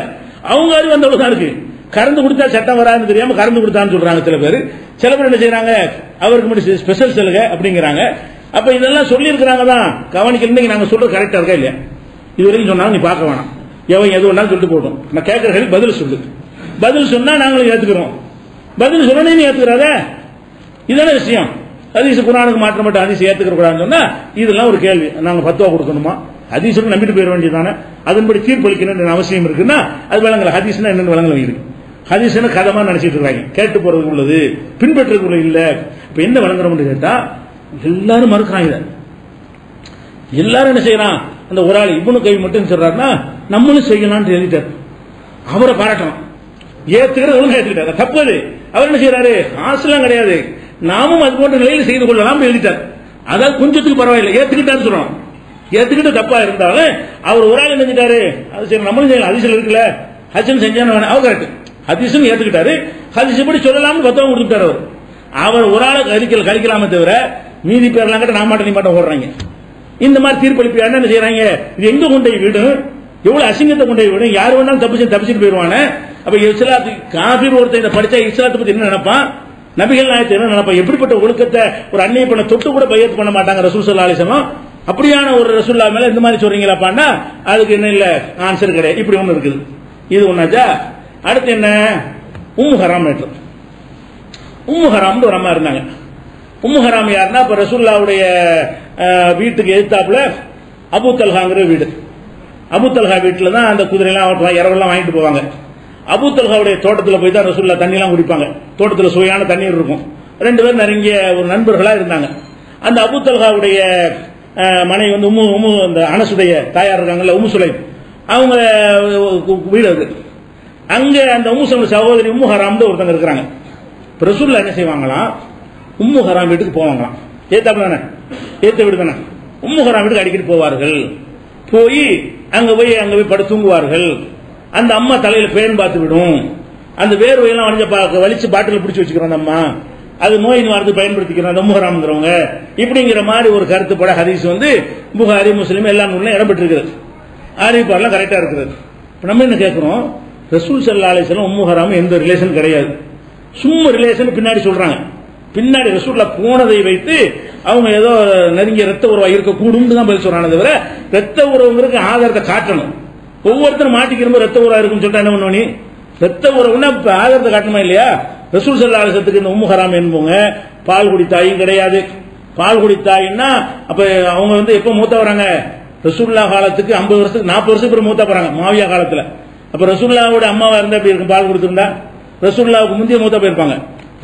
அவங்க அறிவு அந்த அளவுக்கு தான் இருக்கு. கறந்து கொடுத்தா சட்டம் வராதுன்னு தெரியாம கறந்து கொடுத்தான்னு சொல்றாங்க சில பேர். சில பேர் என்ன செய்யறாங்க, அவருக்கு மட்டும் ஸ்பெஷல் சலுகை அப்படிங்கிறாங்க. அப்ப இதெல்லாம் சொல்லி இருக்கிறாங்க தான், கவனிக்கல. நாங்க சொல்றது கரெக்டா இருக்கா இல்லையா? இது வரைக்கும் சொன்னாலும் நீ பார்க்க வேணாம், எவன் எது வேணாலும் சொல்லிட்டு போட்டோம். நான் கேட்கற பதில் சொல்லு, பதில் சொன்னா நாங்களும் ஏத்துக்கிறோம், பதில் சொன்ன நீ ஏத்துக்கிறாத, இதான விஷயம். ஹதீஸ் குர்ஆனுக்கு மாற்றப்பட்ட ஹதீஸ் ஏத்துக்கிற கூடாதுன்னு சொன்னா இதெல்லாம் ஒரு கேள்வி. நாங்க ஃபத்வா கொடுக்கணுமா? ஹதீஸுக்கு நம்பிட்டு போயிட வேண்டியதானே, அதன்படி தீர்ப்பளிக்கணும்னு அவசியம் இருக்குன்னா அது விளங்கல. ஹதீஸ்னா என்னன்னு விளங்கல. இருக்கு ஹதீஸ்னா கதமா நினைச்சிட்டு இருக்காங்க, கேட்டு போறதுக்கு உள்ளது, பின்பற்றுறதுக்கு உள்ள இல்ல. இப்ப என்ன விளங்குறோம்னு கேட்டா எல்லாரும் மறுக்கிறாங்க. எல்லாரும் என்ன செய்யறான், அந்த ஒரு ஆள் இப்னு கைம் மட்டும் சொல்றாருன்னா நம்மளும் செய்யலாம்னு எழுதிட்டார். அவரை பாராட்டணும், ஏத்துக்கிறது ஒழுங்கா ஏத்துக்கிட்டார், தப்பு அது. அவர் என்ன செய்யறாரு, ஆசெல்லாம் கிடையாது, நாமும் அது போன்ற நிலையில் செய்து கொள்ளலாம் எழுதிட்டார். அதாவது கொஞ்சத்துக்கு பரவாயில்லை, ஏத்துக்கிட்டான்னு சொல்றோம். ஏத்துக்கிட்டு தப்பா இருந்தாலும் அவர் ஒரு ஆள் நினைச்சிட்டாரு, அது சரி நம்மளும் செய்யலாம், ஹதீஸ்ல இருக்குல்ல, ஹஜ்ஜன் செஞ்சானு வேணாம், அவர் கரெக்ட், ஹதீஸ்னு ஏத்துக்கிட்டாரு, ஹதீஸ் இப்படி சொல்லலாம்னு பத்தவங்க கொடுத்துட்டாரு. அவர் ஒரு ஆளை கழிக்கலாமே தவிர மீதி பேர்லாம் கிட்ட நான் மாட்டேன் நீ மாட்டேன் ஓடுறாங்க. இந்த மாதிரி தீர்ப்பளிப்பு என்ன செய்யறாங்க, இது எங்க கொண்டு விடும், எவ்வளவு அசிங்கத்தை கொண்டு விடும், யாரு வேணாலும் தப்பிச்சுட்டு போயிருவாங்க. அப்ப இஸ்லாத்து காபீர் ஒருத்தர் இதை படிச்சா இஸ்லாத்தை பத்தி என்ன நினைப்பான், நபிகள் நாயகத்தை என்ன நினைப்பான், எப்படிப்பட்ட ஒழுக்கத்தை ஒரு அன்னிய பண்ண தொட்டு கூட பையத்து பண்ண மாட்டாங்க ரசூல் ஸல்லல்லாஹு அலைஹி வஸல்லம். அப்படியான ஒரு ரசூல்லா மேல இந்த மாதிரி சொல்றீங்களாப்பான்னா அதுக்கு என்ன இல்ல ஆன்சர் கிடையாது. இப்படி ஒண்ணு இருக்குது, இது ஒண்ணாச்சா. அடுத்து என்ன, உம்மு ஹராம். உம்மு ஹராம் ஒரு அம்மா இருந்தாங்க. உம்மு ஹராம் யாருன்னா, இப்ப ரசூலுல்லாஹ்வுடைய வீட்டுக்கு எதிர்த்தாப்புல அபூ தல்ஹாங்கிற வீடு. அபூ தல்ஹா வீட்டுல தான் அந்த குதிரையெல்லாம் இரவெல்லாம் வாங்கிட்டு போவாங்க. அபூ தல்ஹாவுடைய தோட்டத்தில் போய் தான் ரசூலுல்லாஹ் தண்ணி எல்லாம் குடிப்பாங்க. தோட்டத்தில் சுவையான தண்ணீர் இருக்கும். ரெண்டு பேரும் நெருங்கிய ஒரு நண்பர்களா இருந்தாங்க. அந்த அபூ தல்ஹாவுடைய மனைவி வந்து உம்மு அந்த அனசுடைய தாயார் இருக்காங்கல்ல, உம்மு சுலைம், அவங்க வீடு அது. அங்க அந்த உம்மு சுலைம் சகோதரி உம்மு ஹராம் ஒருத்தங்க இருக்கிறாங்க. ரசூலுல்லாஹ் என்ன செய்வாங்களாம், உம்மு ஹராம் வீட்டுக்கு போவாங்களாம். ஏத்தாப்புல தானே, ஏத்த வீடு தானே. உம்மு ஹராம் வீட்டுக்கு அடிக்கடி போவார்கள். போய் அங்க போய் படுத்து தூங்குவார்கள். அந்த அம்மா தலையில பேன் பார்த்து விடும். அந்த வேர்வையெல்லாம் வலிச்சு பாட்டில் பிடிச்சி வச்சுக்கிறோம் அந்த அம்மா, அது நோய் நிவாரணத்துக்கு பயன்படுத்திக்கிறோம் அந்த உம்மு ஹராம்ங்கிறவங்க. இப்படிங்கிற மாதிரி ஒரு கருத்துப்பட ஹதீஸ் வந்து புகாரி முஸ்லிம் எல்லா நூல்லையும் இடம்பெற்றிருக்கிறது. அறிவிப்பாரெல்லாம் கரெக்டா இருக்கிறது. நம்ம என்ன கேட்கிறோம், ரசூல் ஸல்லல்லாஹு அலைஹி வஸல்லம் உம்மு ஹராம் எந்த ரிலேஷன் கிடையாது, சும்மா ரிலேஷன் பின்னாடி சொல்றாங்க. பின்னாடி ரசூலுல்லாஹ் போனதை வைத்து அவங்க ஏதோ நெருங்கிய ரத்த உறவா இருக்கக்கூடும் தான் பதில் சொல்றாங்க. தவிர ரத்த உறவுங்கிறதுக்கு ஆதாரத்தை காட்டணும். ஒவ்வொருத்தரும் மாட்டிக்கிறப்ப ரத்த உறவா இருக்குன்னு சொல்லிட்டா என்ன பண்ணுவோம், நீ ரத்த உறவுன்னா ஆதாரத்தை காட்டணுமா இல்லையா? ரசூல் ஸல்லல்லாஹு அலைஹி வஸல்லத்துக்கு இந்த உம்மு ஹராம் என்பவங்க பால் குடித்தாயும் கிடையாது. பால் குடித்தாயின்னா அப்ப அவங்க வந்து எப்ப மூத்தா வராங்க, ரசூலுல்லாஹ் காலத்துக்கு 50 வருஷத்துக்கு 40 வருஷத்துக்கு பிறகு மூத்தா போறாங்க மாவியா காலத்துல. அப்ப ரசூலுல்லாஹ்வோட அம்மாவா இருந்தா எப்படி இருக்கும், பால் கொடுத்திருந்தா ரசூலுல்லாஹ்வுக்கு முந்தைய மூத்தா போயிருப்பாங்க.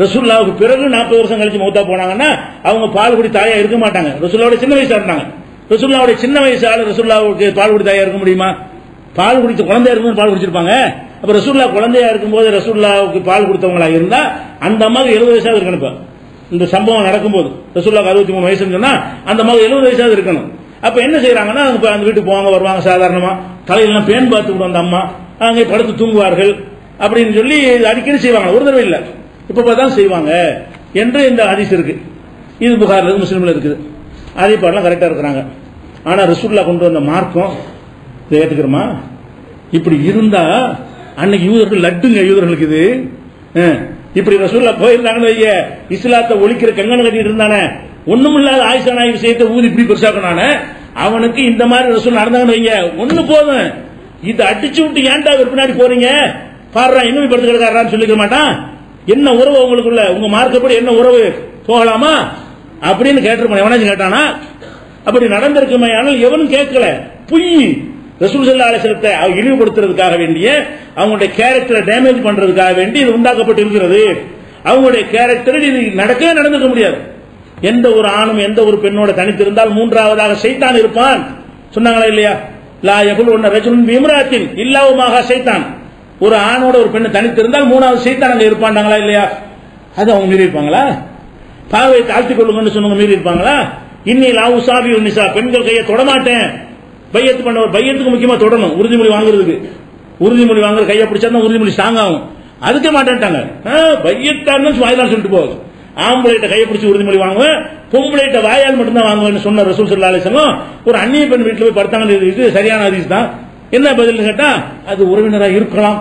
ரசூலுல்லாஹ்வுக்கு பிறகு 40 வருஷம் கழிச்சு மூத்தா போனாங்கன்னா அவங்க பால் குடி தாயா இருக்க மாட்டாங்க. ரசூலுல்லாஹ்வோட சின்ன வயசா இருந்தாங்க. ரசூலுல்லாஹ்வோட சின்ன வயசால ரசூலுல்லாஹ்வுக்கு பால் குடி தாயா இருக்க முடியுமா? பால் குடிச்ச குழந்தையா இருக்கும்போது பால் குடிச்சிருப்பாங்க. அப்ப ரசூலுல்லாஹ் குழந்தையா இருக்கும்போது ரசூலுல்லாஹ்வுக்கு பால் கொடுத்தவங்களா இருந்தா அந்த அம்மாவுக்கு 70 வயசாவது இருக்கணும். இப்ப இந்த சம்பவம் நடக்கும்போது ரசூலுல்லாஹ் 63 வயசுன்னு சொன்னா அந்த அம்மாவுக்கு 70 வயசாவது இருக்கணும். அப்ப என்ன செய்யறாங்கன்னா அந்த வீட்டுக்கு போவாங்க வருவாங்க, சாதாரணமா தலையெல்லாம் பேன் பார்த்து விடும் அந்த அம்மா, அங்கே படுத்து தூங்குவார்கள் அப்படின்னு சொல்லி அடிக்கடி செய்வாங்க. ஒரு தடவை இல்ல, இப்பதான் செய்வாங்க என்று இந்த ஹதீஸ் இருக்கு. இது புகார்ல முஸ்லிம்ல இருக்குது. அறிவிப்பாரெல்லாம் கரெக்டா இருக்கிறாங்க. ஆனா ரசூலுல்லாஹ் கொண்டு வந்த மார்க்கம் இதை ஏத்துக்கிறோமா? இப்படி இருந்தா அன்னைக்கு யூதர்கள் லட்டுங்க, யூதர்களுக்கு இது இப்படி ரசூலுல்லாஹ் போயிருந்தாங்கன்னு வைய, இஸ்லாத்தை ஒழிக்கிற கங்கணம் கட்டிட்டு இருந்தானே, ஒண்ணுமில்லாத ஆயிஷா நாயகி விஷயத்தை ஊதி இப்படி பெருசாக்கினானே, அவனுக்கு இந்த மாதிரி ரசூல் நடந்தாங்கன்னு வைங்க, ஒண்ணு போதும், இதை அடிச்சு விட்டு ஏன்டா அவர் பின்னாடி போறீங்க, பாடுறா இன்னும் படுத்து கிடக்காரான்னு சொல்லிக்க மாட்டான். என்ன உறவு உங்களுக்குள்ள, உங்க மார்க்கப்படி என்ன உறவு, போகலாமா அப்படின்னு கேட்டிருப்பான். எவனாச்சும் கேட்டானா? அப்படி நடந்திருக்குமே, ஆனால் எவனும் கேட்கல. பொய். ரசூல் ஸல்லல்லாஹு அலைஹி வஸல்லத்தை இழிவுபடுத்துறதுக்காக வேண்டிய, அவங்களுடைய கேரக்டரை டேமேஜ் பண்றதுக்காக வேண்டி இது உண்டாக்கப்பட்டு இருக்கிறது. அவங்களுடைய கேரக்டர் இது நடக்கவே நடந்துக்க முடியாது. எந்த ஒரு ஆணும் எந்த ஒரு பெண்ணோட தனித்திருந்தால் மூன்றாவதாக ஷைத்தான் இருப்பான் சொன்னாங்களா இல்லையா? லா யகுல் ரஜுலுன் பிம்ராத்தின் இல்லாவுமாக ஷைத்தான். ஒரு ஆணோட ஒரு பெண்ணை தனித்திருந்தால் மூணாவது ஷைத்தான் அங்க இருப்பாண்டாங்களா இல்லையா? அது அவங்க மீறி இருப்பாங்களா? பாவை தாழ்த்திக் கொள்ளுங்கன்னு சொன்னவங்க மீறி இருப்பாங்களா? இன்னி லாவு சாபி நிசா, பெண்கள் கையை தொடமாட்டேன். பையத்து பண்ணவர் பையத்துக்கு முக்கியமா தொடணும், உறுதிமொழி வாங்குறதுக்கு. உறுதிமொழி வாங்குற கையை பிடிச்சா உறுதிமொழி ஸ்ட்ராங் ஆகும். அதுக்கே மாட்டேன்ட்டாங்க. பையத்தான்னு வாயிலாம் சொல்லிட்டு போகுது. ஆம்பளைட்ட கையை பிடிச்சி உறுதிமொழி வாங்குவேன், பொம்பளைட்ட வாயால் மட்டும்தான் வாங்குவேன்னு சொன்ன ரசூல் ஸல்லல்லாஹு அலைஹி வஸல்லம் ஒரு அந்நிய பெண் வீட்டில் போய் படுத்தாங்க. இது சரியான ஹதீஸ் தான். என்ன பதில் கேட்டா, அது உறவினரா இருக்கலாம்,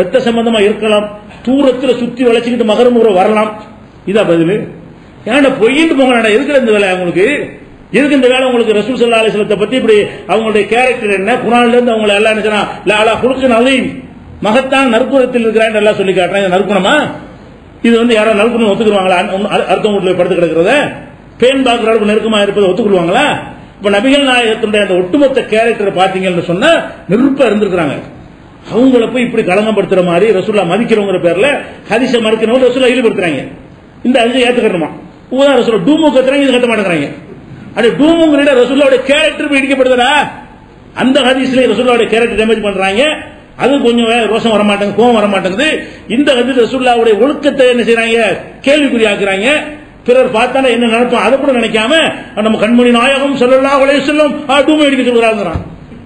ரத்த சம்பந்தமா இருக்கலாம், தூரத்துல சுத்தி வளைச்சுக்கிட்டு மகரம் வரலாம். இதா பதில்? ஏன்னா பொய்யிட்டு போங்க, எதுக்கு இந்த வேலை உங்களுக்கு? எதுக்கு இந்த வேலை உங்களுக்கு? ரசூல் ஸல்லல்லாஹு அலைஹி வஸல்லத்தை பத்தி இப்படி அவங்களுடைய கேரக்டர் என்ன, குர்ஆன்ல இருந்து அவங்க எல்லாம் என்ன சொன்னா, லா குலுக்குன் அலீம், மகத்தான் நற்குணத்தில் இருக்கிறான்னு எல்லாம் சொல்லி காட்டுறாங்க. நற்குணமா இது? யாரோ நற்குணம் ஒத்துக்குவாங்களா? அர்த்தம் வீட்டுல படுத்து கிடக்கிறத பேன் பார்க்கிற அளவுக்கு நெருக்கமா இருப்பதை ஒத்துக்கொள்வாங்களா? இப்ப நபிகள் நாயகத்தினுடைய அந்த ஒட்டுமொத்த கேரக்டர் பாத்தீங்கன்னு சொன்னா நெருப்பா இருந்திருக்கிறாங்க. அவங்கள போய் இப்படி களங்கப்படுத்துற மாதிரி ரசூல்லா மதிக்கிறவங்க பேர்ல ஹதீஸை மறுக்கிறவங்க ரசூல்லா ஈடுபடுத்துறாங்க. இந்த ஹதீஸை ஏத்துக்கணுமா? ஊதா ரசூல்லா டூமு கத்துறாங்க, இது கட்ட மாட்டேங்கிறாங்க. அது டூமுங்கிற ரசூல்லாவுடைய கேரக்டர் இடிக்கப்படுதா? அந்த ஹதீஸ்ல ரசூல்லாவுடைய கேரக்டர் டேமேஜ் பண்றாங்க. அது கொஞ்சம் ரோஷம் வர மாட்டேங்குது, கோவம் வர மாட்டேங்குது. இந்த ஹதீஸ் ரசூல்லாவுடைய ஒழுக்கத்தை என்ன செய்யறாங்க? கேள்விக்குறியாக்குறாங்க. பிறர் பார்த்தாலே என்ன நினைப்போம் அதை கூட நினைக்காம நம்ம கண்மணி நாயகம் ஸல்லல்லாஹு அலைஹி வஸல்லம் டூமை அடிக்க சொல்றாங்க.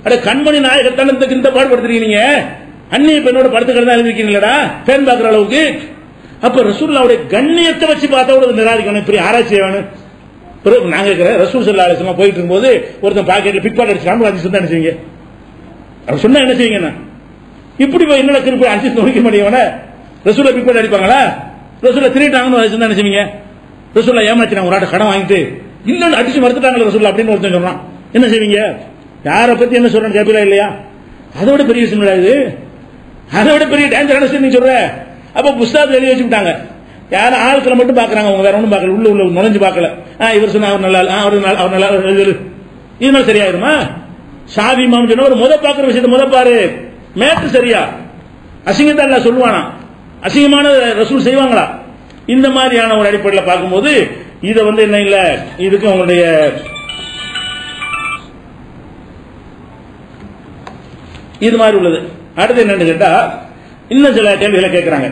அட கண்மணி நாயகத்தான இந்த பாடுபடுத்துறீங்க, அந்நிய பெண்ணோட படுத்துக்கிறதா எழுதிருக்கீங்களா பேன் பார்க்கிற அளவுக்கு? அப்ப ரசூலுல்லாஹ்வுடைய கண்ணியத்தை வச்சு பார்த்தா கூட நிராகரிக்கணும். இப்படி ஆராய்ச்சி வேணும். நாங்க இருக்கிற ரசூல் ஸல்லல்லாஹு அலைஹி வஸல்லம் போயிட்டு இருக்கும்போது ஒருத்தன் பாக்கெட்ல பிக் பாக்கெட் அடிச்சாங்க, அது சொன்னா என்ன செய்வீங்க? அவர் சொன்னா என்ன செய்வீங்க? இப்படி போய் என்ன திருப்பி அடிச்சு நோக்க முடியவன ரசூலை பிக் பாக்கெட் அடிப்பாங்களா? ரசூலை திருட்டாங்கன்னு சொன்னா என்ன செய்வீங்க? ரசூல்லா ஏமாத்தினாங்க, ஒரு ஆட்ட கடன் வாங்கிட்டு இன்னொன்று அடிச்சு மறுத்துட்டாங்க ரசூல்லா அப்படின்னு ஒருத்தன் சொல்றான், என்ன செய்வீங்க? யாரை பத்தி என்ன சொல்றேன்னு கேட்பீங்களா இல்லையா? அதை விட பெரிய விஷயம் கிடையாது, அதை விட பெரிய டேஞ்சரான விஷயம் நீ சொல்ற. அப்ப புஸ்தகத்தை எழுதி வச்சுட்டாங்க, யாரும் ஆட்களை மட்டும் பாக்குறாங்க, அவங்க வேற ஒன்றும் பார்க்கல, உள்ள நுழைஞ்சு பார்க்கல. இவர் சொன்ன அவர் நல்லா, அவர் நல்லா இதனால சரியாயிருமா? ஷாஃபி இமாம் சொன்ன ஒரு பாக்குற விஷயத்தை பாரு, மேட்டு சரியா? அசிங்கத்தான் எல்லாம் சொல்லுவானா? அசிங்கமான ரசூல் செய்வாங்களா? இந்த மாதிரியான ஒரு அடிப்படையில் பார்க்கும்போது இதை என்ன இல்ல, இதுக்கு அவங்களுடைய இது மாதிரி உள்ளது. அடுத்து என்னன்னு கேட்டா, இன்னும் சில கேள்விகளை கேட்கிறாங்க.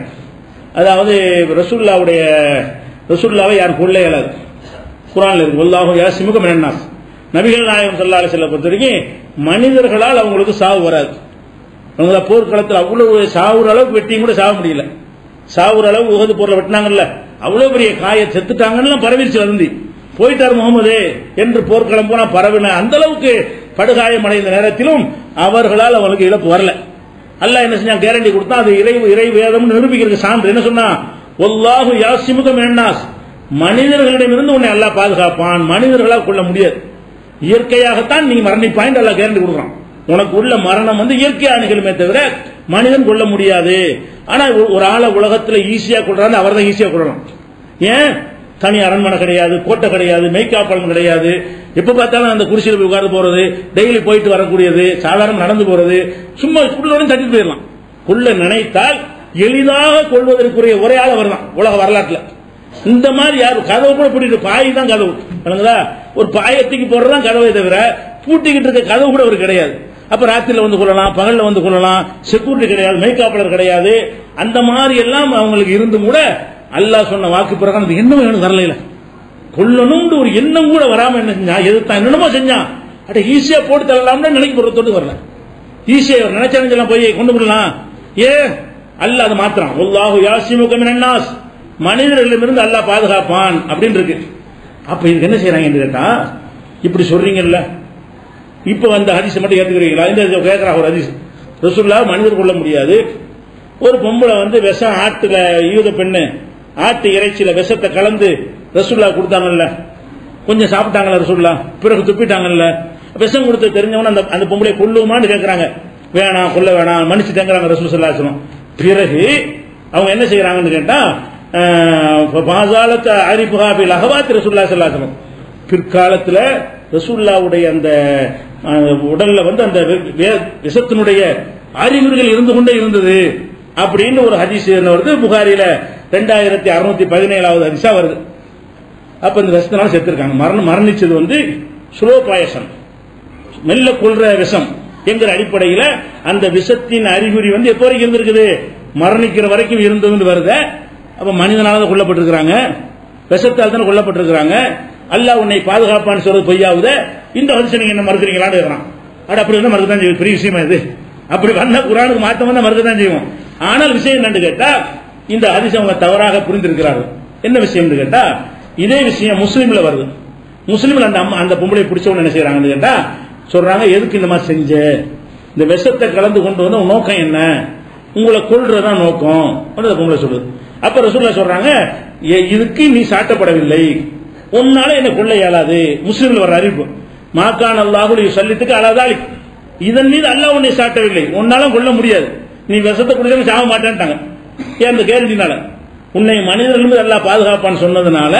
அதாவது ரசூலுல்லாவை யாரும் கொல்ல இயலாது, குர்ஆன்ல இருக்கு. வல்லாஹு யாசிமுக மினன் நாஸ். நபிகள் நாயகம் ஸல்லல்லாஹு அலைஹி வஸல்லம் பொறுத்த வரைக்கும் மனிதர்களால் அவங்களுக்கு சாவு வராது. அவங்க போர்க்களத்தில் அவ்வளவு சாவுற அளவுக்கு வெட்டியும் கூட சாக முடியல. சாவுற அளவு உகது போர்ல வெட்டினாங்கல்ல, அவ்வளவு பெரிய காய செத்துட்டாங்கன்னு பரவிச்சு வந்து போயிட்டார் முகமது என்று போர்க்களம் போனா பரவின அந்த அளவுக்கு படுகாயம் அடைந்த நேரத்திலும் அவர்களால் அவங்களுக்கு இழப்பு வரல. அல்லாஹ் என்ன செஞ்சா? கேரண்டி கொடுத்தா. அது இறை வேதம் நிரூபிக்கிறதுக்கு சான்று என்ன சொன்னா? வல்லாஹு யாசிமுக மினன் நாஸ், மனிதர்களிடமிருந்து உன்னை அல்லாஹ் பாதுகாப்பான், மனிதர்களால் கொள்ள முடியாது. இயற்கையாகத்தான் நீ மரணிப்பாய் அல்லாஹ் கேரண்டி கொடுக்குறான். உனக்கு உள்ள மரணம் இயற்கையா நிகழுமே தவிர மனிதன் கொள்ள முடியாது. ஆனா ஒரு ஆளை உலகத்துல ஈஸியா கொள்றாரு, அவர் தான் ஈஸியா கொள்ளலாம். ஏன்? தனி அரண்மனை கிடையாது, கோட்டை கிடையாது, மெய்காப்பாளன் கிடையாது, எப்ப பார்த்தாலும் அந்த குடிசையில் போய் உட்கார்ந்து போறது, டெய்லி போயிட்டு வரக்கூடியது, சாதாரண நடந்து போறது, சும்மா உள்ளோட தட்டிட்டு போயிடலாம். கொள்ள நினைத்தால் எளிதாக கொள்வதற்குரிய ஒரே ஆள் அவர் தான் உலக வரலாற்றுல. இந்த மாதிரி யாரும் கதவு கூட பூட்டிட்டு, பாய் தான் கதவு, ஒரு பாயத்துக்கு போடுறதான் கதவை தவிர பூட்டிக்கிட்டு இருக்க கதவு கூட அவர் கிடையாது. அப்ப ராத்திரில வந்து கொள்ளலாம், பகல்ல வந்து கொள்ளலாம், செக்யூரிட்டி கிடையாது, மெய்காப்பாளர் கிடையாது. அந்த மாதிரி எல்லாம் அவங்களுக்கு இருந்தும் கூட அல்லாஹ் சொன்ன வாக்கு பிரகாரம் அந்த எண்ணம் எனக்கு வரல. கொல்லணும்னு ஒரு எண்ணம் கூட வராம என்ன செஞ்சா? எதுத்தான் என்னமோ செஞ்சான். அட ஈஸியா போட்டு தரலாம்னு நினைக்க போறதோடு வரல. ஈஸியா நினைச்சா போய் கொண்டு விடலாம். ஏன்? அல்லாஹ் அதை மாத்திரம். வல்லாஹு யாசிமுக மினன் நாஸ், மனிதர்களிடமிருந்து அல்லாஹ் பாதுகாப்பான் அப்படின்னு இருக்கு. அப்ப இதுக்கு என்ன செய்யறாங்க கேட்டா, இப்படி சொல்றீங்கல்ல, இப்ப அந்த ஹதீஸ் மட்டும் ஏத்துக்கிறீங்களா? இந்த கேட்கறா ஒரு ஹதீஸ், ரசூலுல்லாஹ் மனிதர் கொள்ள முடியாது. ஒரு பொம்பளை விஷம் ஆட்டுல, யூத பெண்ணு ஆட்டு இறைச்சியில விஷத்தை கலந்து ரசூலுல்லாஹ் கொடுத்தாங்கல்ல, கொஞ்சம் சாப்பிட்டாங்கல்ல ரசூலுல்லாஹ், பிறகு துப்பிட்டாங்கல்ல, விஷம் கொடுத்து தெரிஞ்சவன அந்த பொம்பளை கொல்லுமான்னு கேட்கறாங்க. வேணாம், கொல்ல வேணாம், மன்னிச்சுட்டாங்க ரசூல் ஸல்லல்லாஹு அலைஹி வஸல்லம். பிறகு அவங்க என்ன செய்யறாங்கன்னு கேட்டா, பாசாலத்த அரிபுகாபி லஹவாத் ரசூலுல்லாஹி ஸல்லல்லாஹு அலைஹி வஸல்லம், பிற்காலத்துல ரசூலுல்லாஹ்வுடைய அந்த உடல்ல அந்த விஷத்தினுடைய அறிகுறிகள் இருந்து கொண்டே இருந்தது அப்படின்னு ஒரு ஹதீஸ் வருது. புகாரில 2617வது ஹதீஸா வருது. அப்ப இந்த விஷத்தினால செத்துருக்காங்க. மரணிச்சது ஸ்லோ பாயசம், மெல்ல கொள்ற விஷம் என்கிற அடிப்படையில் அந்த விஷத்தின் அறிகுறி எப்போ வரைக்கும் இருந்திருக்குது? மரணிக்கிற வரைக்கும் இருந்தது வருது. அப்ப மனிதனால தான் கொல்லப்பட்டிருக்கிறாங்க, விஷத்தால் தான் கொல்லப்பட்டிருக்கிறாங்க. அல்லாஹ் உன்னை பாதுகாப்பான்னு சொல்றது பொய்யாவுத. இந்த ஹதீஸை நீங்க என்ன மறுக்கிறீங்களான்னு கேட்கறான். அப்படி வந்து மறுக்கத்தான் செய்யும், பெரிய விஷயமா இது. அப்படி வந்த குர்ஆனுக்கு மாத்தம் வந்தா மறுக்கத்தான் செய்வோம். ஆனால் விஷயம் என்னன்னு கேட்டா, இந்த ஹதீஸை அவங்க தவறாக புரிந்திருக்கிறார்கள். என்ன விஷயம்னு கேட்டா, இதே விஷயம் முஸ்லீம்ல வருது. முஸ்லீம்ல அந்த பொம்பளை பிடிச்சவங்க என்ன செய்யறாங்கன்னு கேட்டா சொல்றாங்க, எதுக்கு இந்த மாதிரி செஞ்ச, இந்த விஷத்தை கலந்து கொண்டு வந்து நோக்கம் என்ன, உங்களை கொல்றதான் நோக்கம் அந்த பொம்பளை சொல்லுது. அப்ப ரசூலுல்லாஹ் சொல்றாங்க, இதுக்கு நீ சாட்டப்படவில்லை, உன்னால என்ன கொள்ள இயலாது. முஸ்லீம்ல வர அறிவிப்பு, மாகான் அல்லாஹு சல்லித்துக்கு அலாதாலி, இதன் மீது அல்லாஹ் உன்னை சாட்டவில்லை, உன்னால கொள்ள முடியாது, நீ விஷத்தை குடிச்சவங்க சாக மாட்டேன்ட்டாங்க. ஏன் அந்த கேரண்டினால உன்னை மனிதர்கள் மீது அல்லாஹ் பாதுகாப்பான்னு சொன்னதுனால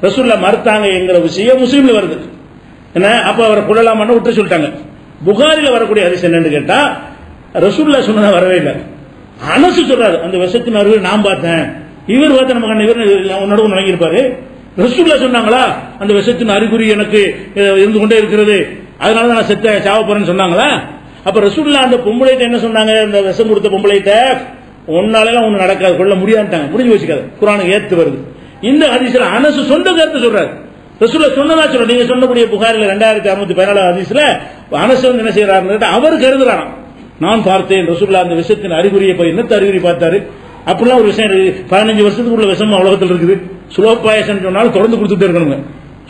ரசூலுல்லாஹ் மறுத்தாங்க என்கிற விஷயம் முஸ்லீம்ல வருது. என்ன அப்ப அவரை கொள்ளலாமான்னு விட்டு சொல்லிட்டாங்க. புகாரில வரக்கூடிய ஹதீஸ் என்னன்னு கேட்டா, ரசூலுல்லாஹ் சொன்னதா வரவே இல்லை. அனசு சொல்றாரு, அந்த விஷத்தின் அறிவு நான் பார்த்தேன், இவர் பார்த்த நம்ம கண்ண இவர் நடுவு வாங்கியிருப்பாரு. ரசூலுல்லாஹ் சொன்னாங்களா அந்த விஷத்தின் அறிகுறி எனக்கு இருந்து கொண்டே இருக்கிறது, அதனால நான் செத்த சாவ போறேன்னு சொன்னாங்களா? அப்ப ரசூலுல்லாஹ் அந்த பொம்பளைட்ட என்ன சொன்னாங்க, அந்த விஷம் கொடுத்த பொம்பளைட்ட ஒன்னாலாம் ஒண்ணு நடக்காது, கொள்ள முடியாதுட்டாங்க. முடிஞ்சு வச்சுக்காது, குர்ஆனுக்கு ஏத்து வருது. இந்த ஹதீஸ்ல அனசு சொந்த கருத்து சொல்றாரு, ரசூலுல்லாஹ் சொன்னதா சொல்ற. நீங்க சொன்னக்கூடிய புகாரில 2614 ஹதீஸ்ல அனசு வந்து என்ன செய்யறாரு, அவர் கருதுறாராம், நான் பார்த்தேன் ரசூலுல்லாஹ் அந்த விஷத்தின் அறிகுறியை போய் என்னத்த அறிகுறி பார்த்தாரு, அப்படிலாம் ஒரு விஷயம் 15 வருஷத்துக்கு உள்ள விஷம் உலகத்தில் இருக்குது. ஸ்லோ பாயசன் சொன்னாலும் தொடர்ந்து கொடுத்துட்டே இருக்கணுங்க.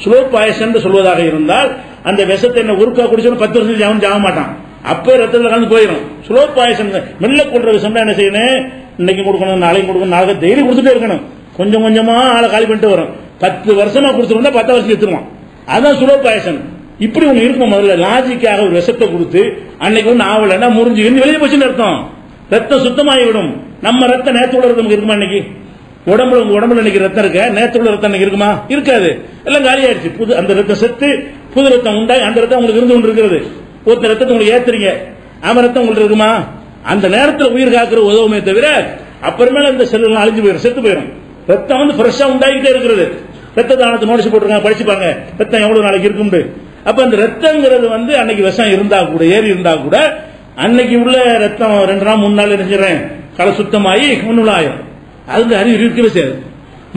ஸ்லோ பாயசன் சொல்வதாக இருந்தால் அந்த விஷத்தை என்ன ஒருக்கா குடிச்சோம் 10 வருஷத்துக்கு அவன் ஜாக மாட்டான், அப்பே ரத்தத்தில் கலந்து போயிடும். ஸ்லோ பாயசன் மெல்ல கொள்ற விஷயம் என்ன செய்யணும், இன்னைக்கு கொடுக்கணும், நாளைக்கு கொடுக்கணும், நாளைக்கு டெய்லி கொடுத்துட்டே இருக்கணும், கொஞ்சம் கொஞ்சமா ஆளை காலி பண்ணிட்டு வரும். 10 வருஷமா கொடுத்துருந்தா 10 வருஷம் எடுத்துருவான். அதான் ஸ்லோ பாயசன். இப்படி ஒண்ணு இருக்கும். முதல்ல லாஜிக்காக ஒரு விஷத்தை கொடுத்து அன்னைக்கு ஒண்ணு ஆவலன்னா முறிஞ்சு வெளியே போச்சுன்னு அர்த்தம், ரத்தம் சுத்தமாகிவிடும். நம்ம ரத்தம் நேரத்தோட நமக்கு இருக்குமா? இன்னைக்கு உடம்புல இன்னைக்கு ரத்தம் இருக்க, நேரத்தோட ரத்தம் இன்னைக்கு இருக்குமா? இருக்காது, எல்லாம் காலியாயிருச்சு. புது அந்த ரத்தம் செத்து புது ரத்தம் உண்டாய் அந்த ரத்தம் உங்களுக்கு இருந்து கொண்டு இருக்கிறது. ஒருத்தர் ரத்தத்தை உங்களுக்கு ஏத்துறீங்க, அவன் ரத்தம் உங்களுக்கு இருக்குமா? அந்த நேரத்தில் உயிர் காக்கிற உதவுமே தவிர அப்புறமேல இந்த செல்லுலாம் அழிஞ்சு போயிடும், செத்து போயிடும். ரத்தம் வந்து ஃப்ரெஷ்ஷா உண்டாகிட்டே இருக்கிறது. ரத்த தானத்தை நோட்டீஸ் போட்டுருக்காங்க, படிச்சுப்பாங்க ரத்தம் எவ்வளவு நாளைக்கு இருக்கும்னு. அப்ப அந்த ரத்தங்கிறது வந்து அன்னைக்கு விஷம் இருந்தா கூட, ஏறி இருந்தா கூட, அன்னைக்கு உள்ள ரத்தம் 2 நாள் 3 நாள் நினைச்சிடறேன் களை சுத்தமாயி ஒண்ணுல ஆயிரும். அது அறிவு இருக்கவே செய்யாது,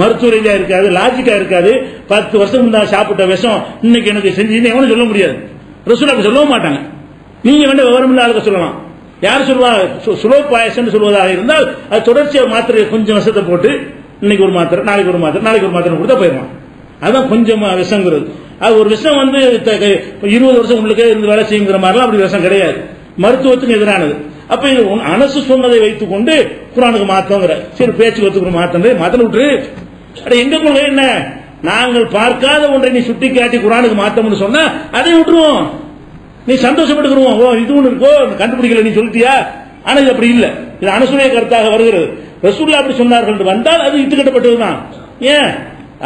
மருத்துவ ரீதியா இருக்காது, லாஜிக்கா இருக்காது. 10 வருஷம் முன்னாடி சாப்பிட்ட விஷம் இன்னைக்கு எனக்கு செஞ்சு எவனும் சொல்ல முடியாது. ரசூலுல்லாஹ் சொல்லவும் மாட்டாங்க. நீங்க வேண்ட விவரம் இல்ல ஆளுக்கு சொல்லலாம். யார் சொல்லுவா? சுலோ பாயசம் சொல்வதாக இருந்தால் அது தொடர்ச்சியாக மாத்திரை கொஞ்சம் விஷத்தை போட்டு இன்னைக்கு ஒரு மாத்திரை, நாளைக்கு ஒரு மாத்திரை, நாளைக்கு ஒரு மாத்திரை கொடுத்தா போயிடுவான். அதான் கொஞ்சம் விஷங்கிறது. அது ஒரு விஷம் வந்து 20 வருஷம் உங்களுக்கு இருந்து வேலை செய்யுங்கிற மாதிரிலாம் அப்படி விஷம் கிடையாது, மருத்துவத்துக்கு எதிரானது. அப்ப இது அனசு சொன்னதை வைத்துக் கொண்டு குர்ஆனுக்கு மாத்தங்கிற சரி பேச்சுக்கு ஒத்துக்கிற மாத்தம் விட்டுரு. எங்க கொள்கை என்ன? நாங்கள் பார்க்காத ஒன்றை நீ சுட்டி காட்டி குர்ஆனுக்கு மாத்தம்னு சொன்னா அதை விட்டுருவோம், நீ சந்தோஷப்பட்டுக்கிறோம். ஓ இது ஒண்ணு இருக்கோ கண்டுபிடிக்கல நீ சொல்லிட்டியா? ஆனா இது அப்படி இல்ல, இது அனுசுடைய கருத்தாக வருகிறது. ரசூலுல்லாஹ் அப்படி சொன்னார்கள் என்று வந்தால் அது இட்டுக்கட்டப்பட்டதுதான். ஏன்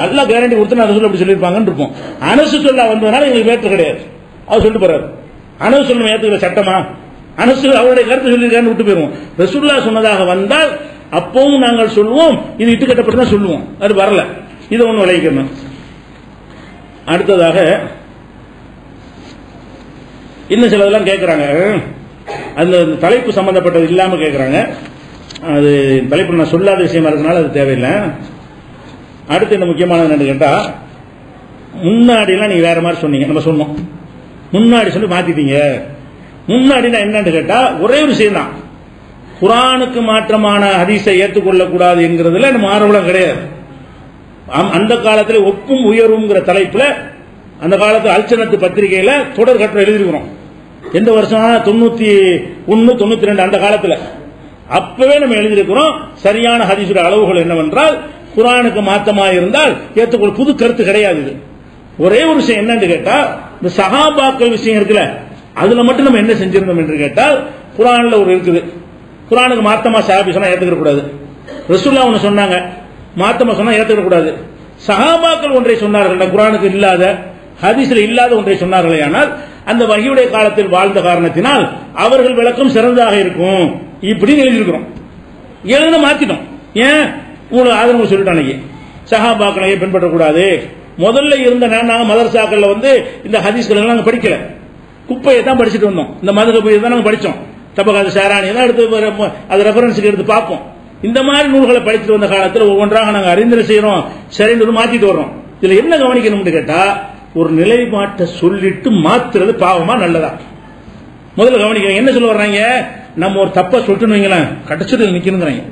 அல்லாஹ் கேரண்டி கொடுத்து ரசூலுல்லாஹ் அப்படி சொல்லியிருப்பாங்கன்னு இருப்போம். அனசு சொல்ல வந்ததுனால எங்களுக்கு வேற்று கிடையாது. அவர் சொல்லிட்டு போறாரு, அனசு சொல்ல ஏத்துக்கிற சட்டமா? அனசு அவருடைய கருத்து சொல்லியிருக்கான்னு விட்டு போயிருவோம். ரசூலுல்லாஹ் சொன்னதாக வந்தால் அப்பவும் நாங்கள் சொல்லுவோம், இது இட்டுக்கட்டப்பட்டு சொல்லுவோம். அது வரல, இதை ஒண்ணு விளைவிக்கணும். அடுத்ததாக இன்னும் சிலதெல்லாம் கேட்கிறாங்க, அந்த தலைப்பு சம்பந்தப்பட்டது இல்லாம கேட்கிறாங்க. அது தலைப்பு நான் சொல்லாத விஷயமா இருக்கனால அது தேவையில்லை. அடுத்து என்ன முக்கியமானது என்னன்னு கேட்டா, முன்னாடிலாம் நீங்க வேற மாதிரி சொன்னீங்க, நம்ம சொன்னோம் முன்னாடி சொல்லி மாத்திட்டீங்க. முன்னாடி என்னன்னு கேட்டா ஒரே ஒரு விஷயம் தான், குர்ஆனுக்கு மாற்றமான ஹதீஸை ஏற்றுக்கொள்ளக்கூடாது என்கிறதுல நம்ம ஆர்வம் கிடையாது. அந்த காலத்தில் ஒப்பும் உயர்வுங்கிற தலைப்புல அந்த காலத்து அல்சனத்து பத்திரிகையில தொடர் கட்டுரை எழுதிருக்கிறோம். எந்த வருஷம் 91 92 அந்த காலத்துல அப்பவே நம்ம எழுதியிருக்கிறோம். சரியான ஹதீஸுடைய அளவுகள் என்னவென்றால் குர்ஆனுக்கு மாற்றமாக இருந்தால் ஏற்றுக்கொள்ள புது கருத்து கிடையாது. இது ஒரே ஒரு விஷயம் என்னன்னு கேட்டா, இந்த சஹாபாக்கள் விஷயம் இருக்குல்ல, அதுல மட்டும் நம்ம என்ன செஞ்சிருந்தோம் என்று கேட்டால், குர்ஆன்ல ஒரு இருக்குது, குர்ஆனுக்கு மாத்தமா சஹாபி சொன்னா ஏத்துக்க கூடாது, ரசூலுல்லாஹ் ஒன்னு சொன்னாங்க மாத்தமா சொன்னா ஏத்துக்க கூடாது, சஹாபாக்கள் ஒன்றை சொன்னார்கள் குர்ஆனுக்கு இல்லாத ஹதீஸ்ல இல்லாத ஒன்றை சொன்னார்களே, ஆனால் அந்த வஹீயுடைய காலத்தில் வாழ்ந்த காரணத்தினால் அவர்கள் விளக்கம் சிறந்ததாக இருக்கும் இப்படின்னு எழுதியிருக்கிறோம். எழுத மாத்திட்டோம். ஏன்? உங்களுக்கு ஆதரவு சொல்லிட்டாங்க, சஹாபாக்களை பின்பற்றக்கூடாது. முதல்ல இருந்த நாங்க மதரசாக்கள்ல வந்து இந்த ஹதீஸ்கள் எல்லாம் நாங்க படிக்கல, குப்பையை தான் படிச்சுட்டு வந்தோம். இந்த மதுகபை தான் நாங்க படிச்சோம், தபகாத் ஷாரானி தான் எடுத்து அது ரெஃபரன்ஸுக்கு எடுத்து பார்ப்போம். இந்த மாதிரி நூல்களை படிச்சுட்டு வந்த காலத்தில் ஒவ்வொன்றாக நாங்க அறிந்தனை செய்யறோம், சரின்னு மாத்திட்டு வர்றோம். இதுல என்ன கவனிக்கணும்னு கேட்டா, ஒரு நிலைப்பாட்டை சொல்லிட்டு மாத்துறது பாவமா நல்லதா? முதல்ல கவனிக்க. என்ன சொல்ல வர்றாங்க, நம்ம ஒரு தப்பா சொல்லிட்டு வைங்களேன் கடைசியில் நிக்கணுங்கிறாங்க.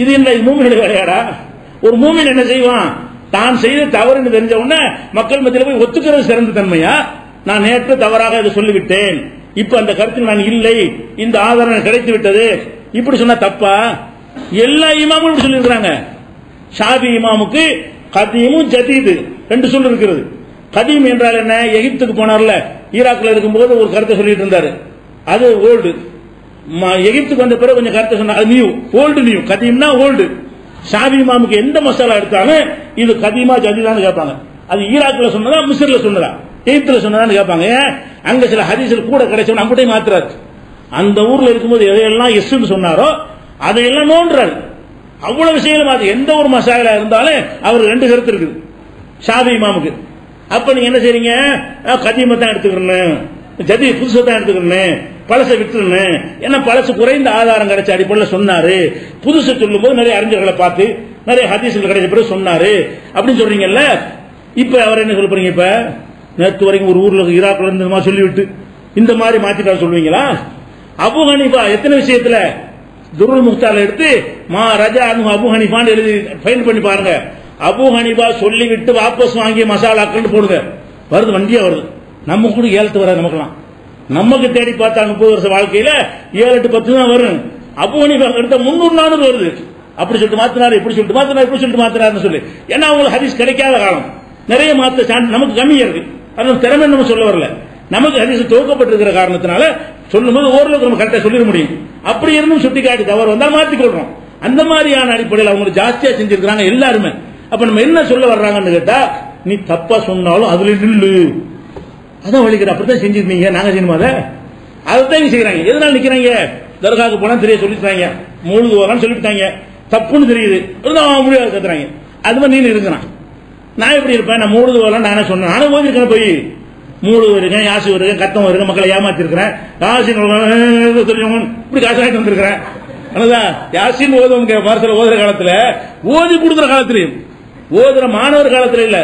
இது என்ன மூமினுடைய வேலையாடா? ஒரு மூமின் என்ன செய்வான்? தான் செய்த தவறுன்னு தெரிஞ்ச உடனே மக்கள் மத்தியில் போய் ஒத்துக்கிறது சிறந்த தன்மையா? நான் நேற்று தவறாக இதை சொல்லிவிட்டேன், இப்ப அந்த கருத்தில் நான் இல்லை, இந்த ஆதாரம் கிடைத்து விட்டது, இப்படி சொன்னா தப்பா? எல்லா இமாமும் சொல்லியிருக்கிறாங்க. ஷாஃபி இமாமுக்கு கதீமும் ஜதீது ரெண்டு சொல் இருக்கிறது. கதீம் என்றால் என்ன? எகிப்துக்கு போனார்ல, ஈராக்ல இருக்கும்போது ஒரு கருத்தை சொல்லிட்டு இருந்தாரு, அது ஓல்டு. எகிப்துக்கு வந்த பிறகு கொஞ்சம் கருத்தை சொன்னா அது நியூ. Old new. கதீம்னா ஓல்டு. ஷாஃபி இமாமுக்கு எந்த மசாலா எடுத்தாலும் இது கதீமா ஜதீதான்னு கேட்பாங்க. அது ஈராக்ல சொன்னதா மிஸ்ர்ல சொன்னதா எகிப்துல சொன்னதான்னு கேட்பாங்க. அங்க சில ஹதீஸ்ல கூட கிடைச்சவன் நம்மகிட்ட மாத்துறாரு. அந்த ஊர்ல இருக்கும்போது எதையெல்லாம் எஸ்ன்னு சொன்னாரோ அதையெல்லாம் நோன்றாரு. அவ்வளவு விஷயங்களும் அது எந்த ஒரு மசாலா இருந்தாலும் அவருக்கு ரெண்டு கருத்து இருக்குது ஷாஃபி இமாமுக்கு. அப்ப நீங்க என்ன செய்றீங்க? கதீமை தான் எடுத்துக்கணும், ஜதி புதுசை தான் எடுத்துக்கணும், பழசை விட்டுருணும். ஏன்னா பழசு குறைந்த ஆதாரம் கிடைச்ச அடிப்படையில் சொன்னாரு. புதுசை சொல்லும் போது நிறைய அறிஞர்களை பார்த்து நிறைய ஹதீஸ்கள் கிடைச்ச பிறகு சொன்னாரு அப்படின்னு சொல்றீங்கல்ல. இப்ப அவர் என்ன சொல்ல போறீங்க? இப்ப நேற்று வரைக்கும் ஒரு ஊர்ல ஈராக்ல இருந்து சொல்லிவிட்டு இந்த மாதிரி மாத்திட்டா சொல்லுவீங்களா? அபு ஹனீஃபா எத்தனை விஷயத்துல துருல் முக்தால எடுத்து மா ரஜா அபு ஹனீஃபான்னு எழுதி ஃபைல் பண்ணி பாருங்க. அபு ஹனீஃபா சொல்லிவிட்டு வாபஸ் வாங்கி மசாலாக்கள் போடுங்க, வருது, வண்டியா வருது. நம்ம கூட ஏழத்து வராது நமக்குலாம். நமக்கு தேடி பார்த்தா 30 வருஷ வாழ்க்கையில 7, 8, 10 தான் வரும். அபு ஹனீஃபா எடுத்த 300, 400 வருது. அப்படி சொல்லிட்டு மாத்தினாரு, இப்படி சொல்லிட்டு மாத்தினாரு, இப்படி சொல்லிட்டு மாத்தினாருன்னு சொல்லி. ஏன்னா அவங்களுக்கு ஹதீஸ் கிடைக்காத காலம், நிறைய மாத்த சான்ஸ் நமக்கு கம்மியா இருக்கு. அதனால திறமை நம்ம சொல்ல வரல, நமக்கு ஹதீஸ் துவக்கப்பட்டிருக்கிற காரணத்தினால சொல்லும்போது ஓரளவுக்கு நம்ம கரெக்டா சொல்லிட முடியும். அப்படி இருந்தும் சுட்டி காட்டி தவறு வந்தா மாத்திக் கொள்றோம். அந்த மாதிரியான அடிப்படையில் அவங்க ஜாஸ்தியா செஞ்சிருக்காங்க எல்லாருமே. அப்ப நம்ம என்ன சொல்ல வர்றாங்கன்னு கேட்டா, நீ தப்பா சொன்னாலும் அதுல நில்லு, அதான் வலிக்கிற, அப்படித்தான் செஞ்சிருந்தீங்க, நாங்க செய்யணுமா? அதைத்தான் செய்யறாங்க. எதனால நிக்கிறாங்க? தர்காவுக்கு போனா தெரிய சொல்லிட்டாங்க, மூழ்கு வரலான்னு சொல்லிட்டாங்க, தப்புன்னு தெரியுது, முடியாது கத்துறாங்க. அது மாதிரி நீ இருக்கிறான். நான் எப்படி இருப்பேன்? நான் மூழ்கு வரலாம் நானே சொன்னேன், நானே ஓதி இருக்கேன், போய் மூழ்கு இருக்கேன், யாசி இருக்கேன், கத்தம் இருக்கேன், மக்களை ஏமாத்திருக்கிறேன், யாசின் இப்படி காசு வாங்கிட்டு வந்திருக்கிறேன். யாசின் ஓதுவங்க மரத்தில் ஓதுற காலத்துல, ஓதி கொடுக்குற காலத்திலையும், ஓதுற மாணவர் காலத்துல இல்ல,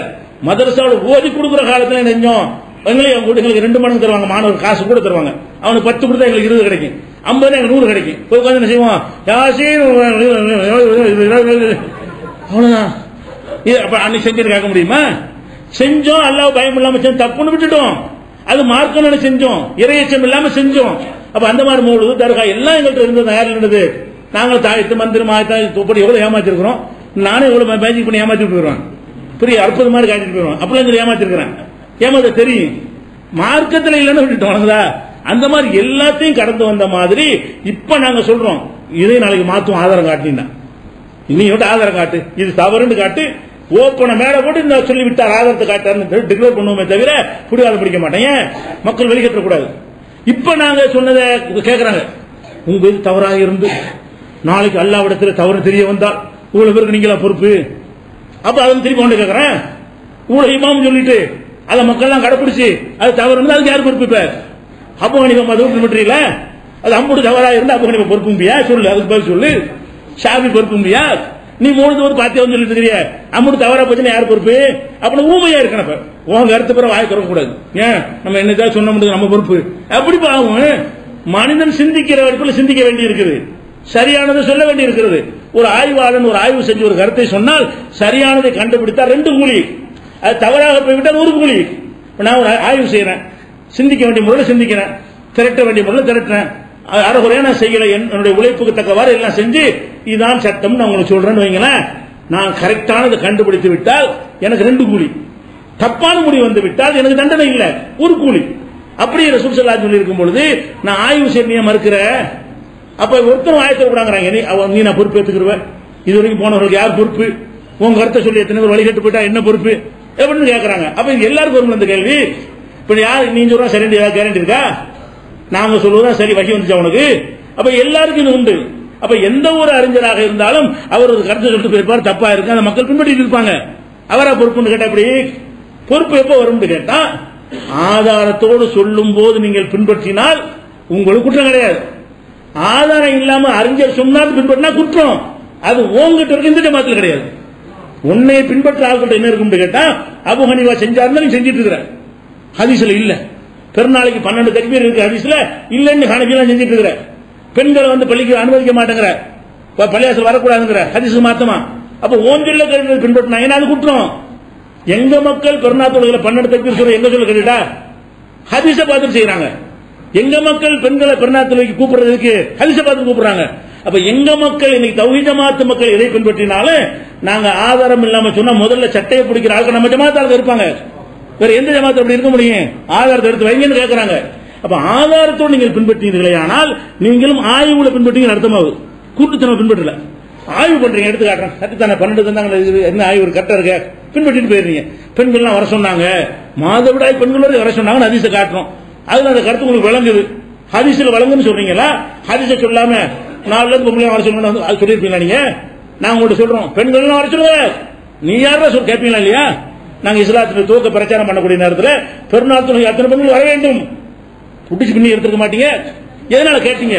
மதரசாவோட ஓதி கொடுக்குற காலத்துல செஞ்சோம். எங்களுக்கு 2 மடங்கு தருவாங்க, மாணவர் காசு கூட தருவாங்க. அவனுக்கு 10 கொடுத்தா எங்களுக்கு 20 கிடைக்கும், 50 எங்களுக்கு 100 கிடைக்கும். போய் உட்காந்து என்ன செய்வோம்? யாசின் அவ்வளவுதான். அப்ப அன்னைக்கு செஞ்சு கேட்க முடியுமா? செஞ்சோம், அல்லாஹ் பயம் இல்லாம செஞ்சோம், தப்புன்னு விட்டுட்டோம். அது மார்க்கம் செஞ்சோம், இறையச்சம் இல்லாம செஞ்சோம். அப்ப அந்த மாதிரி மூழ்கு தர்கா எல்லாம் எங்கள்கிட்ட இருந்தது. யார் இருந்தது? நாங்கள் தாயத்து மந்திரம் ஆயத்தாப்படி எவ்வளவு ஏமாத்திருக்கிறோம். நானே எவ்வளவு மேஜிக் பண்ணி ஏமாத்தி விட்டுருவோம், பெரிய அற்புதம் மாதிரி காட்டிட்டு போயிடுவோம். அப்பெல்லாம் ஏமாத்திருக்கிறேன், ஏமாத்த தெரியும். மார்க்கத்தில் இல்லைன்னு விட்டுட்டோம். அந்த மாதிரி எல்லாத்தையும் கடந்து வந்த மாதிரி இப்ப நாங்க சொல்றோம், இதே நாளைக்கு மாத்துவோம். ஆதாரம் காட்டினா நீ ஆதாரம் காட்டு, இது தவறுன்னு காட்டு, ஓப்பன மேல போட்டு இந்த சொல்லி விட்டார், ஆதாரத்தை காட்டாருன்னு டிக்ளேர் பண்ணுவோமே தவிர புடிவாதம் பிடிக்க மாட்டேங்க. மக்கள் வெளியேற்ற கூடாது. இப்ப நாங்க சொன்னதை கேட்கறாங்க, உங்க இது தவறாக இருந்து நாளைக்கு அல்லாஹ்விடத்தில் தவறு தெரிய வந்தால் இவ்வளவு பேருக்கு நீங்களா பொறுப்பு? அப்ப அதன் திருப்பி கொண்டு கேட்கறேன், இவ்வளவு இமாம் சொல்லிட்டு அதை மக்கள் எல்லாம் கடைபிடிச்சு அது தவறு இருந்தா அதுக்கு யாரு பொறுப்பு? இப்ப அபு ஹனீஃபா மதுஹப் பின்பற்றீங்களா, அது அம்புடு தவறாக இருந்தா அபு ஹனீஃபா பொறுப்பும்பியா? சொல்லு, அதுக்கு பதில் சொல்லு. ஷாஃபி பொறுப்பும்பியா? நீ 3 பாத்தியா வந்து சொல்லிட்டு இருக்கிறிய, அம்புடு தவறா போச்சுன்னா யார் பொறுப்பு? அப்படி ஊமையா இருக்கணும். உன் கருத்து பிற வாய் திறக்க கூடாது. ஏன் நம்ம என்னதான் சொன்ன முடியாது, நம்ம பொறுப்பு அப்படி பாவம். மனிதன் சிந்திக்கிற வரைக்கும் சிந்திக்க வேண்டி இருக்குது, சரியானதை சொல்ல வேண்டி இருக்கிறது. ஒரு ஆய்வாளன் ஒரு ஆய்வு செஞ்சு ஒரு கருத்தை சொன்னால் சரியானதை கண்டுபிடித்தா 2 கூலி, அது தவறாக போய்விட்டால் 1 கூலி. நான் ஒரு ஆய்வு செய்யறேன், சிந்திக்க வேண்டிய முறையில் சிந்திக்கிறேன், திரட்ட வேண்டிய முறையில் திரட்டுறேன், அறகுறையா நான் செய்யல, என்னுடைய உழைப்புக்கு தக்கவாறு எல்லாம் செஞ்சு இதுதான் சட்டம் நான் உங்களுக்கு சொல்றேன்னு வைங்களேன். நான் கரெக்டானதை கண்டுபிடித்து விட்டால் எனக்கு 2 கூலி, தப்பான முடிவு வந்து விட்டால் எனக்கு தண்டனை இல்லை, 1 கூலி. அப்படி ரசூல் ஸல்லல்லாஹு அலைஹி வஸல்லம் இருக்கும் பொழுது நான் ஆய்வு செய்ய மறுக்கிற, அப்ப ஒருத்தர் ஆயத்தை விடாங்கிறாங்க, நீ நான் பொறுப்பு ஏத்துக்கிறேன், இது வரைக்கும் போனவர்களுக்கு யார் பொறுப்பு? உங்க கருத்தை சொல்லி எத்தனை பேர் வழிகட்டு போயிட்டா என்ன பொறுப்பு எப்படின்னு கேட்கறாங்க. அப்ப எல்லாருக்கும் வரும் அந்த கேள்வி. இப்ப யார் நீ சொல்றா சரி, கேரண்டி இருக்கா? நாங்க சொல்லுவதா சரி, வகி வந்துச்சா உனக்கு? அப்ப எல்லாருக்கும் இது உண்டு. அப்ப எந்த ஒரு அறிஞராக இருந்தாலும் அவர் ஒரு கருத்தை சொல்லிட்டு போயிருப்பார், தப்பா இருக்கு, அந்த மக்கள் பின்பற்றிட்டு இருப்பாங்க. அவரா பொறுப்புன்னு கேட்டா எப்படி? பொறுப்பு எப்ப வரும் கேட்டா, ஆதாரத்தோடு சொல்லும் போது நீங்கள் பின்பற்றினால் உங்களுக்கு குற்றம் கிடையாது. ஆதாரம் இல்லாம அறிஞர் சொன்னால் பின்பற்றினா குற்றம். அது உங்ககிட்ட இருக்கு, இந்த ஜமாத்துல கிடையாது. உன்னை பின்பற்ற ஆள்கிட்ட என்ன இருக்கும் கேட்டா, அபு ஹனீஃபா செஞ்சாருன்னு நீ செஞ்சிட்டு இருக்கிற, ஹதீஸ்ல இல்ல. பெருநாளைக்கு 12 தக்பீர் இருக்கு, ஹதீஸ்ல இல்லன்னு ஹனஃபிலாம் செஞ்சிட்டு இருக்கிற. பெண்களை வந்து பள்ளிக்கு அனுமதிக்க மாட்டேங்கிற, பள்ளியாசல் வரக்கூடாதுங்கிற, ஹதீஸுக்கு மாத்தமா அப்ப ஓஞ்சொல்ல பின்பற்றினாங்கன்னா அது குற்றம். எங்க மக்கள் பெருநாள் தொழுகையில 12 தக்பீர் சொல்ற எங்க சொல்ல கேட்டா ஹதீஸ பார்த்து செய்யறாங்க. எங்க மக்கள் பெண்களை பெருநாள் தொழுகைக்கு கூப்பிடுறதுக்கு ஹதீஸ பார்த்து கூப்பிடுறாங்க. அப்ப எங்க மக்கள் இன்னைக்கு தௌஹீத் ஜமாத் மக்கள் எதை பின்பற்றினாலும் நாங்க ஆதாரம் இல்லாம சொன்னா முதல்ல சட்டையை பிடிக்கிற ஆட்கள் நம்ம ஜமாத்தால இருப்பாங்க. வேற எந்த ஜமாத் அப்படி இருக்க முடியும்? ஆதாரத்தை எடுத்து வைங்கன்னு கேட்கறாங்க. அப்ப ஆதாரத்தோடு நீங்கள் பின்பற்றீர்களே ஆனால் நீங்களும் ஆய்வுல பின்பற்றீங்க அர்த்தமாகுது. கூட்டுத்தனம் பின்பற்றல, ஆய்வு பண்றீங்க. எடுத்து காட்டுறேன், கரெக்டான 12 தந்தாங்க, என்ன ஆய்வு கரெக்டா இருக்க பின்பற்றிட்டு போயிருந்தீங்க. பெண்கள்லாம் வர சொன்னாங்க, மாதவிடாய் பெண்களோட வர சொன்னாங்க, ஹதீஸை காட்டுறோம். அதுல அந்த கருத்து உங்களுக்கு விளங்குது. ஹதீஸ்ல வழங்குன்னு சொல்றீங்களா? ஹதீஸை சொல்லாம 4 பொம்பளை வர சொல்லணும் அது சொல்லிருப்பீங்களா? நீங்க நாங்க உங்கள்கிட்ட சொல்றோம் பெண்கள் வர சொல்லுங்க, நீ யாரா சொல் கேட்பீங்களா இல்லையா? நாங்க இஸ்லாத்துல துவக்க பிரச்சாரம் பண்ணக்கூடிய நேரத்தில் பெருநாள் தொழுகை அத்தனை பெண்கள் வர வேண்டும், புடிச்சு பின்னி எடுத்துக்க மாட்டீங்க. எதனால கேட்டீங்க?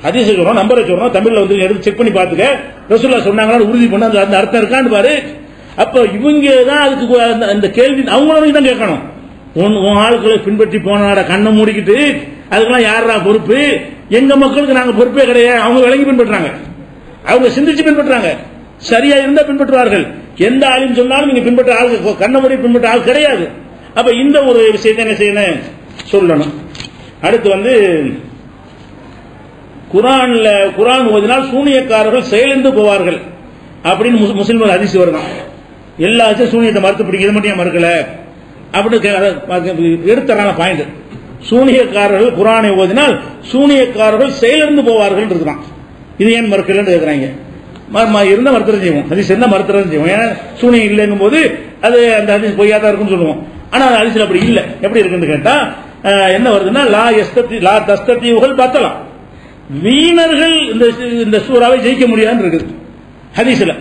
ஹதீஸ் சொல்றோம், நம்பரை சொல்றோம், தமிழ்ல வந்து எடுத்து செக் பண்ணி பாத்துக்க, ரசூலுல்லாஹ் சொன்னாங்களா உறுதி பண்ண அந்த அர்த்தம் இருக்கான்னு பாரு. அப்ப இவங்க தான் அதுக்கு அந்த கேள்வி அவங்களும் தான் கேட்கணும். உன் ஆட்களை பின்பற்றி போனாட கண்ணை மூடிக்கிட்டு அதுக்கெல்லாம் யாரா பொறுப்பு? எங்க மக்களுக்கு நாங்க பொறுப்பே கிடையாது. அவங்க விளங்கி பின்பற்றாங்க, அவங்க சிந்திச்சு பின்பற்றாங்க, சரியா இருந்தா பின்பற்றுவார்கள். எந்த ஆளும் சொன்னாலும் நீங்க பின்பற்ற ஆள் கண்ணை மூடி பின்பற்ற ஆள் கிடையாது. அப்ப இந்த ஒரு விஷயத்தை என்ன செய்யணும் சொல்லணும். அடுத்து வந்து குர்ஆன் ஓதினால் சூனியக்காரர்கள் செயலிழந்து போவார்கள் அப்படின்னு முஸ்லிம்கள் ஹதீஸ் வருதான். எல்லா சூனியத்தை மறுத்து பிடிக்கிறது மட்டும் ஏன் மறுக்கல அப்படின்னு எடுத்துறாங்க பாயிண்ட். சூனியக்காரர்கள் குர்ஆனை ஓதினால் சூனியக்காரர்கள் செயலிழந்து போவார்கள் இருக்கிறான். இது ஏன் மறுக்கலன்னு கேட்கிறாங்க. இருந்தா மறுத்தரம் செய்வோம், ஹதீஸ் இருந்தா மறுத்தரம் செய்வோம். ஏன்னா சூனியம் இல்லைங்கும் போது அது அந்த ஹதீஸ் பொய்யாதான் இருக்குன்னு சொல்லுவோம். ஆனா அந்த ஹதீஸ்ல அப்படி இல்லை. எப்படி இருக்குன்னு கேட்டா என்ன வருதுன்னா லா தஸ்தத்தீவுகள் பார்த்தலாம், வீணர்கள் இந்த சூறாவை ஜெயிக்க முடியாதுன்னு இருக்குது ஹதீஸ்ல.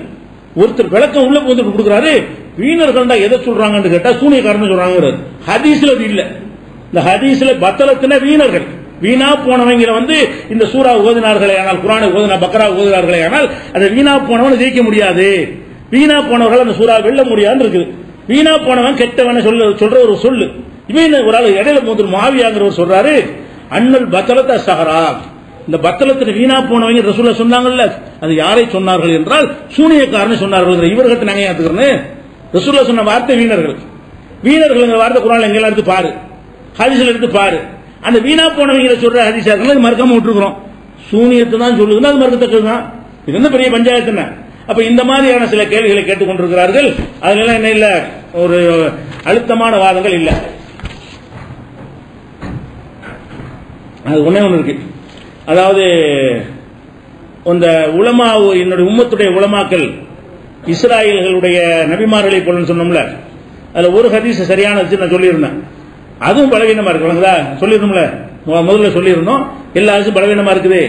ஒருத்தர் விளக்கம் உள்ள போட்டு கொடுக்குறாரு, வீணர்கள் தான் எதை சொல்றாங்கன்னு கேட்டா சூனியக்காரன் சொல்றாங்க. ஹதீஸ்ல அது இல்ல. இந்த ஹதீஸ்ல பத்தலத்தின வீணர்கள், வீணா போனவங்க வந்து இந்த சூறா ஓதினார்களே ஆனால், குர்ஆனை ஓதினா பக்ரா ஓதினார்களே ஆனால் அதை வீணா போனவனை ஜெயிக்க முடியாது, வீணா போனவர்கள் அந்த சூறா வெல்ல முடியாதுன்னு இருக்குது. வீணா போனவன் கெட்டவன சொல்ற ஒரு சொல்லு. இவன் ஒரு ஆள் இடையில போது மாவியாங்கிறவர் சொல்றாரு, அண்ணல் பத்தலத்த சஹரா, இந்த பத்தலத்தில் வீணா போனவங்க ரசூலுல்லாஹ் சொன்னாங்கல்ல, அது யாரை சொன்னார்கள் என்றால் சூனியக்காரன் சொன்னார்கள். இவர்கிட்ட நாங்க ஏத்துக்கிறேன்னு ரசூலுல்லாஹ் சொன்ன வார்த்தை வீணர்கள். வீணர்கள் வார்த்தை குர்ஆன்ல எங்கெல்லாம் எடுத்து பாரு, ஹதீஸ்ல எடுத்து பாரு. அந்த வீணா போனவங்க சொல்ற ஹதீஸாக்கள் மறக்காம விட்டுருக்கிறோம். சூனியத்தை தான் சொல்லுதுன்னா அது மறுக்கத்தக்கதுதான். இது என்ன பெரிய பஞ்சாயத்து என்ன? அப்ப இந்த மாதிரியான சில கேள்விகளை கேட்டுக்கொண்டிருக்கிறார்கள். அதுல என்ன இல்ல, ஒரு அழுத்தமான வாதங்கள் இல்ல. அது ஒண்ணே ஒண்ணு இருக்கு. அதாவது இந்த உலமா, என்னுடைய உம்மத்துடைய உலமாக்கள் இஸ்ராயல்களுடைய நபிமார்களை போல சொன்னோம்ல, அதுல ஒரு ஹதீஸ் சரியான நான் சொல்லியிருந்தேன், அதுவும் பலவீனமா இருக்கு. சொல்லிருந்தோம்ல, முதல்ல சொல்லியிருந்தோம் எல்லா ஹதீஸும் பலவீனமா இருக்குது,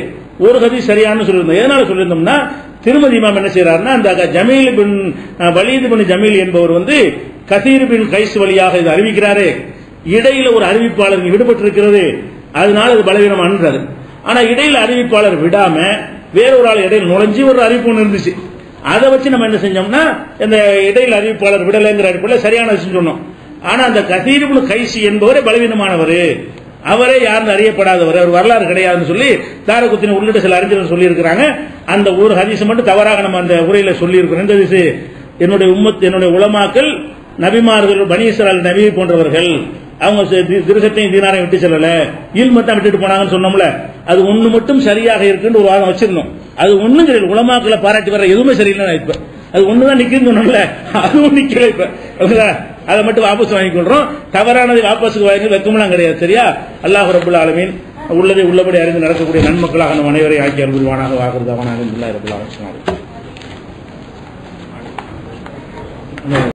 ஒரு ஹதீஸ் சரியானு சொல்லியிருந்தோம். எதனால சொல்லியிருந்தோம்னா, திருமதி இமாம் என்ன செய்யறாருன்னா, அந்த ஜமீல் பின் வலீத் பின் ஜமீல் என்பவர் வந்து கதீர் பின் கைஸ் வழியாக இது அறிவிக்கிறாரு, இடையில ஒரு அறிவிப்பாளர் விடுபட்டு இருக்கிறது, அதனால அது பலவீனமானது. ஆனா இடையில அறிவிப்பாளர் விடாம வேறொரு ஆள் இடையில நுழைஞ்சி ஒரு அறிவிப்பு ஒன்று இருந்துச்சு, அதை வச்சு நம்ம என்ன செஞ்சோம்னா இந்த இடையில அறிவிப்பாளர் விடலைங்கிற அடிப்படையில் சரியான விஷயம் சொன்னோம். ஆனா அந்த கதீர் பின் கைஸ் என்பவரே பலவீனமானவர், அவரே யாரும் அறியப்படாதவர், அவர் வரலாறு கிடையாதுன்னு சொல்லி தாரகுத்தின் உள்ளிட்ட சில அறிஞர்கள் சொல்லி இருக்கிறாங்க. அந்த ஒரு ஹதீஸ் மட்டும் தவறாக நம்ம அந்த உரையில சொல்லி இருக்கிறோம். இந்த ஹதீஸ் என்னுடைய என்னுடைய உலமாக்கள் நபிமார்கள், பனி இஸ்ராயீல் நபி போன்றவர்கள் அவங்க திருகத்தையும் தீனாரையும் விட்டு செல்லல, இல்மத்தான் விட்டுட்டு போனாங்கன்னு சொன்னோம்ல, அது ஒண்ணு மட்டும் சரியாக இருக்குன்னு ஒரு வாதம் வச்சிருந்தோம். அது ஒண்ணும் சரியில்லை, உலமாக்களை பாராட்டி வர எதுவுமே சரியில்லை. இப்ப அது ஒண்ணுதான் நிக்குன்னு சொன்னோம்ல, அதுவும் நிக்கல. இப்ப அதை மட்டும் வாபஸ் வாங்கிக் கொள்றோம். தவறானதை வாபஸுக்கு வாங்கி வெக்கமெல்லாம் கிடையாது. சரியா? அல்லாஹ் ரப்பல் ஆலமீன் உள்ளதை உள்ளபடி அறிந்து நடக்கக்கூடிய நன்மக்களாக நம் அனைவரை ஆக்கி அருள்வானாக. வாக்குறுதி அவனாக ரப்பல் ஆலமீன்.